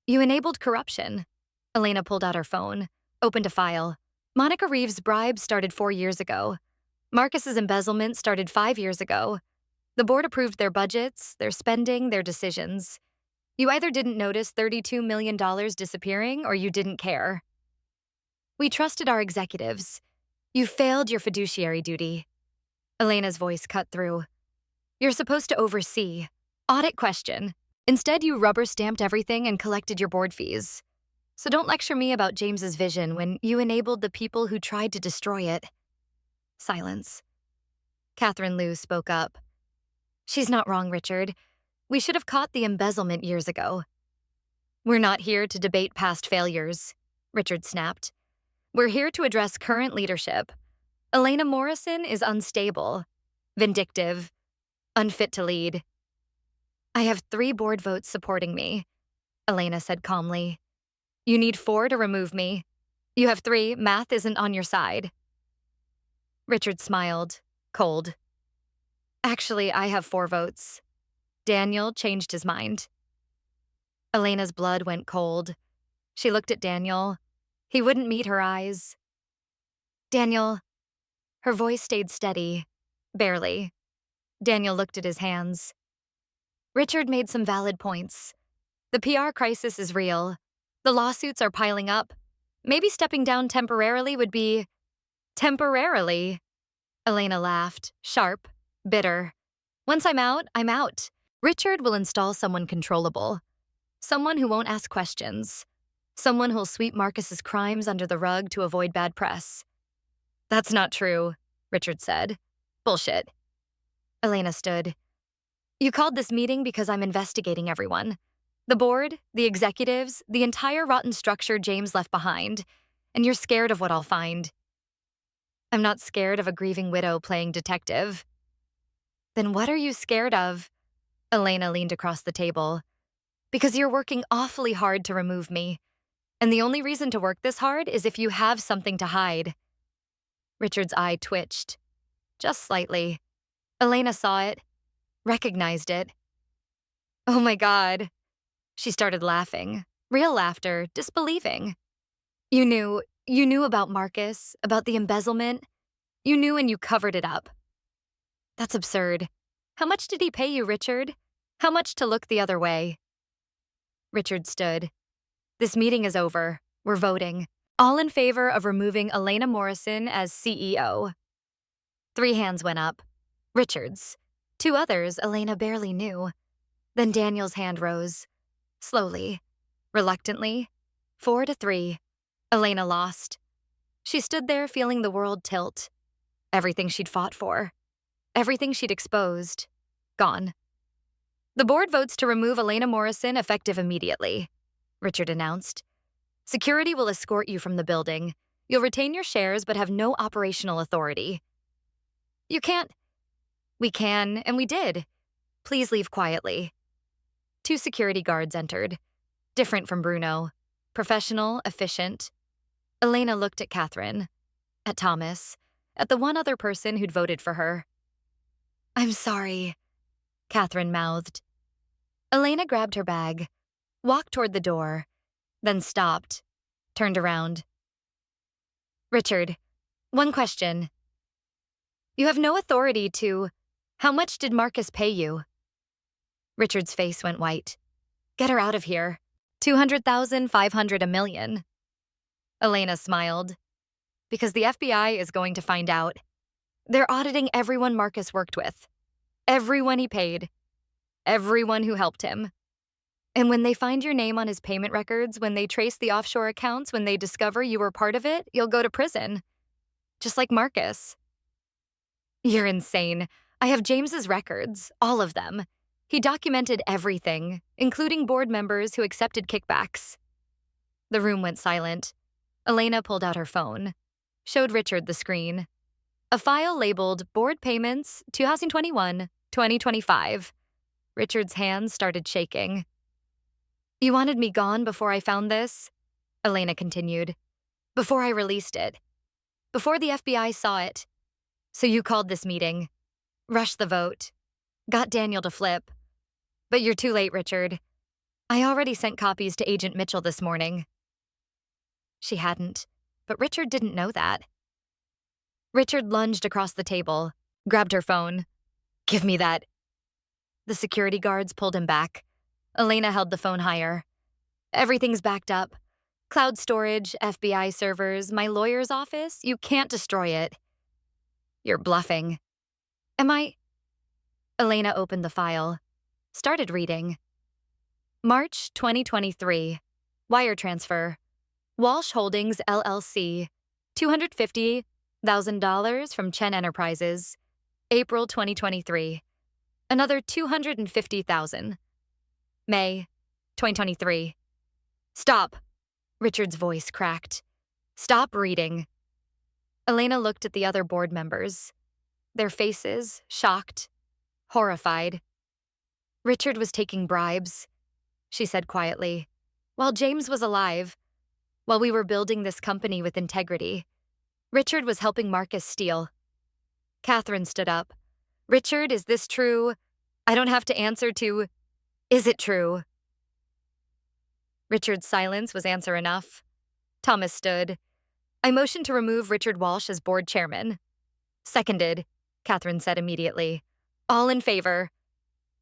You enabled corruption. Elena pulled out her phone, opened a file. Monica Reeves' bribes started 4 years ago. Marcus's embezzlement started 5 years ago. The board approved their budgets, their spending, their decisions. You either didn't notice $32 million disappearing or you didn't care. We trusted our executives. You failed your fiduciary duty. Elena's voice cut through. You're supposed to oversee, audit question. Instead, you rubber-stamped everything and collected your board fees. So don't lecture me about James's vision when you enabled the people who tried to destroy it. Silence. Catherine Liu spoke up. She's not wrong, Richard. We should have caught the embezzlement years ago. We're not here to debate past failures, Richard snapped. We're here to address current leadership. Elena Morrison is unstable, vindictive, unfit to lead. I have 3 board votes supporting me, Elena said calmly. You need 4 to remove me. You have 3, math isn't on your side. Richard smiled, cold. Actually, I have 4 votes. Daniel changed his mind. Elena's blood went cold. She looked at Daniel. He wouldn't meet her eyes. Daniel. Her voice stayed steady, barely. Daniel looked at his hands. Richard made some valid points. The PR crisis is real. The lawsuits are piling up. Maybe stepping down temporarily would be… Temporarily? Elena laughed, sharp, bitter. Once I'm out, I'm out. Richard will install someone controllable. Someone who won't ask questions. Someone who'll sweep Marcus's crimes under the rug to avoid bad press. That's not true, Richard said. Bullshit. Elena stood. You called this meeting because I'm investigating everyone. The board, the executives, the entire rotten structure James left behind. And you're scared of what I'll find. I'm not scared of a grieving widow playing detective. Then what are you scared of? Elena leaned across the table. Because you're working awfully hard to remove me. And the only reason to work this hard is if you have something to hide. Richard's eye twitched. Just slightly. Elena saw it, recognized it. Oh my God. She started laughing. Real laughter, disbelieving. You knew about Marcus, about the embezzlement. You knew and you covered it up. That's absurd. How much did he pay you, Richard? How much to look the other way? Richard stood. This meeting is over. We're voting. All in favor of removing Elena Morrison as CEO. 3 hands went up. Richard's. 2 others Elena barely knew. Then Daniel's hand rose. Slowly. Reluctantly. 4-3. Elena lost. She stood there feeling the world tilt. Everything she'd fought for. Everything she'd exposed. Gone. The board votes to remove Elena Morrison effective immediately, Richard announced. Security will escort you from the building. You'll retain your shares but have no operational authority. You can't. We can, and we did. Please leave quietly. 2 security guards entered. Different from Bruno. Professional, efficient. Elena looked at Catherine. At Thomas. At the one other person who'd voted for her. I'm sorry, Catherine mouthed. Elena grabbed her bag, walked toward the door, then stopped, turned around. Richard, one question. You have no authority to… How much did Marcus pay you? Richard's face went white. Get her out of here. 200,000, 500, $1 million. Elena smiled. Because the FBI is going to find out. They're auditing everyone Marcus worked with. Everyone he paid. Everyone who helped him. And when they find your name on his payment records, when they trace the offshore accounts, when they discover you were part of it, you'll go to prison. Just like Marcus. You're insane. I have James's records, all of them. He documented everything, including board members who accepted kickbacks. The room went silent. Elena pulled out her phone, showed Richard the screen. A file labeled Board Payments 2021-2025. Richard's hands started shaking. You wanted me gone before I found this? Elena continued. Before I released it. Before the FBI saw it. So you called this meeting. Rushed the vote. Got Daniel to flip. But you're too late, Richard. I already sent copies to Agent Mitchell this morning. She hadn't, but Richard didn't know that. Richard lunged across the table, grabbed her phone. Give me that. The security guards pulled him back. Elena held the phone higher. Everything's backed up. Cloud storage, FBI servers, my lawyer's office. You can't destroy it. You're bluffing. Am I? Elena opened the file, started reading. March 2023. Wire transfer. Walsh Holdings, LLC. $250,000 from Chen Enterprises. April 2023. Another $250,000. May 2023. Stop. Richard's voice cracked. Stop reading. Elena looked at the other board members. Their faces, shocked, horrified. Richard was taking bribes, she said quietly. While James was alive, while we were building this company with integrity, Richard was helping Marcus steal. Catherine stood up. Richard, is this true? I don't have to answer to, is it true? Richard's silence was answer enough. Thomas stood. I motioned to remove Richard Walsh as board chairman. Seconded, Catherine said immediately. All in favor.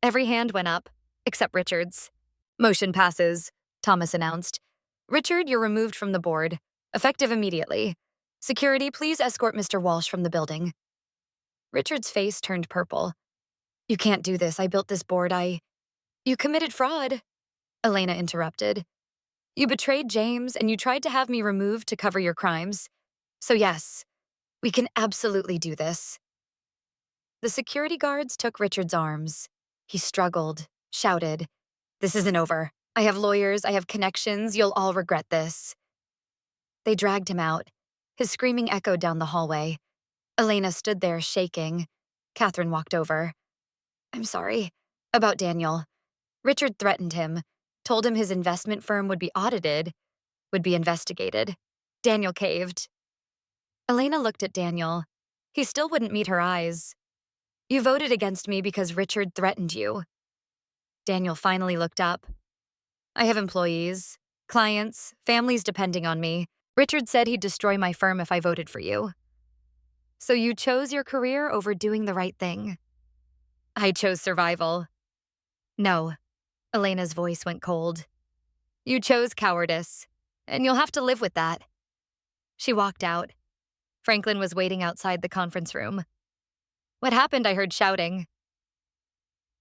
Every hand went up, except Richard's. Motion passes, Thomas announced. Richard, you're removed from the board, effective immediately. Security, please escort Mr. Walsh from the building. Richard's face turned purple. You can't do this. I built this board. You committed fraud, Elena interrupted. You betrayed James, and you tried to have me removed to cover your crimes. So yes, we can absolutely do this. The security guards took Richard's arms. He struggled, shouted, This isn't over. I have lawyers, I have connections, you'll all regret this. They dragged him out. His screaming echoed down the hallway. Elena stood there, shaking. Catherine walked over. I'm sorry. About Daniel. Richard threatened him, told him his investment firm would be audited, would be investigated. Daniel caved. Elena looked at Daniel. He still wouldn't meet her eyes. You voted against me because Richard threatened you. Daniel finally looked up. I have employees, clients, families depending on me. Richard said he'd destroy my firm if I voted for you. So you chose your career over doing the right thing. I chose survival. No. Elena's voice went cold. You chose cowardice, and you'll have to live with that. She walked out. Franklin was waiting outside the conference room. What happened? I heard shouting.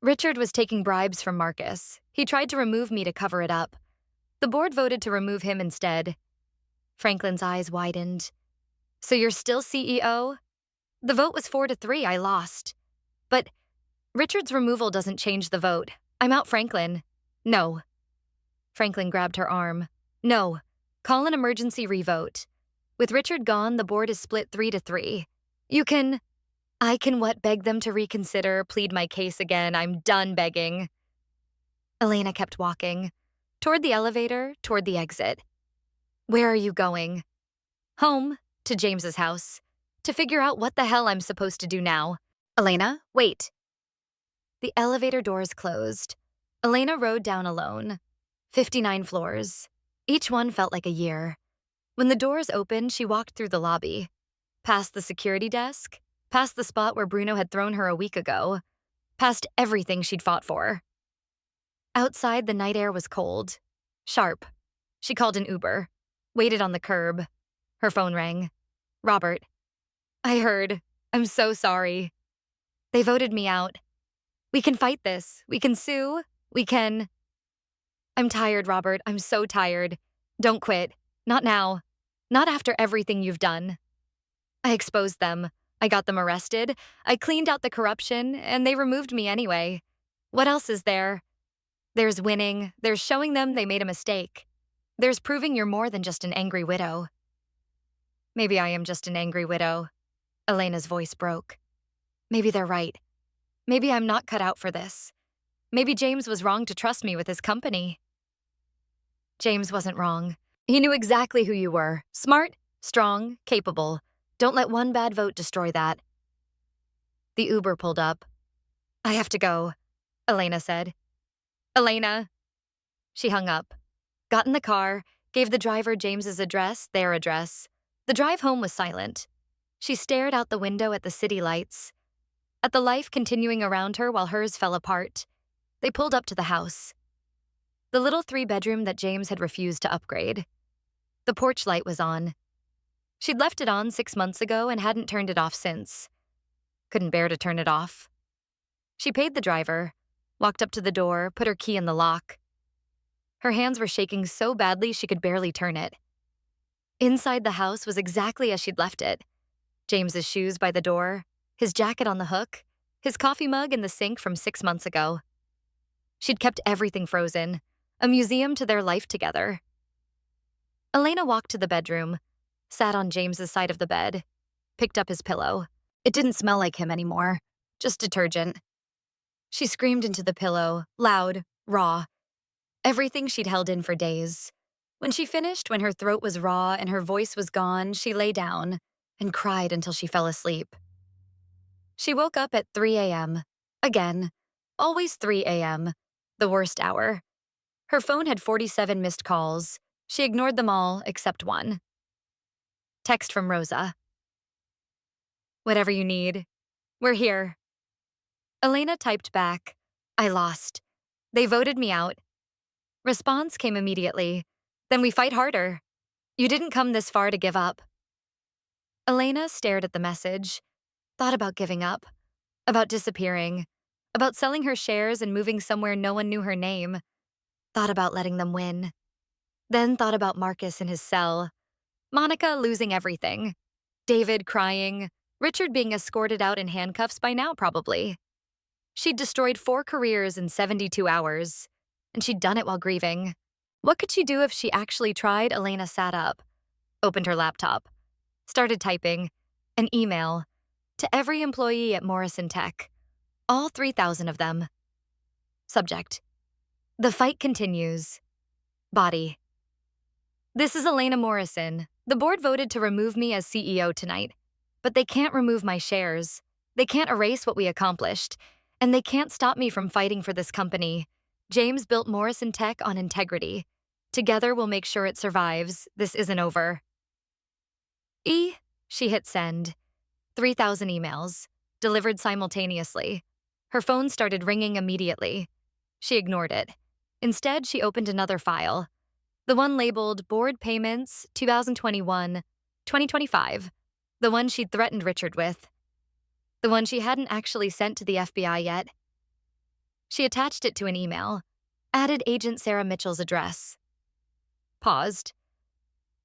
Richard was taking bribes from Marcus. He tried to remove me to cover it up. The board voted to remove him instead. Franklin's eyes widened. So you're still CEO? The vote was 4-3. I lost. But Richard's removal doesn't change the vote. I'm out, Franklin. No. Franklin grabbed her arm. No. Call an emergency revote. With Richard gone, the board is split 3-3. I can beg them to reconsider, plead my case again. I'm done begging. Elena kept walking. Toward the elevator, toward the exit. Where are you going? Home, to James's house. To figure out what the hell I'm supposed to do now. Elena, wait. The elevator doors closed. Elena rode down alone. 59 floors. Each one felt like a year. When the doors opened, she walked through the lobby. Past the security desk. Past the spot where Bruno had thrown her a week ago. Past everything she'd fought for. Outside, the night air was cold. Sharp. She called an Uber. Waited on the curb. Her phone rang. Robert. I heard. I'm so sorry. They voted me out. We can fight this. We can sue. We can... I'm tired, Robert. I'm so tired. Don't quit. Not now. Not after everything you've done. I exposed them. I got them arrested. I cleaned out the corruption, and they removed me anyway. What else is there? There's winning. There's showing them they made a mistake. There's proving you're more than just an angry widow. Maybe I am just an angry widow. Elena's voice broke. Maybe they're right. Maybe I'm not cut out for this. Maybe James was wrong to trust me with his company. James wasn't wrong. He knew exactly who you were. Smart, strong, capable. Don't let one bad vote destroy that. The Uber pulled up. I have to go, Elena said. Elena. She hung up, got in the car, gave the driver James's address, their address. The drive home was silent. She stared out the window at the city lights, at the life continuing around her while hers fell apart. They pulled up to the house. The little 3-bedroom that James had refused to upgrade. The porch light was on. She'd left it on 6 months ago and hadn't turned it off since. Couldn't bear to turn it off. She paid the driver, walked up to the door, put her key in the lock. Her hands were shaking so badly she could barely turn it. Inside the house was exactly as she'd left it. James's shoes by the door, his jacket on the hook, his coffee mug in the sink from 6 months ago. She'd kept everything frozen, a museum to their life together. Elena walked to the bedroom, sat on James's side of the bed, picked up his pillow. It didn't smell like him anymore, just detergent. She screamed into the pillow, loud, raw, everything she'd held in for days. When she finished, when her throat was raw and her voice was gone, she lay down and cried until she fell asleep. She woke up at 3 a.m. Again, always 3 a.m., the worst hour. Her phone had 47 missed calls. She ignored them all except one. Text from Rosa. "Whatever you need. We're here." Elena typed back, "I lost. They voted me out." Response came immediately. "Then we fight harder. You didn't come this far to give up." Elena stared at the message, thought about giving up, about disappearing, about selling her shares and moving somewhere no one knew her name, thought about letting them win. Then thought about Marcus in his cell, Monica losing everything, David crying, Richard being escorted out in handcuffs by now probably. She'd destroyed 4 careers in 72 hours, and she'd done it while grieving. What could she do if she actually tried? Elena sat up, opened her laptop, started typing an email to every employee at Morrison Tech, all 3,000 of them. Subject: "The fight continues." Body: "This is Elena Morrison. The board voted to remove me as CEO tonight, but they can't remove my shares. They can't erase what we accomplished, and they can't stop me from fighting for this company. James built Morrison Tech on integrity. Together we'll make sure it survives. This isn't over." She hit send. 3,000 emails, delivered simultaneously. Her phone started ringing immediately. She ignored it. Instead, she opened another file, the one labeled Board Payments 2021-2025, the one she'd threatened Richard with, the one she hadn't actually sent to the FBI yet. She attached it to an email, added Agent Sarah Mitchell's address. Paused.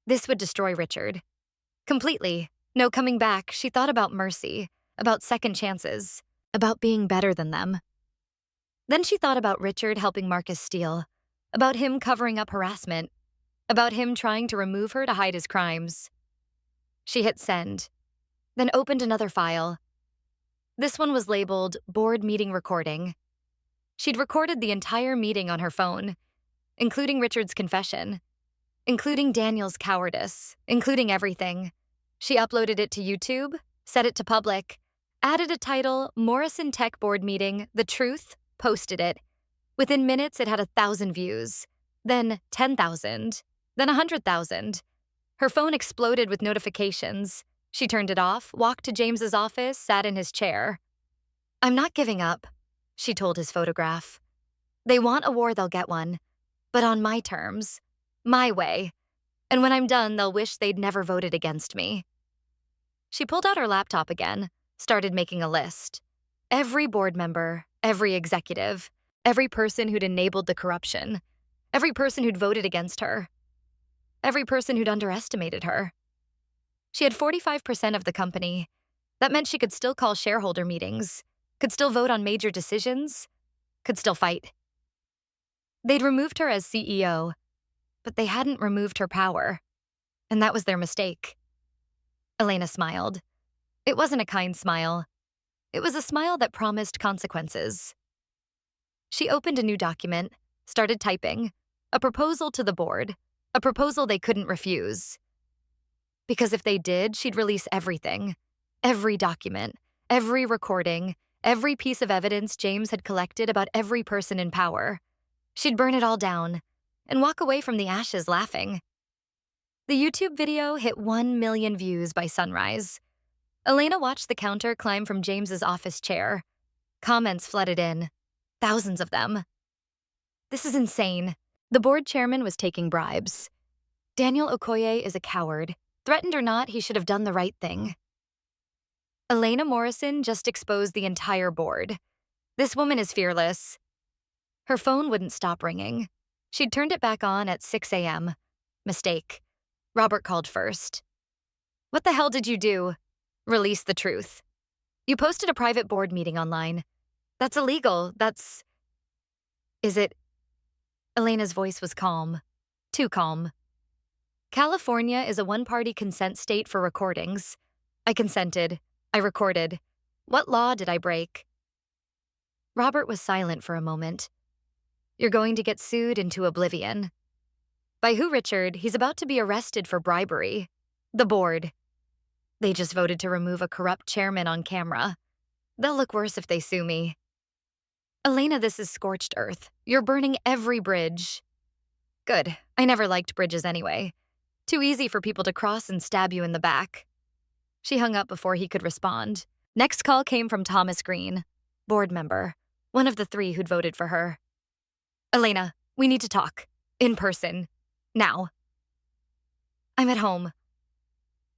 This would destroy Richard. Completely. No coming back. She thought about mercy, about second chances, about being better than them. Then she thought about Richard helping Marcus steal, about him covering up harassment, about him trying to remove her to hide his crimes. She hit send, then opened another file. This one was labeled Board Meeting Recording. She'd recorded the entire meeting on her phone, including Richard's confession, including Daniel's cowardice, including everything. She uploaded it to YouTube, set it to public, added a title, Morrison Tech Board Meeting, The Truth, posted it. Within minutes, it had 1,000 views, then 10,000, then 100,000. Her phone exploded with notifications. She turned it off, walked to James's office, sat in his chair. "I'm not giving up," she told his photograph. "They want a war, they'll get one, but on my terms, my way. And when I'm done, they'll wish they'd never voted against me." She pulled out her laptop again, started making a list. Every board member, every executive, every person who'd enabled the corruption, every person who'd voted against her, every person who'd underestimated her. She had 45% of the company. That meant she could still call shareholder meetings, could still vote on major decisions, could still fight. They'd removed her as CEO, but they hadn't removed her power, and that was their mistake. Elena smiled. It wasn't a kind smile. It was a smile that promised consequences. She opened a new document, started typing, a proposal to the board, a proposal they couldn't refuse. Because if they did, she'd release everything, every document, every recording, every piece of evidence James had collected about every person in power. She'd burn it all down, and walk away from the ashes laughing. The YouTube video hit 1 million views by sunrise. Elena watched the counter climb from James's office chair. Comments flooded in, thousands of them. This is insane. The board chairman was taking bribes. Daniel Okoye is a coward. Threatened or not, he should have done the right thing. Elena Morrison just exposed the entire board. This woman is fearless. Her phone wouldn't stop ringing. She'd turned it back on at 6 a.m. Mistake. Robert called first. What the hell did you do? Release the truth. You posted a private board meeting online. That's illegal. Is it? Elena's voice was calm. Too calm. California is a one-party consent state for recordings. I consented. I recorded. What law did I break? Robert was silent for a moment. You're going to get sued into oblivion. By who, Richard? He's about to be arrested for bribery. The board. They just voted to remove a corrupt chairman on camera. They'll look worse if they sue me. Elena, this is scorched earth. You're burning every bridge. Good. I never liked bridges anyway. Too easy for people to cross and stab you in the back. She hung up before he could respond. Next call came from Thomas Green, board member, one of the 3 who'd voted for her. Elena, we need to talk. In person. Now. I'm at home.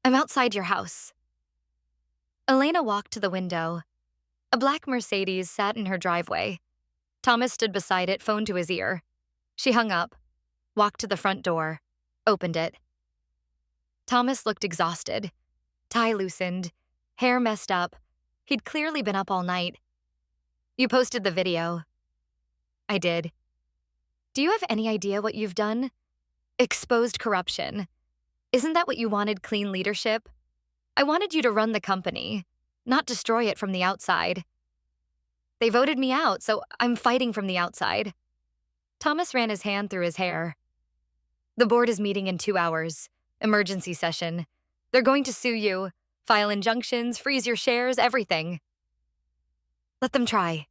I'm outside your house. Elena walked to the window. A black Mercedes sat in her driveway. Thomas stood beside it, phone to his ear. She hung up, walked to the front door, opened it. Thomas looked exhausted. Tie loosened, hair messed up. He'd clearly been up all night. You posted the video. I did. Do you have any idea what you've done? Exposed corruption. Isn't that what you wanted, clean leadership? I wanted you to run the company, not destroy it from the outside. They voted me out, so I'm fighting from the outside. Thomas ran his hand through his hair. The board is meeting in 2 hours. Emergency session. They're going to sue you, file injunctions, freeze your shares, everything. Let them try.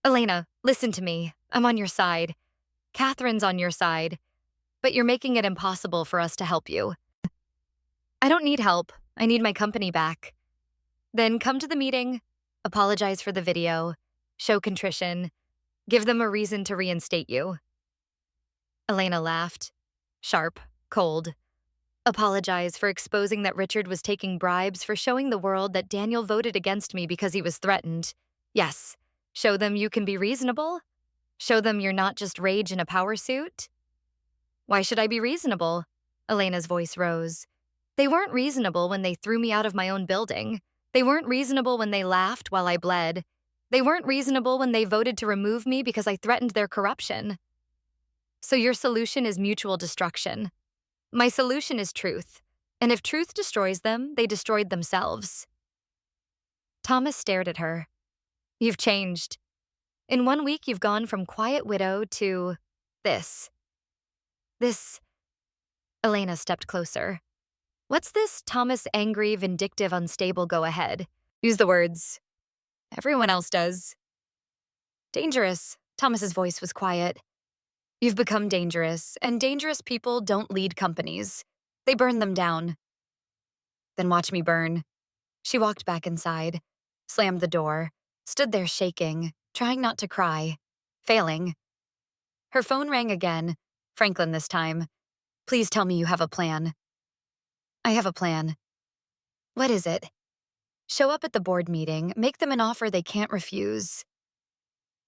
Elena, listen to me. I'm on your side. Catherine's on your side. But you're making it impossible for us to help you. I don't need help. I need my company back. Then come to the meeting, apologize for the video, show contrition, give them a reason to reinstate you. Elena laughed. Sharp, cold. Apologize for exposing that Richard was taking bribes, for showing the world that Daniel voted against me because he was threatened. Yes. Show them you can be reasonable. Show them you're not just rage in a power suit. Why should I be reasonable? Elena's voice rose. They weren't reasonable when they threw me out of my own building. They weren't reasonable when they laughed while I bled. They weren't reasonable when they voted to remove me because I threatened their corruption. So your solution is mutual destruction. My solution is truth, and if truth destroys them, they destroyed themselves. Thomas stared at her. You've changed. In 1 week, you've gone from quiet widow to this. Elena stepped closer. What's this Thomas angry, vindictive, unstable go ahead? Use the words. Everyone else does. Dangerous. Thomas's voice was quiet. You've become dangerous, and dangerous people don't lead companies. They burn them down. Then watch me burn. She walked back inside, slammed the door, stood there shaking, trying not to cry, failing. Her phone rang again, Franklin this time. Please tell me you have a plan. I have a plan. What is it? Show up at the board meeting, make them an offer they can't refuse.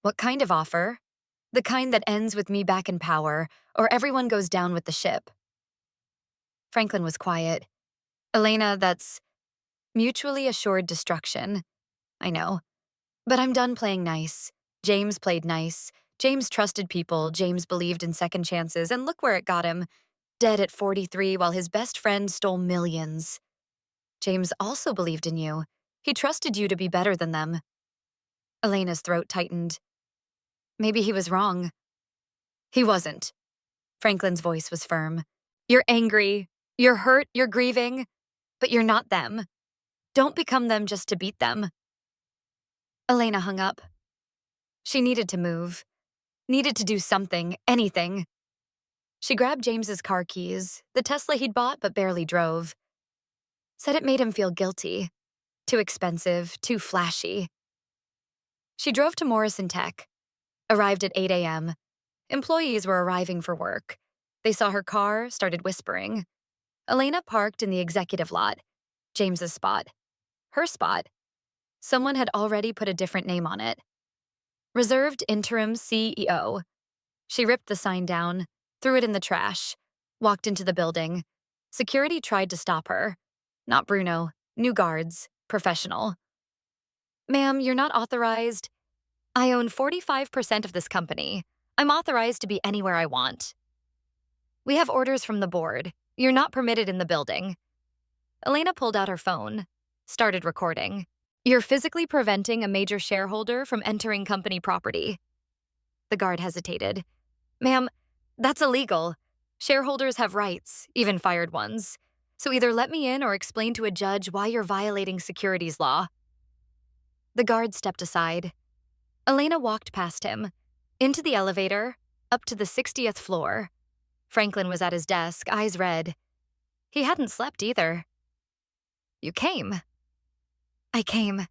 What kind of offer? The kind that ends with me back in power, or everyone goes down with the ship. Franklin was quiet. Elena, that's mutually assured destruction. I know. But I'm done playing nice. James played nice. James trusted people. James believed in second chances, and look where it got him. Dead at 43 while his best friend stole millions. James also believed in you. He trusted you to be better than them. Elena's throat tightened. Maybe he was wrong. He wasn't. Franklin's voice was firm. You're angry. You're hurt. You're grieving. But you're not them. Don't become them just to beat them. Elena hung up. She needed to move. Needed to do something, anything. She grabbed James's car keys, the Tesla he'd bought but barely drove. Said it made him feel guilty. Too expensive, too flashy. She drove to Morrison Tech, arrived at 8 a.m. Employees were arriving for work. They saw her car, started whispering. Elena parked in the executive lot, James's spot. Her spot. Someone had already put a different name on it. Reserved interim CEO. She ripped the sign down, threw it in the trash, walked into the building. Security tried to stop her. Not Bruno, new guards, professional. Ma'am, you're not authorized. I own 45% of this company. I'm authorized to be anywhere I want. We have orders from the board. You're not permitted in the building. Elena pulled out her phone, started recording. You're physically preventing a major shareholder from entering company property. The guard hesitated. Ma'am, that's illegal. Shareholders have rights, even fired ones. So either let me in or explain to a judge why you're violating securities law. The guard stepped aside. Elena walked past him, into the elevator, up to the 60th floor. Franklin was at his desk, eyes red. He hadn't slept either. You came. I came.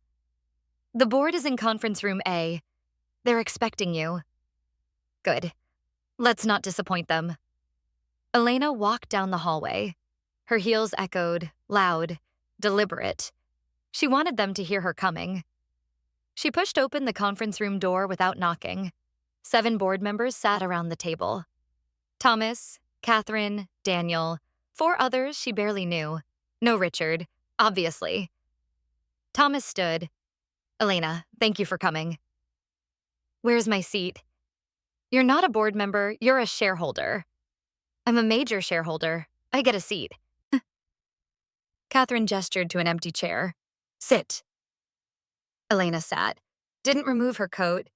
The board is in conference room A. They're expecting you. Good. Let's not disappoint them. Elena walked down the hallway. Her heels echoed, loud, deliberate. She wanted them to hear her coming. She pushed open the conference room door without knocking. 7 board members sat around the table. Thomas, Catherine, Daniel, 4 others she barely knew. No Richard, obviously. Thomas stood. Elena, thank you for coming. Where's my seat? You're not a board member, you're a shareholder. I'm a major shareholder. I get a seat. Catherine gestured to an empty chair. Sit. Elena sat. Didn't remove her coat.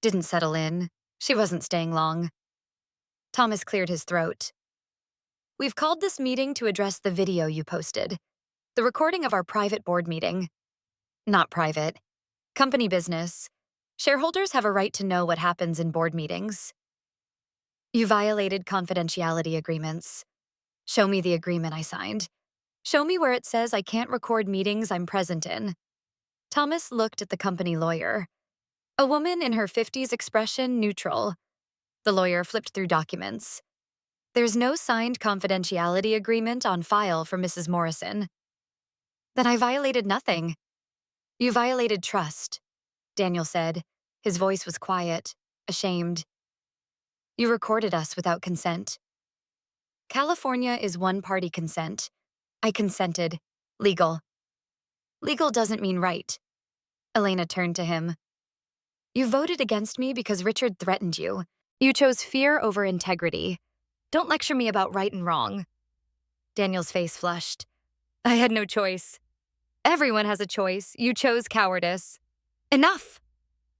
Didn't settle in. She wasn't staying long. Thomas cleared his throat. We've called this meeting to address the video you posted. The recording of our private board meeting. Not private. Company business. Shareholders have a right to know what happens in board meetings. You violated confidentiality agreements. Show me the agreement I signed. Show me where it says I can't record meetings I'm present in. Thomas looked at the company lawyer. A woman in her 50s, expression neutral. The lawyer flipped through documents. There's no signed confidentiality agreement on file for Mrs. Morrison. Then I violated nothing. You violated trust, Daniel said. His voice was quiet, ashamed. You recorded us without consent. California is one-party consent. I consented. Legal. Legal doesn't mean right. Elena turned to him. You voted against me because Richard threatened you. You chose fear over integrity. Don't lecture me about right and wrong. Daniel's face flushed. I had no choice. Everyone has a choice. You chose cowardice. Enough!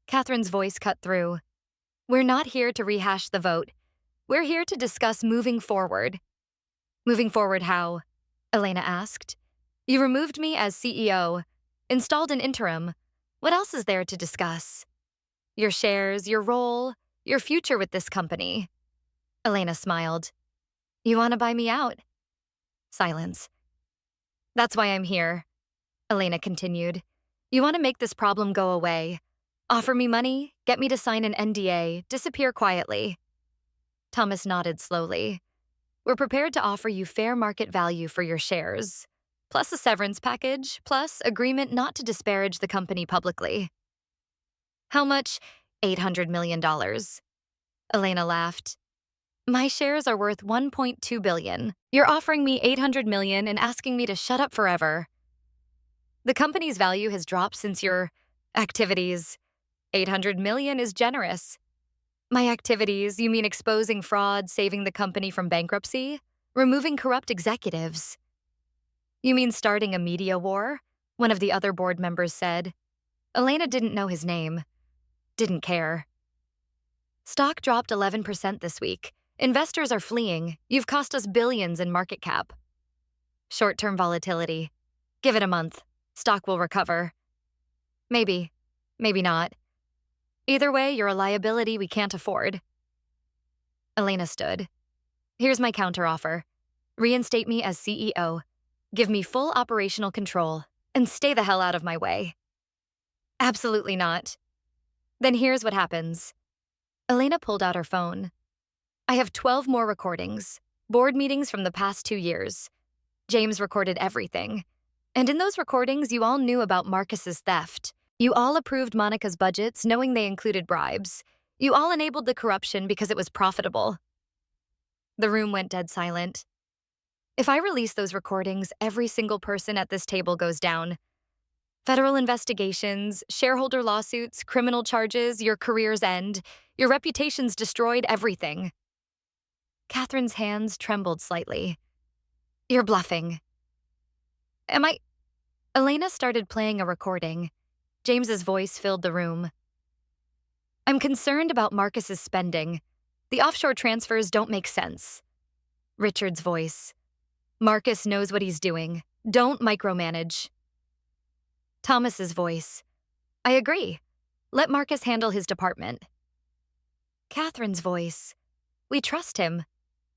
Catherine's voice cut through. We're not here to rehash the vote. We're here to discuss moving forward. Moving forward how? Elena asked. You removed me as CEO, installed an interim. What else is there to discuss? Your shares, your role, your future with this company. Elena smiled. You want to buy me out? Silence. That's why I'm here. Elena continued. You want to make this problem go away. Offer me money, get me to sign an NDA, disappear quietly. Thomas nodded slowly. We're prepared to offer you fair market value for your shares, plus a severance package, plus agreement not to disparage the company publicly. How much? $800 million. Elena laughed. My shares are worth $1.2 billion. You're offering me $800 million and asking me to shut up forever. The company's value has dropped since your activities. $800 million is generous. My activities, you mean exposing fraud, saving the company from bankruptcy, removing corrupt executives? You mean starting a media war? One of the other board members said. Elena didn't know his name. Didn't care. Stock dropped 11% this week. Investors are fleeing. You've cost us billions in market cap. Short-term volatility. Give it a month. Stock will recover. Maybe. Maybe not. Either way, you're a liability we can't afford. Elena stood. Here's my counteroffer. Reinstate me as CEO. Give me full operational control, and stay the hell out of my way. Absolutely not. Then here's what happens. Elena pulled out her phone. I have 12 more recordings, board meetings from the past 2 years. James recorded everything. And in those recordings, you all knew about Marcus's theft. You all approved Monica's budgets knowing they included bribes. You all enabled the corruption because it was profitable. The room went dead silent. If I release those recordings, every single person at this table goes down. Federal investigations, shareholder lawsuits, criminal charges, your careers end. Your reputation's destroyed, everything. Catherine's hands trembled slightly. You're bluffing. Am I? Elena started playing a recording. James's voice filled the room. I'm concerned about Marcus's spending. The offshore transfers don't make sense. Richard's voice. Marcus knows what he's doing. Don't micromanage. Thomas's voice. I agree. Let Marcus handle his department. Catherine's voice. We trust him.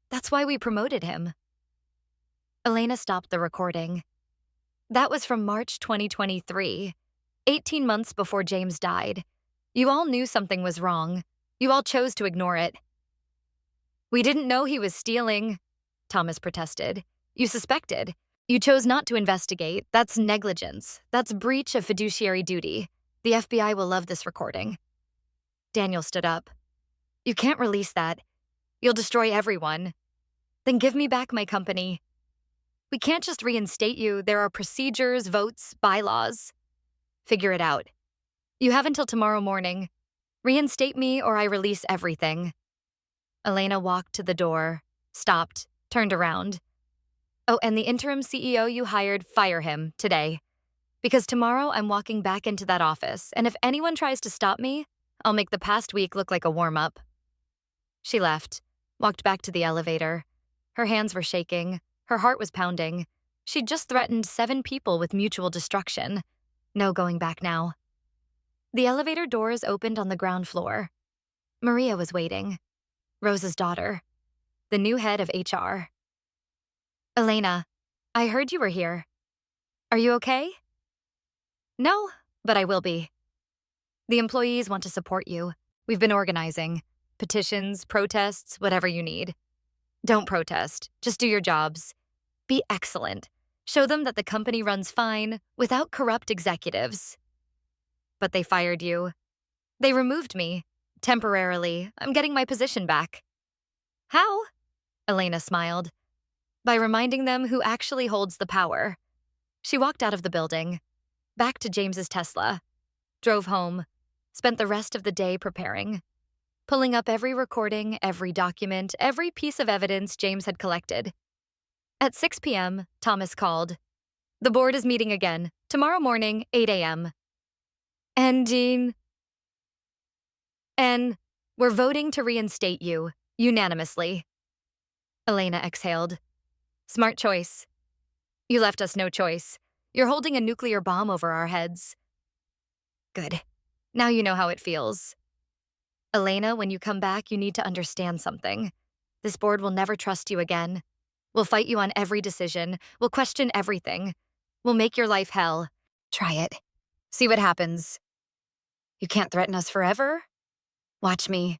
That's why we promoted him. Elena stopped the recording. That was from March 2023, 18 months before James died. You all knew something was wrong. You all chose to ignore it. We didn't know he was stealing, Thomas protested. You suspected. You chose not to investigate. That's negligence. That's breach of fiduciary duty. The FBI will love this recording. Daniel stood up. You can't release that. You'll destroy everyone. Then give me back my company. We can't just reinstate you. There are procedures, votes, bylaws. Figure it out. You have until tomorrow morning. Reinstate me or I release everything. Elena walked to the door, stopped, turned around. Oh, and the interim CEO you hired, fire him today. Because tomorrow I'm walking back into that office, and if anyone tries to stop me, I'll make the past week look like a warm-up. She left, walked back to the elevator. Her hands were shaking. Her heart was pounding. She'd just threatened 7 people with mutual destruction. No going back now. The elevator doors opened on the ground floor. Maria was waiting. Rosa's daughter. The new head of HR. Elena, I heard you were here. Are you okay? No, but I will be. The employees want to support you. We've been organizing. Petitions, protests, whatever you need. Don't protest. Just do your jobs. Be excellent. Show them that the company runs fine, without corrupt executives. But they fired you. They removed me. Temporarily. I'm getting my position back. How? Elena smiled. By reminding them who actually holds the power. She walked out of the building, back to James's Tesla, drove home, spent the rest of the day preparing, pulling up every recording, every document, every piece of evidence James had collected. At 6 p.m., Thomas called. The board is meeting again, tomorrow morning, 8 a.m. And we're voting to reinstate you, unanimously. Elena exhaled. Smart choice. You left us no choice. You're holding a nuclear bomb over our heads. Good. Now you know how it feels. Elena, when you come back, you need to understand something. This board will never trust you again. We'll fight you on every decision. We'll question everything. We'll make your life hell. Try it. See what happens. You can't threaten us forever? Watch me.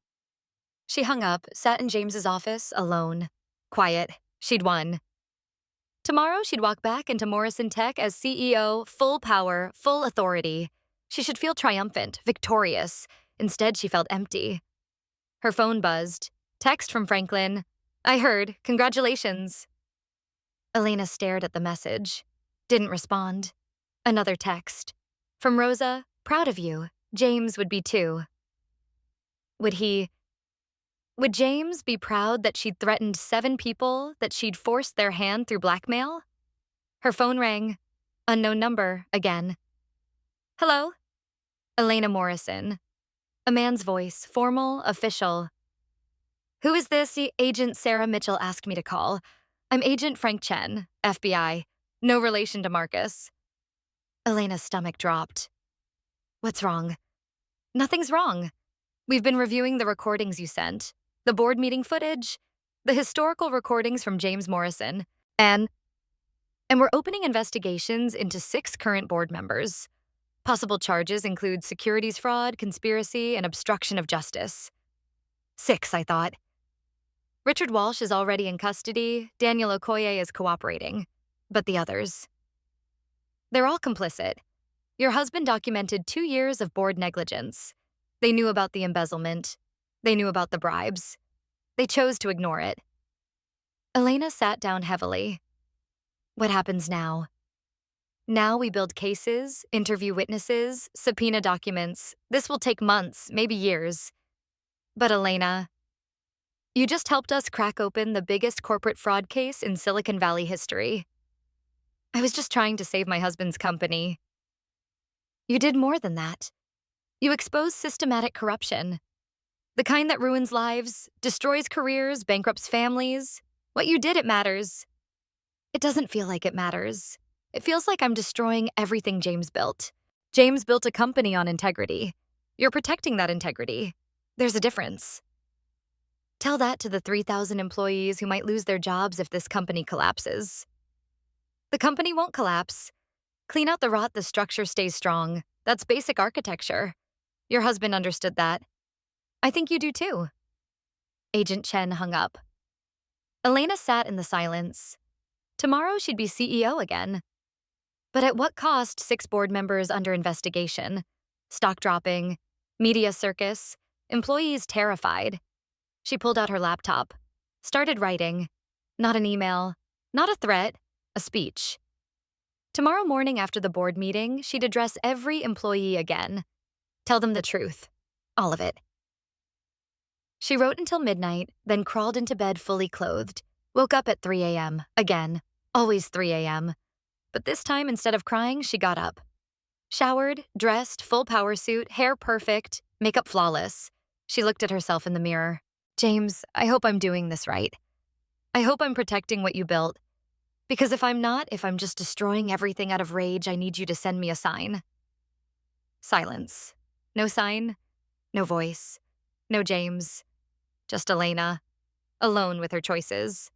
She hung up, sat in James's office, alone. Quiet. She'd won. Tomorrow, she'd walk back into Morrison Tech as CEO, full power, full authority. She should feel triumphant, victorious. Instead, she felt empty. Her phone buzzed. Text from Franklin. I heard. Congratulations. Elena stared at the message. Didn't respond. Another text. From Rosa. Proud of you. James would be too. Would James be proud that she'd threatened 7 people, that she'd forced their hand through blackmail? Her phone rang. Unknown number, again. Hello? Elena Morrison. A man's voice, formal, official. Who is this? Agent Sarah Mitchell asked me to call. I'm Agent Frank Chen, FBI. No relation to Marcus. Elena's stomach dropped. What's wrong? Nothing's wrong. We've been reviewing the recordings you sent. The board meeting footage. The historical recordings from James Morrison, and we're opening investigations into 6 current board members. Possible charges include securities fraud, conspiracy, and obstruction of justice. 6, I thought. Richard Walsh is already in custody, Daniel Okoye is cooperating. But the others? They're all complicit. Your husband documented 2 years of board negligence. They knew about the embezzlement. They knew about the bribes. They chose to ignore it. Elena sat down heavily. What happens now? Now we build cases, interview witnesses, subpoena documents. This will take months, maybe years. But Elena, you just helped us crack open the biggest corporate fraud case in Silicon Valley history. I was just trying to save my husband's company. You did more than that. You exposed systematic corruption. The kind that ruins lives, destroys careers, bankrupts families. What you did, it matters. It doesn't feel like it matters. It feels like I'm destroying everything James built. James built a company on integrity. You're protecting that integrity. There's a difference. Tell that to the 3,000 employees who might lose their jobs if this company collapses. The company won't collapse. Clean out the rot, the structure stays strong. That's basic architecture. Your husband understood that. I think you do too. Agent Chen hung up. Elena sat in the silence. Tomorrow she'd be CEO again. But at what cost 6 board members under investigation? Stock dropping, media circus, employees terrified. She pulled out her laptop, started writing. Not an email, not a threat, a speech. Tomorrow morning after the board meeting, she'd address every employee again. Tell them the truth. All of it. She wrote until midnight, then crawled into bed fully clothed. Woke up at 3 a.m. Again. Always 3 a.m. But this time, instead of crying, she got up. Showered, dressed, full power suit, hair perfect, makeup flawless. She looked at herself in the mirror. James, I hope I'm doing this right. I hope I'm protecting what you built. Because if I'm not, if I'm just destroying everything out of rage, I need you to send me a sign. Silence. No sign, no voice, no James. Just Elena, alone with her choices.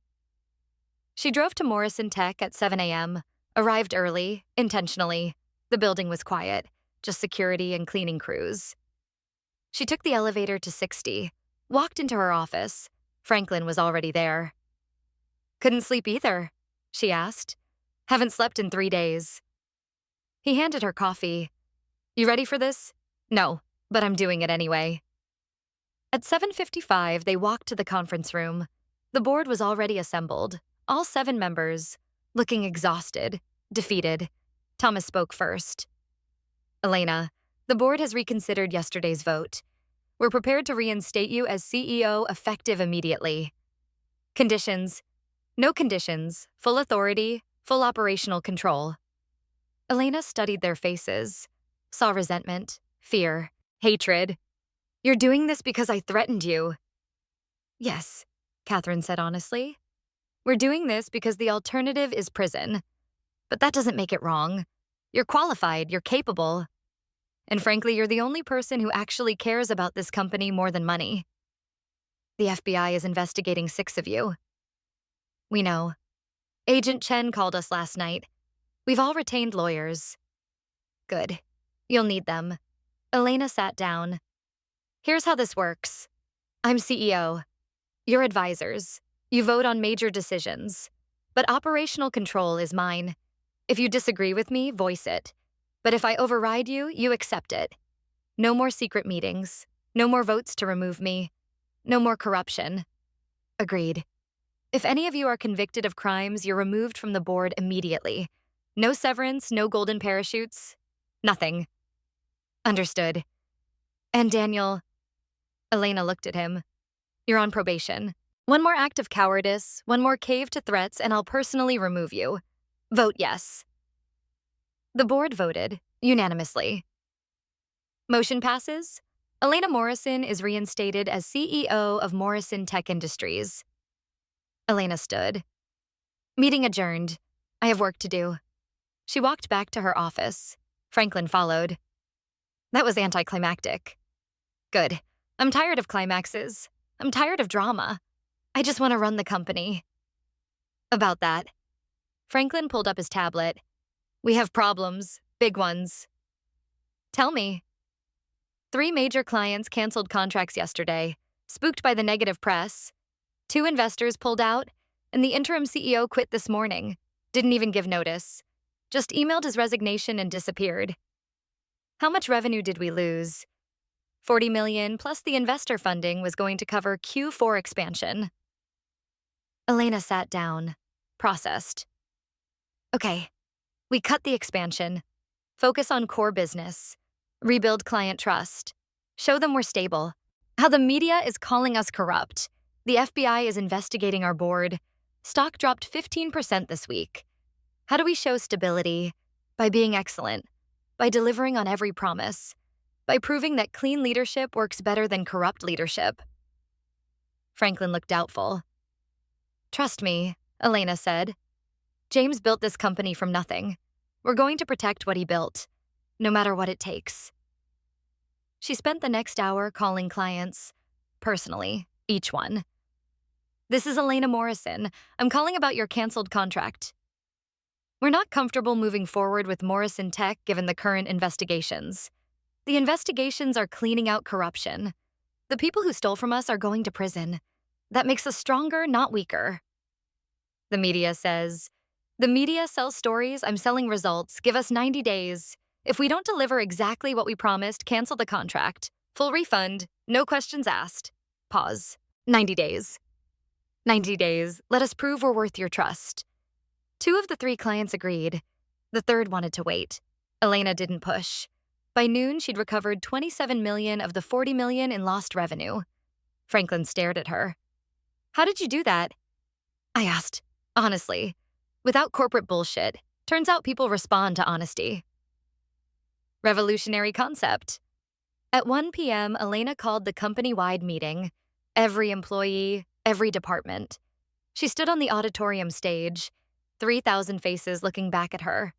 She drove to Morrison Tech at 7 a.m., arrived early, intentionally. The building was quiet, just security and cleaning crews. She took the elevator to 60, walked into her office. Franklin was already there. Couldn't sleep either, she asked. Haven't slept in 3 days. He handed her coffee. You ready for this? No, but I'm doing it anyway. At 7:55, they walked to the conference room. The board was already assembled, all 7 members, looking exhausted, defeated. Thomas spoke first. Elena, the board has reconsidered yesterday's vote. We're prepared to reinstate you as CEO effective immediately. Conditions. No conditions. Full authority. Full operational control. Elena studied their faces, saw resentment, fear, hatred. You're doing this because I threatened you. Yes, Catherine said honestly. We're doing this because the alternative is prison. But that doesn't make it wrong. You're qualified, you're capable. And frankly, you're the only person who actually cares about this company more than money. The FBI is investigating 6 of you. We know. Agent Chen called us last night. We've all retained lawyers. Good. You'll need them. Elena sat down. Here's how this works. I'm CEO. You're advisors. You vote on major decisions. But operational control is mine. If you disagree with me, voice it. But if I override you, you accept it. No more secret meetings. No more votes to remove me. No more corruption. Agreed. If any of you are convicted of crimes, you're removed from the board immediately. No severance, no golden parachutes. Nothing. Understood. And Daniel... Elena looked at him. You're on probation. One more act of cowardice, one more cave to threats, and I'll personally remove you. Vote yes. The board voted, unanimously. Motion passes. Elena Morrison is reinstated as CEO of Morrison Tech Industries. Elena stood. Meeting adjourned. I have work to do. She walked back to her office. Franklin followed. That was anticlimactic. Good. I'm tired of climaxes. I'm tired of drama. I just want to run the company. About that. Franklin pulled up his tablet. We have problems, big ones. Tell me. 3 major clients canceled contracts yesterday, spooked by the negative press. 2 investors pulled out, and the interim CEO quit this morning. Didn't even give notice. Just emailed his resignation and disappeared. How much revenue did we lose? 40 million plus the investor funding was going to cover Q4 expansion. Elena sat down, processed. Okay, we cut the expansion. Focus on core business. Rebuild client trust. Show them we're stable. How the media is calling us corrupt. The FBI is investigating our board. Stock dropped 15% this week. How do we show stability? By being excellent. By delivering on every promise. By proving that clean leadership works better than corrupt leadership. Franklin looked doubtful. Trust me, Elena said. James built this company from nothing. We're going to protect what he built, no matter what it takes. She spent the next hour calling clients, personally, each one. This is Elena Morrison. I'm calling about your canceled contract. We're not comfortable moving forward with Morrison Tech given the current investigations. The investigations are cleaning out corruption. The people who stole from us are going to prison. That makes us stronger, not weaker. The media says, the media sells stories, I'm selling results, give us 90 days. If we don't deliver exactly what we promised, cancel the contract. Full refund, no questions asked. Pause. 90 days. 90 days, let us prove we're worth your trust. 2 of the 3 clients agreed. The third wanted to wait. Elena didn't push. By noon, she'd recovered 27 million of the 40 million in lost revenue. Franklin stared at her. How did you do that? I asked, honestly. Without corporate bullshit, turns out people respond to honesty. Revolutionary concept. At 1 p.m., Elena called the company-wide meeting. Every employee, every department. She stood on the auditorium stage, 3,000 faces looking back at her.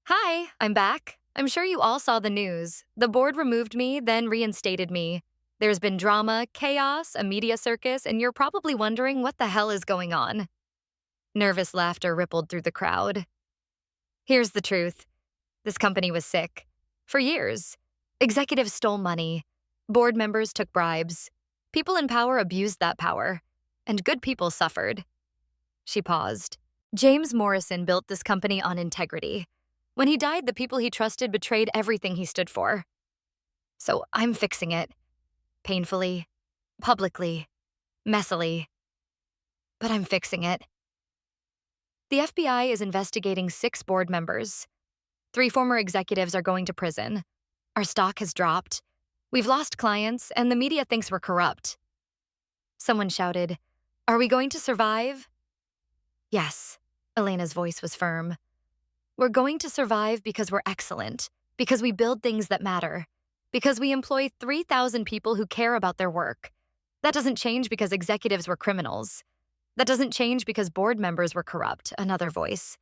Hi, I'm back. I'm sure you all saw the news. The board removed me, then reinstated me. There's been drama, chaos, a media circus, and you're probably wondering what the hell is going on. Nervous laughter rippled through the crowd. Here's the truth. This company was sick. For years. Executives stole money. Board members took bribes. People in power abused that power. And good people suffered. She paused. James Morrison built this company on integrity. When he died, the people he trusted betrayed everything he stood for. So I'm fixing it. Painfully. Publicly. Messily. But I'm fixing it. The FBI is investigating 6 board members. 3 former executives are going to prison. Our stock has dropped. We've lost clients, and the media thinks we're corrupt. Someone shouted, Are we going to survive? Yes, Elena's voice was firm. We're going to survive because we're excellent, because we build things that matter, because we employ 3,000 people who care about their work. That doesn't change because executives were criminals. That doesn't change because board members were corrupt, another voice.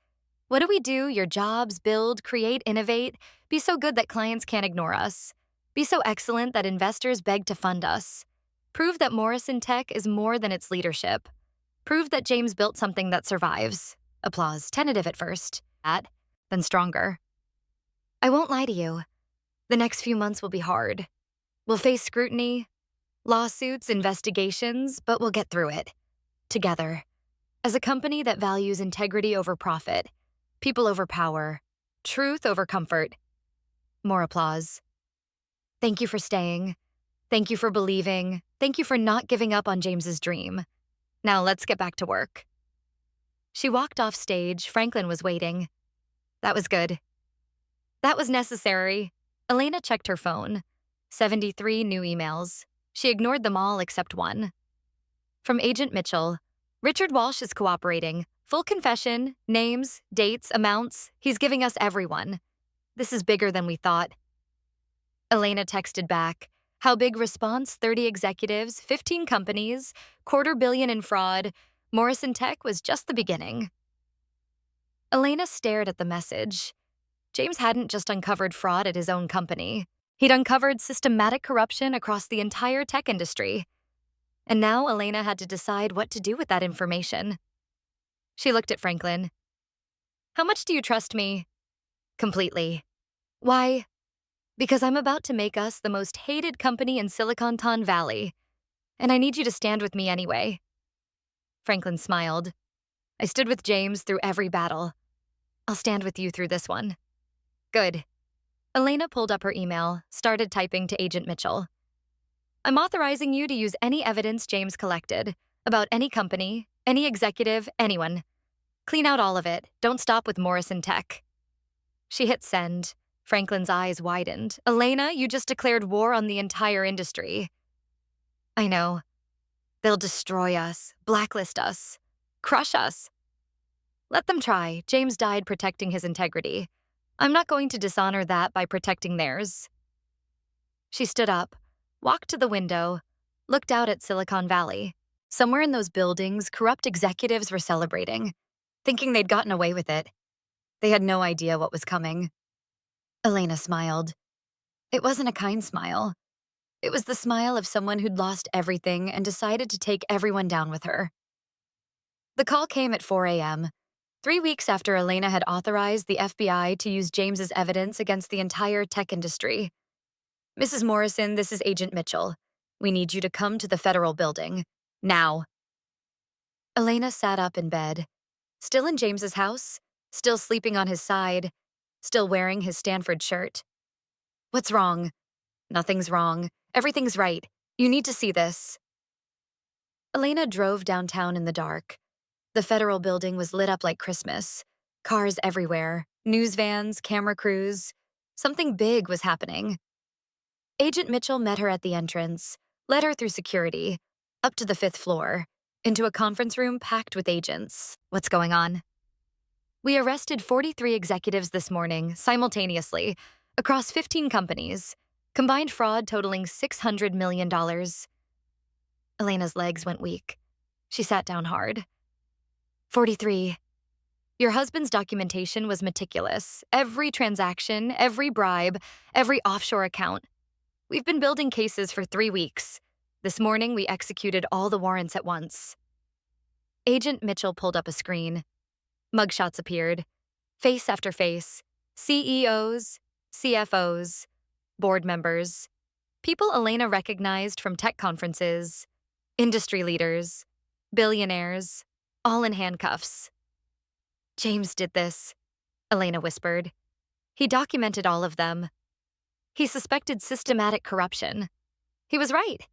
What do we do? Your jobs, build, create, innovate, be so good that clients can't ignore us. Be so excellent that investors beg to fund us. Prove that Morrison Tech is more than its leadership. Prove that James built something that survives. Applause, tentative at first, then stronger. I won't lie to you. The next few months will be hard. We'll face scrutiny, lawsuits, investigations, but we'll get through it. Together. As a company that values integrity over profit, people over power, truth over comfort. More applause. Thank you for staying. Thank you for believing. Thank you for not giving up on James's dream. Now let's get back to work. She walked off stage. Franklin was waiting. That was good. That was necessary. Elena checked her phone. 73 new emails. She ignored them all except one. From Agent Mitchell, Richard Walsh is cooperating. Full confession, names, dates, amounts. He's giving us everyone. This is bigger than we thought. Elena texted back. How big response? 30 executives, 15 companies, $250 million in fraud. Morrison Tech was just the beginning. Elena stared at the message. James hadn't just uncovered fraud at his own company. He'd uncovered systematic corruption across the entire tech industry. And now Elena had to decide what to do with that information. She looked at Franklin. How much do you trust me? Completely. Why? Because I'm about to make us the most hated company in Silicon Valley, and I need you to stand with me anyway. Franklin smiled. I stood with James through every battle. I'll stand with you through this one. Good. Elena pulled up her email, started typing to Agent Mitchell. I'm authorizing you to use any evidence James collected about any company, any executive, anyone. Clean out all of it. Don't stop with Morrison Tech. She hit send. Franklin's eyes widened. Elena, you just declared war on the entire industry. I know. They'll destroy us, blacklist us, crush us. Let them try. James died protecting his integrity. I'm not going to dishonor that by protecting theirs. She stood up, walked to the window, looked out at Silicon Valley. Somewhere in those buildings, corrupt executives were celebrating, thinking they'd gotten away with it. They had no idea what was coming. Elena smiled. It wasn't a kind smile. It was the smile of someone who'd lost everything and decided to take everyone down with her. The call came at 4 a.m., 3 weeks after Elena had authorized the FBI to use James's evidence against the entire tech industry. Mrs. Morrison, this is Agent Mitchell. We need you to come to the federal building. Now. Elena sat up in bed. Still in James's house, still sleeping on his side, still wearing his Stanford shirt. What's wrong? Nothing's wrong. Everything's right. You need to see this. Elena drove downtown in the dark. The federal building was lit up like Christmas. Cars everywhere, news vans, camera crews. Something big was happening. Agent Mitchell met her at the entrance, led her through security, up to the 5th floor, into a conference room packed with agents. What's going on? We arrested 43 executives this morning, simultaneously, across 15 companies, combined fraud totaling $600 million. Elena's legs went weak. She sat down hard. 43. Your husband's documentation was meticulous. Every transaction, every bribe, every offshore account. We've been building cases for 3 weeks. This morning, we executed all the warrants at once. Agent Mitchell pulled up a screen. Mugshots appeared. Face after face. CEOs, CFOs, board members. People Elena recognized from tech conferences. Industry leaders. Billionaires. All in handcuffs. James did this, Elena whispered. He documented all of them. He suspected systematic corruption. He was right.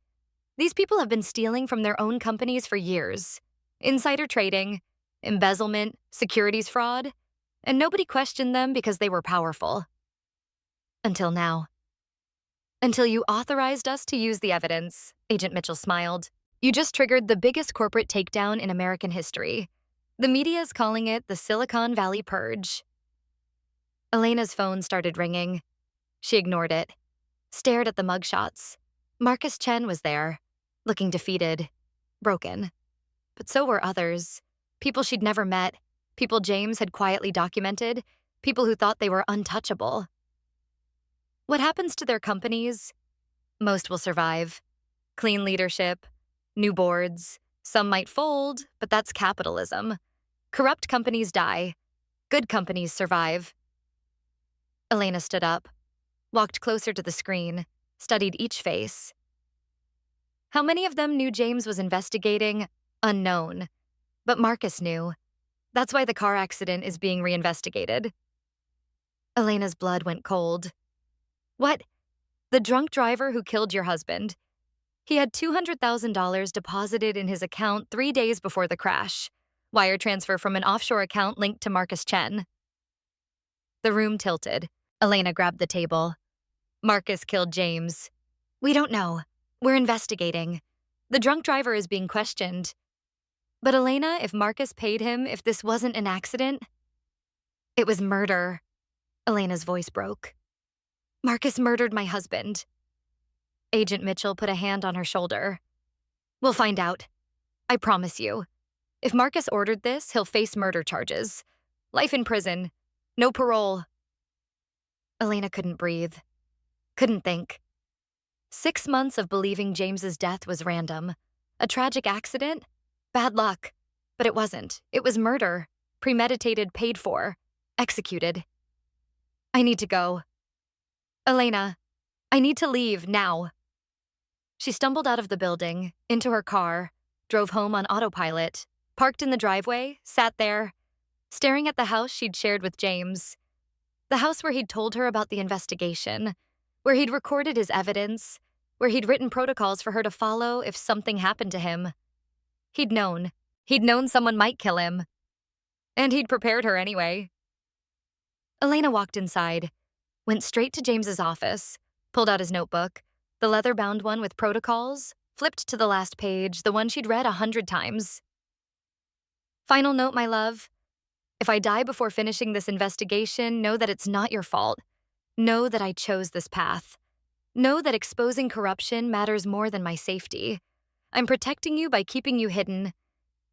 These people have been stealing from their own companies for years. Insider trading, embezzlement, securities fraud, and nobody questioned them because they were powerful. Until now. Until you authorized us to use the evidence, Agent Mitchell smiled. You just triggered the biggest corporate takedown in American history. The media is calling it the Silicon Valley Purge. Elena's phone started ringing. She ignored it, stared at the mugshots. Marcus Chen was there, looking defeated, broken. But so were others. People she'd never met, people James had quietly documented, people who thought they were untouchable. What happens to their companies? Most will survive. Clean leadership, new boards. Some might fold, but that's capitalism. Corrupt companies die. Good companies survive. Elena stood up, walked closer to the screen, studied each face. How many of them knew James was investigating? Unknown. But Marcus knew. That's why the car accident is being reinvestigated. Elena's blood went cold. What? The drunk driver who killed your husband. He had $200,000 deposited in his account 3 days before the crash. Wire transfer from an offshore account linked to Marcus Chen. The room tilted. Elena grabbed the table. Marcus killed James. We don't know. We're investigating. The drunk driver is being questioned. But Elena, if Marcus paid him, if this wasn't an accident? It was murder. Elena's voice broke. Marcus murdered my husband. Agent Mitchell put a hand on her shoulder. We'll find out. I promise you. If Marcus ordered this, he'll face murder charges. Life in prison. No parole. Elena couldn't breathe. Couldn't think. 6 months of believing James's death was random. A tragic accident? Bad luck. But it wasn't. It was murder. Premeditated, paid for. Executed. I need to go. Elena, I need to leave now. She stumbled out of the building, into her car, drove home on autopilot, parked in the driveway, sat there, staring at the house she'd shared with James. The house where he'd told her about the investigation, where he'd recorded his evidence, where he'd written protocols for her to follow if something happened to him. He'd known. He'd known someone might kill him. And he'd prepared her anyway. Elena walked inside, went straight to James's office, pulled out his notebook, the leather-bound one with protocols, flipped to the last page, the one she'd read 100 times. Final note, my love. If I die before finishing this investigation, know that it's not your fault. Know that I chose this path. Know that exposing corruption matters more than my safety. I'm protecting you by keeping you hidden.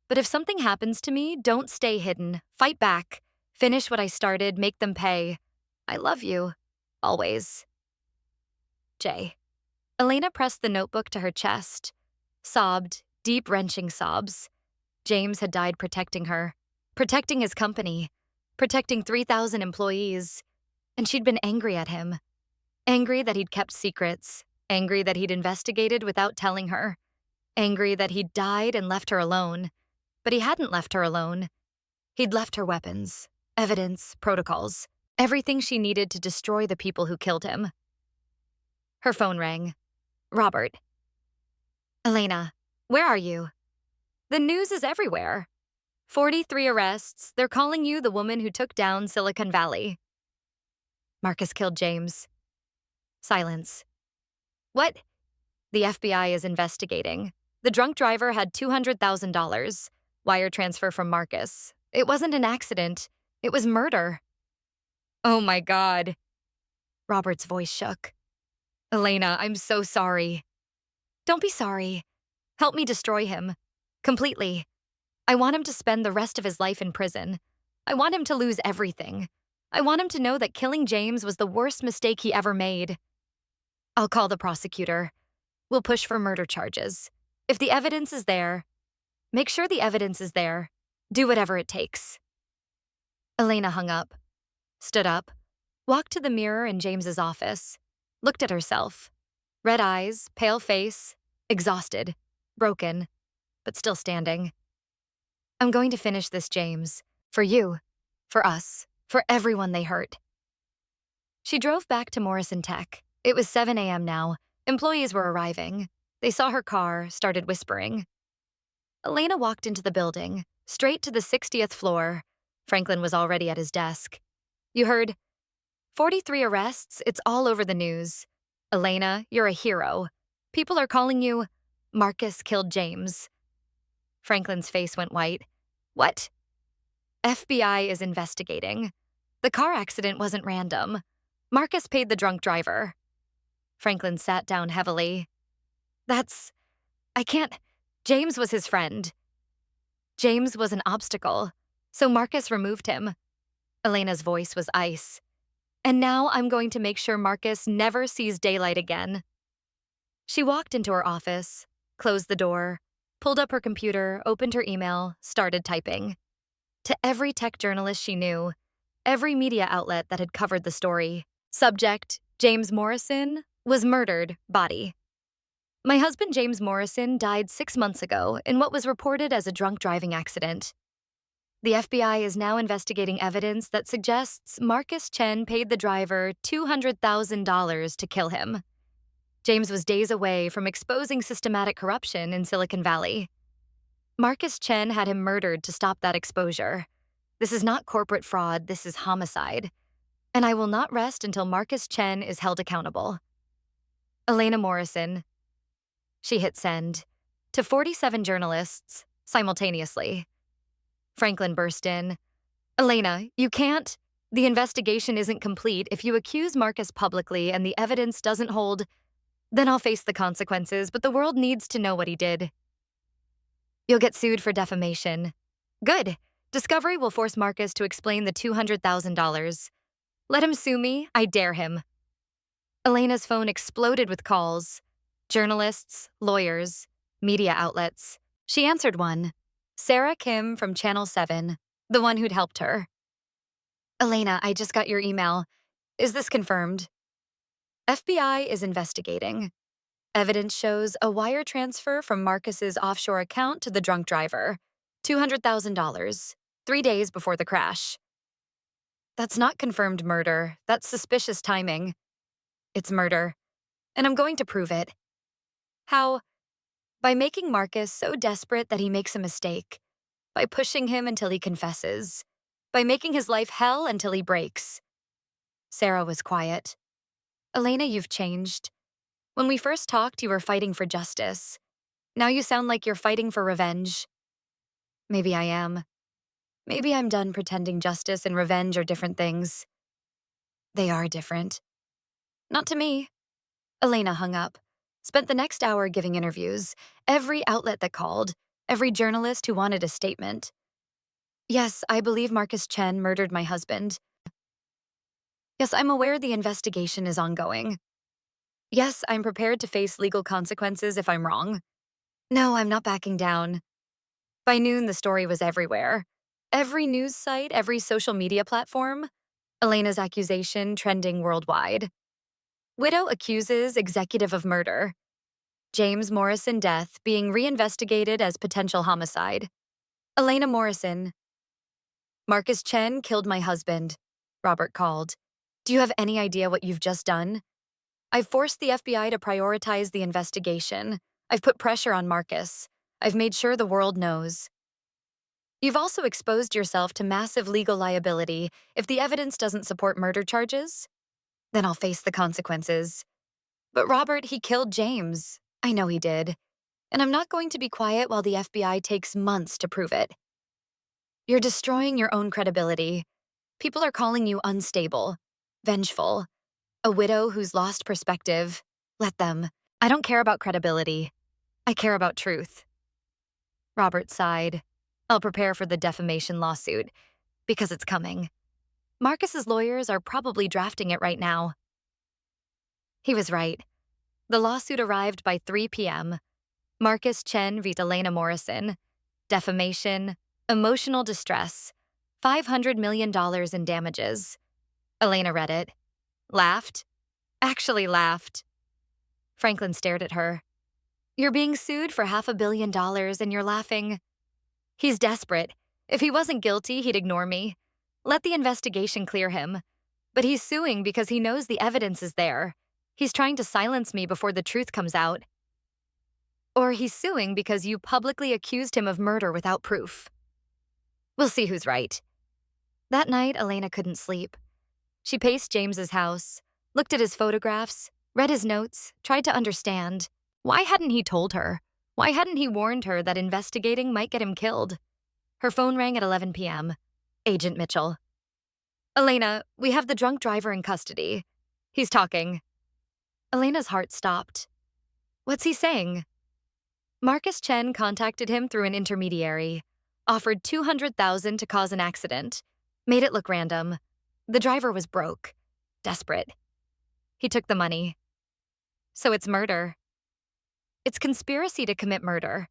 But if something happens to me, don't stay hidden. Fight back. Finish what I started, make them pay. I love you. Always. J. Elena pressed the notebook to her chest, sobbed, deep, wrenching sobs. James had died protecting her, protecting his company, protecting 3,000 employees. And she'd been angry at him. Angry that he'd kept secrets, angry that he'd investigated without telling her, angry that he'd died and left her alone. But he hadn't left her alone. He'd left her weapons, evidence, protocols, everything she needed to destroy the people who killed him. Her phone rang. Robert. Elena, where are you? The news is everywhere. 43 arrests. They're calling you the woman who took down Silicon Valley. Marcus killed James. Silence. What? The FBI is investigating. The drunk driver had $200,000. Wire transfer from Marcus. It wasn't an accident. It was murder. Oh my God. Robert's voice shook. Elena, I'm so sorry. Don't be sorry. Help me destroy him. Completely. I want him to spend the rest of his life in prison. I want him to lose everything. I want him to know that killing James was the worst mistake he ever made. I'll call the prosecutor. We'll push for murder charges. If the evidence is there, make sure the evidence is there. Do whatever it takes. Elena hung up, stood up, walked to the mirror in James's office, looked at herself. Red eyes, pale face, exhausted, broken, but still standing. I'm going to finish this, James. For you, for us, for everyone they hurt. She drove back to Morrison Tech. It was 7 a.m. now. Employees were arriving. They saw her car, started whispering. Elena walked into the building, straight to the 60th floor. Franklin was already at his desk. You heard, 43 arrests, it's all over the news. Elena, you're a hero. People are calling you, Marcus killed James. Franklin's face went white. What? FBI is investigating. The car accident wasn't random. Marcus paid the drunk driver. Franklin sat down heavily. I can't. James was his friend. James was an obstacle, so Marcus removed him. Elena's voice was ice. And now I'm going to make sure Marcus never sees daylight again. She walked into her office, closed the door, pulled up her computer, opened her email, started typing. To every tech journalist she knew, every media outlet that had covered the story. Subject, James Morrison, was murdered, body. My husband James Morrison died 6 months ago in what was reported as a drunk driving accident. The FBI is now investigating evidence that suggests Marcus Chen paid the driver $200,000 to kill him. James was days away from exposing systematic corruption in Silicon Valley. Marcus Chen had him murdered to stop that exposure. This is not corporate fraud, this is homicide. And I will not rest until Marcus Chen is held accountable. Elena Morrison. She hit send. To 47 journalists, simultaneously. Franklin burst in. Elena, you can't. The investigation isn't complete. If you accuse Marcus publicly and the evidence doesn't hold, then I'll face the consequences, but the world needs to know what he did. You'll get sued for defamation. Good. Discovery will force Marcus to explain the $200,000. Let him sue me. I dare him. Elena's phone exploded with calls. Journalists, lawyers, Media outlets. She answered one. Sarah Kim from Channel 7, the one who'd helped her. Elena, I just got your email. Is this confirmed? FBI is investigating. Evidence shows a wire transfer from Marcus's offshore account to the drunk driver. $200,000, 3 days before the crash. That's not confirmed murder. That's suspicious timing. It's murder. And I'm going to prove it. How? By making Marcus so desperate that he makes a mistake. By pushing him until he confesses. By making his life hell until he breaks. Sarah was quiet. Elena, you've changed. When we first talked, you were fighting for justice. Now you sound like you're fighting for revenge. Maybe I am. Maybe I'm done pretending justice and revenge are different things. They are different. Not to me. Elena hung up. Spent the next hour giving interviews. Every outlet that called. Every journalist who wanted a statement. Yes, I believe Marcus Chen murdered my husband. Yes, I'm aware the investigation is ongoing. Yes, I'm prepared to face legal consequences if I'm wrong. No, I'm not backing down. By noon, the story was everywhere. Every news site, every social media platform. Elena's accusation trending worldwide. Widow accuses executive of murder. James Morrison death being reinvestigated as potential homicide. Elena Morrison. Marcus Chen killed my husband, Robert called. Do you have any idea what you've just done? I've forced the FBI to prioritize the investigation. I've put pressure on Marcus. I've made sure the world knows. You've also exposed yourself to massive legal liability if the evidence doesn't support murder charges. Then I'll face the consequences. But Robert, he killed James. I know he did. And I'm not going to be quiet while the FBI takes months to prove it. You're destroying your own credibility. People are calling you unstable, vengeful, a widow who's lost perspective. Let them. I don't care about credibility. I care about truth. Robert sighed. I'll prepare for the defamation lawsuit, because it's coming. Marcus's lawyers are probably drafting it right now. He was right. The lawsuit arrived by 3 p.m. Marcus Chen v. Elena Morrison. Defamation, emotional distress, $500 million in damages. Elena read it. Laughed. Actually laughed. Franklin stared at her. You're being sued for $500 million and you're laughing. He's desperate. If he wasn't guilty, he'd ignore me. Let the investigation clear him. But he's suing because he knows the evidence is there. He's trying to silence me before the truth comes out. Or he's suing because you publicly accused him of murder without proof. We'll see who's right. That night, Elena couldn't sleep. She paced James's house, looked at his photographs, read his notes, tried to understand. Why hadn't he told her? Why hadn't he warned her that investigating might get him killed? Her phone rang at 11 p.m. Agent Mitchell. Elena, we have the drunk driver in custody. He's talking. Elena's heart stopped. What's he saying? Marcus Chen contacted him through an intermediary, offered $200,000 to cause an accident, made it look random. The driver was broke, desperate. He took the money. So it's murder. It's conspiracy to commit murder.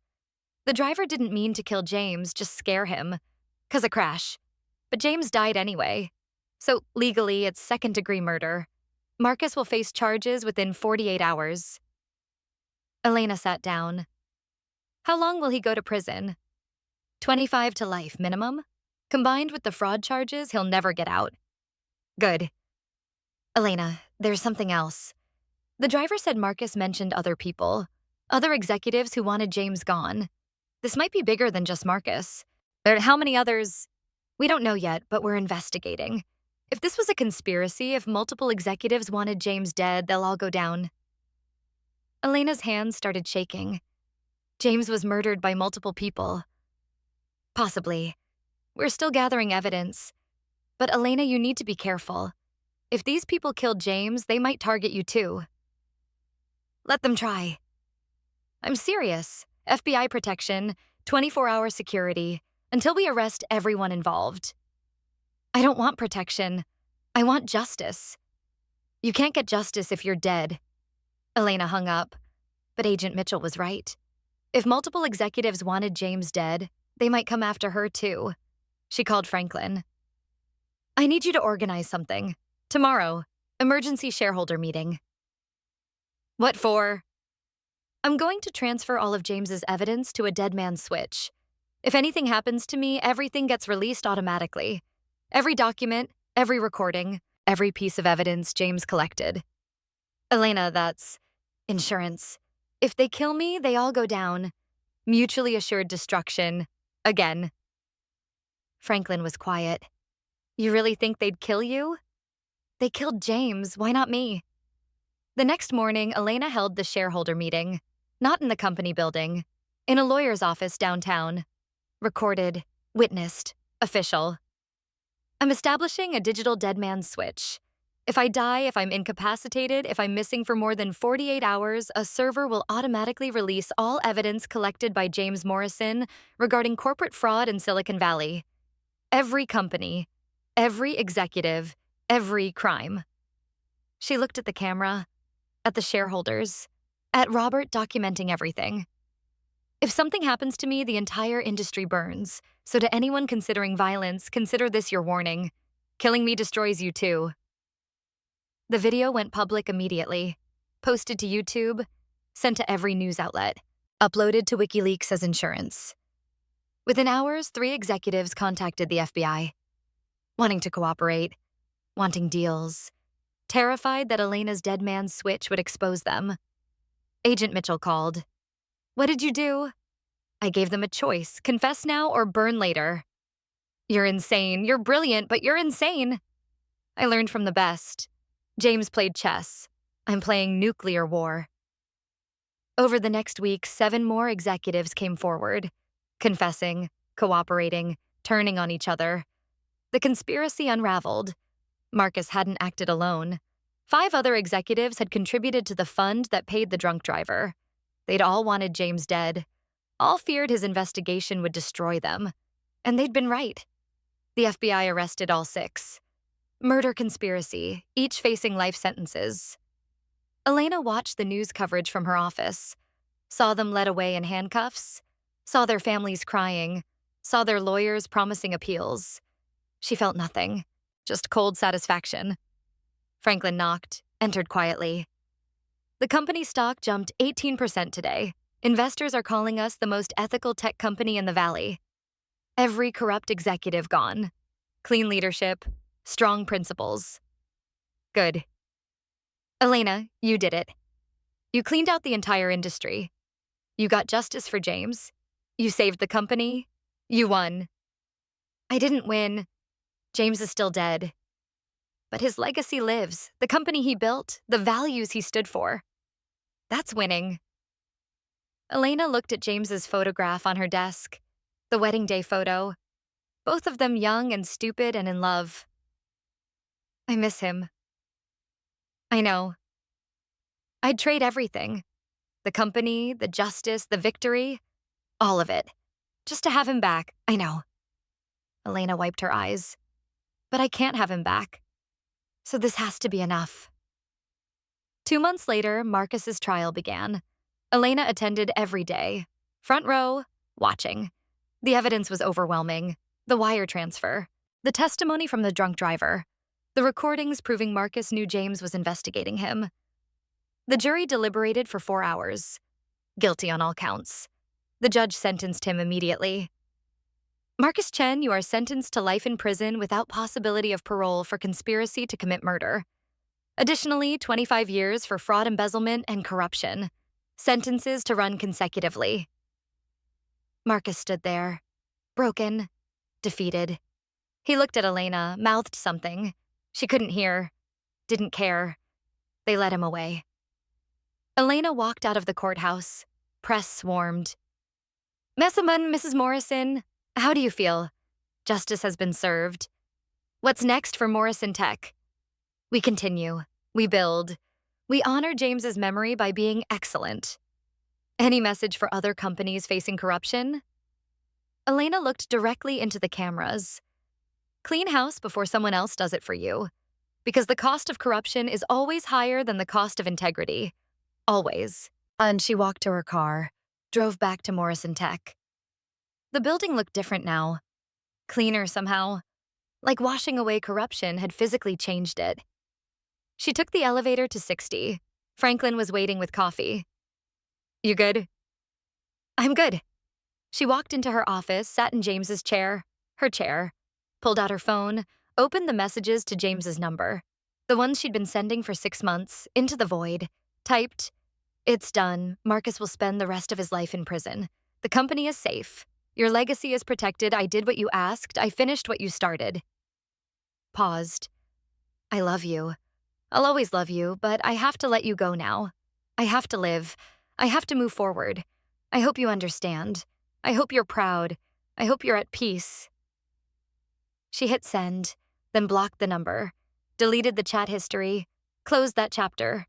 The driver didn't mean to kill James, just scare him. 'Cause a crash. But James died anyway. So legally, it's second-degree murder. Marcus will face charges within 48 hours. Elena sat down. How long will he go to prison? 25 to life minimum? Combined with the fraud charges, he'll never get out. Good. Elena, there's something else. The driver said Marcus mentioned other people, other executives who wanted James gone. This might be bigger than just Marcus. How many others? We don't know yet, but we're investigating. If this was a conspiracy, if multiple executives wanted James dead, they'll all go down. Elena's hands started shaking. James was murdered by multiple people. Possibly. We're still gathering evidence. But Elena, you need to be careful. If these people killed James, they might target you too. Let them try. I'm serious. FBI protection, 24-hour security, until we arrest everyone involved. I don't want protection. I want justice. You can't get justice if you're dead. Elena hung up, but Agent Mitchell was right. If multiple executives wanted James dead, they might come after her too. She called Franklin. I need you to organize something. Tomorrow, emergency shareholder meeting. What for? I'm going to transfer all of James's evidence to a dead man's switch. If anything happens to me, everything gets released automatically. Every document, every recording, every piece of evidence James collected. Elena, that's insurance. If they kill me, they all go down. Mutually assured destruction. Again. Franklin was quiet. You really think they'd kill you? They killed James, why not me? The next morning, Elena held the shareholder meeting. Not in the company building. In a lawyer's office downtown. Recorded, witnessed, official. I'm establishing a digital dead man's switch. If I die, if I'm incapacitated, if I'm missing for more than 48 hours, a server will automatically release all evidence collected by James Morrison regarding corporate fraud in Silicon Valley. Every company, every executive, every crime. She looked at the camera, at the shareholders, at Robert documenting everything. If something happens to me, the entire industry burns. So to anyone considering violence, consider this your warning. Killing me destroys you too. The video went public immediately, posted to YouTube, sent to every news outlet, uploaded to WikiLeaks as insurance. Within hours, 3 executives contacted the FBI, wanting to cooperate, wanting deals, terrified that Elena's dead man's switch would expose them. Agent Mitchell called. What did you do? I gave them a choice, confess now or burn later. You're insane. You're brilliant, but you're insane. I learned from the best. James played chess. I'm playing nuclear war. Over the next week, 7 more executives came forward, confessing, cooperating, turning on each other. The conspiracy unraveled. Marcus hadn't acted alone. 5 other executives had contributed to the fund that paid the drunk driver. They'd all wanted James dead. All feared his investigation would destroy them. And they'd been right. The FBI arrested all 6. Murder conspiracy, each facing life sentences. Elena watched the news coverage from her office, saw them led away in handcuffs, saw their families crying, saw their lawyers promising appeals. She felt nothing, just cold satisfaction. Franklin knocked, entered quietly. The company stock jumped 18% today. Investors are calling us the most ethical tech company in the valley. Every corrupt executive gone. Clean leadership, strong principles. Good. Elena, you did it. You cleaned out the entire industry. You got justice for James. You saved the company. You won. I didn't win. James is still dead. But his legacy lives, the company he built, the values he stood for. That's winning. Elena looked at James's photograph on her desk, the wedding day photo, both of them young and stupid and in love. I miss him. I know. I'd trade everything. The company, the justice, the victory, all of it. Just to have him back, I know. Elena wiped her eyes. But I can't have him back. So this has to be enough. 2 months later, Marcus's trial began. Elena attended every day. Front row, watching. The evidence was overwhelming. The wire transfer. The testimony from the drunk driver. The recordings proving Marcus knew James was investigating him. The jury deliberated for 4 hours. Guilty on all counts. The judge sentenced him immediately. Marcus Chen, you are sentenced to life in prison without possibility of parole for conspiracy to commit murder. Additionally, 25 years for fraud, embezzlement, and corruption. Sentences to run consecutively. Marcus stood there, broken, defeated. He looked at Elena, mouthed something. She couldn't hear, didn't care. They led him away. Elena walked out of the courthouse. Press swarmed. Messamun, Mrs. Morrison, how do you feel? Justice has been served. What's next for Morrison Tech? We continue. We build. We honor James's memory by being excellent. Any message for other companies facing corruption? Elena looked directly into the cameras. Clean house before someone else does it for you. Because the cost of corruption is always higher than the cost of integrity. Always. And she walked to her car. drove back to Morrison Tech. The building looked different now, cleaner somehow, like washing away corruption had physically changed it. She took the elevator to 60. Franklin was waiting with coffee. "You good?" "I'm good." She walked into her office, sat in James's chair, her chair, pulled out her phone, opened the messages to James's number, the ones she'd been sending for 6 months, into the void, typed, "It's done. Marcus will spend the rest of his life in prison. The company is safe. Your legacy is protected. I did what you asked. I finished what you started." Paused. "I love you. I'll always love you, but I have to let you go now. I have to live. I have to move forward. I hope you understand. I hope you're proud. I hope you're at peace." She hit send, then blocked the number, deleted the chat history, closed that chapter,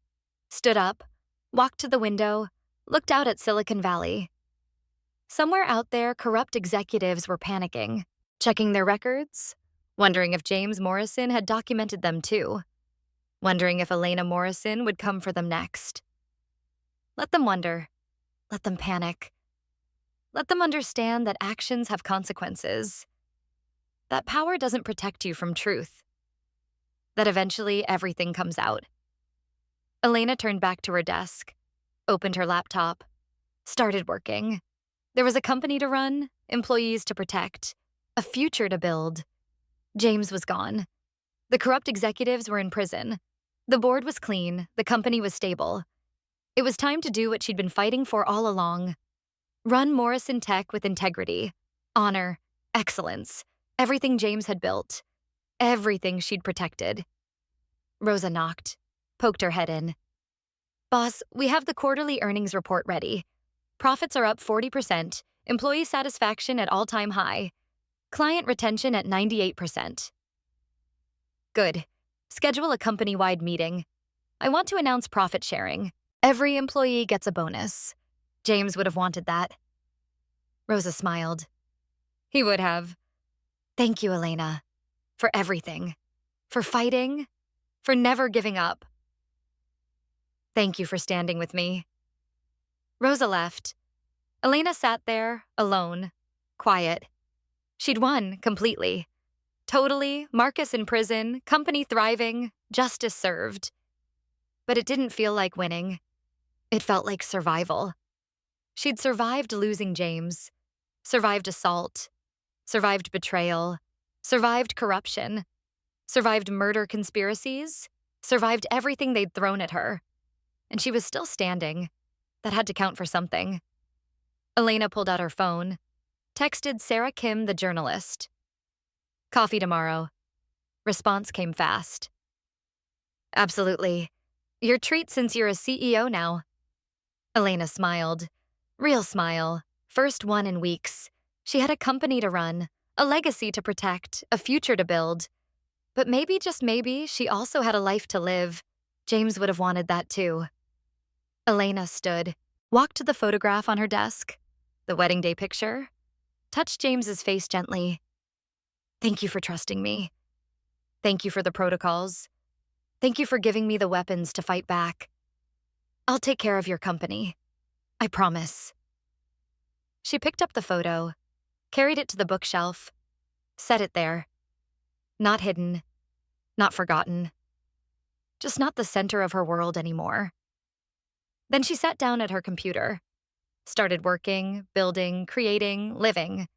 stood up, walked to the window, looked out at Silicon Valley. Somewhere out there, corrupt executives were panicking, checking their records, wondering if James Morrison had documented them too, wondering if Elena Morrison would come for them next. Let them wonder. Let them panic. Let them understand that actions have consequences. That power doesn't protect you from truth. That eventually everything comes out. Elena turned back to her desk, opened her laptop, started working. There was a company to run, employees to protect, a future to build. James was gone. The corrupt executives were in prison. The board was clean, the company was stable. It was time to do what she'd been fighting for all along. Run Morrison Tech with integrity, honor, excellence, everything James had built, everything she'd protected. Rosa knocked, poked her head in. "Boss, we have the quarterly earnings report ready. Profits are up 40%, employee satisfaction at all-time high, client retention at 98%. "Good. Schedule a company-wide meeting. I want to announce profit sharing. Every employee gets a bonus. James would have wanted that." Rosa smiled. He would have. "Thank you, Elena. For everything. For fighting. For never giving up. Thank you for standing with me." Rosa left. Elena sat there, alone, quiet. She'd won completely. Totally, Marcus in prison, company thriving, justice served. But it didn't feel like winning. It felt like survival. She'd survived losing James, survived assault, survived betrayal, survived corruption, survived murder conspiracies, survived everything they'd thrown at her. And she was still standing. That had to count for something. Elena pulled out her phone, texted Sarah Kim, the journalist. "Coffee tomorrow." Response came fast. "Absolutely. Your treat since you're a CEO now." Elena smiled. Real smile. First one in weeks. She had a company to run, a legacy to protect, a future to build. But maybe, just maybe, she also had a life to live. James would have wanted that too. Elena stood, walked to the photograph on her desk, the wedding day picture, touched James's face gently. "Thank you for trusting me. Thank you for the protocols. Thank you for giving me the weapons to fight back. I'll take care of your company. I promise." She picked up the photo, carried it to the bookshelf, set it there. Not hidden, not forgotten. Just not the center of her world anymore. Then she sat down at her computer, started working, building, creating, living.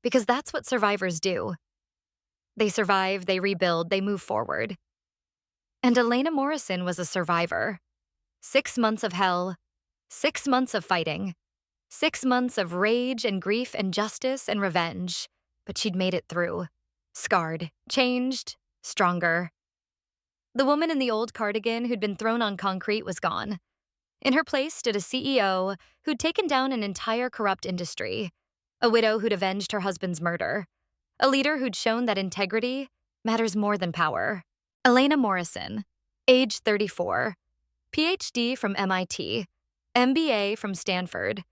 Because that's what survivors do. They survive, they rebuild, they move forward. And Elena Morrison was a survivor. 6 months of hell, 6 months of fighting, 6 months of rage and grief and justice and revenge. But she'd made it through. Scarred, changed, stronger. The woman in the old cardigan who'd been thrown on concrete was gone. In her place stood a CEO who'd taken down an entire corrupt industry, a widow who'd avenged her husband's murder, a leader who'd shown that integrity matters more than power. Elena Morrison, age 34, PhD from MIT, MBA from Stanford,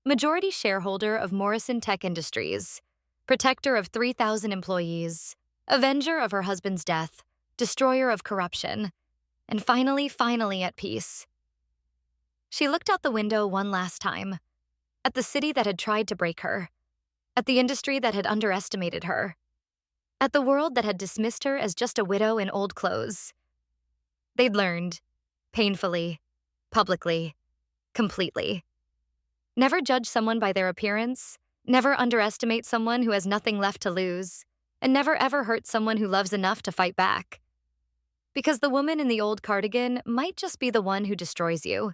majority shareholder of Morrison Tech Industries, protector of 3,000 employees, avenger of her husband's death, destroyer of corruption, and finally at peace. She looked out the window one last time, at the city that had tried to break her, at the industry that had underestimated her, at the world that had dismissed her as just a widow in old clothes. They'd learned, painfully, publicly, completely. Never judge someone by their appearance, never underestimate someone who has nothing left to lose, and never ever hurt someone who loves enough to fight back. Because the woman in the old cardigan might just be the one who destroys you.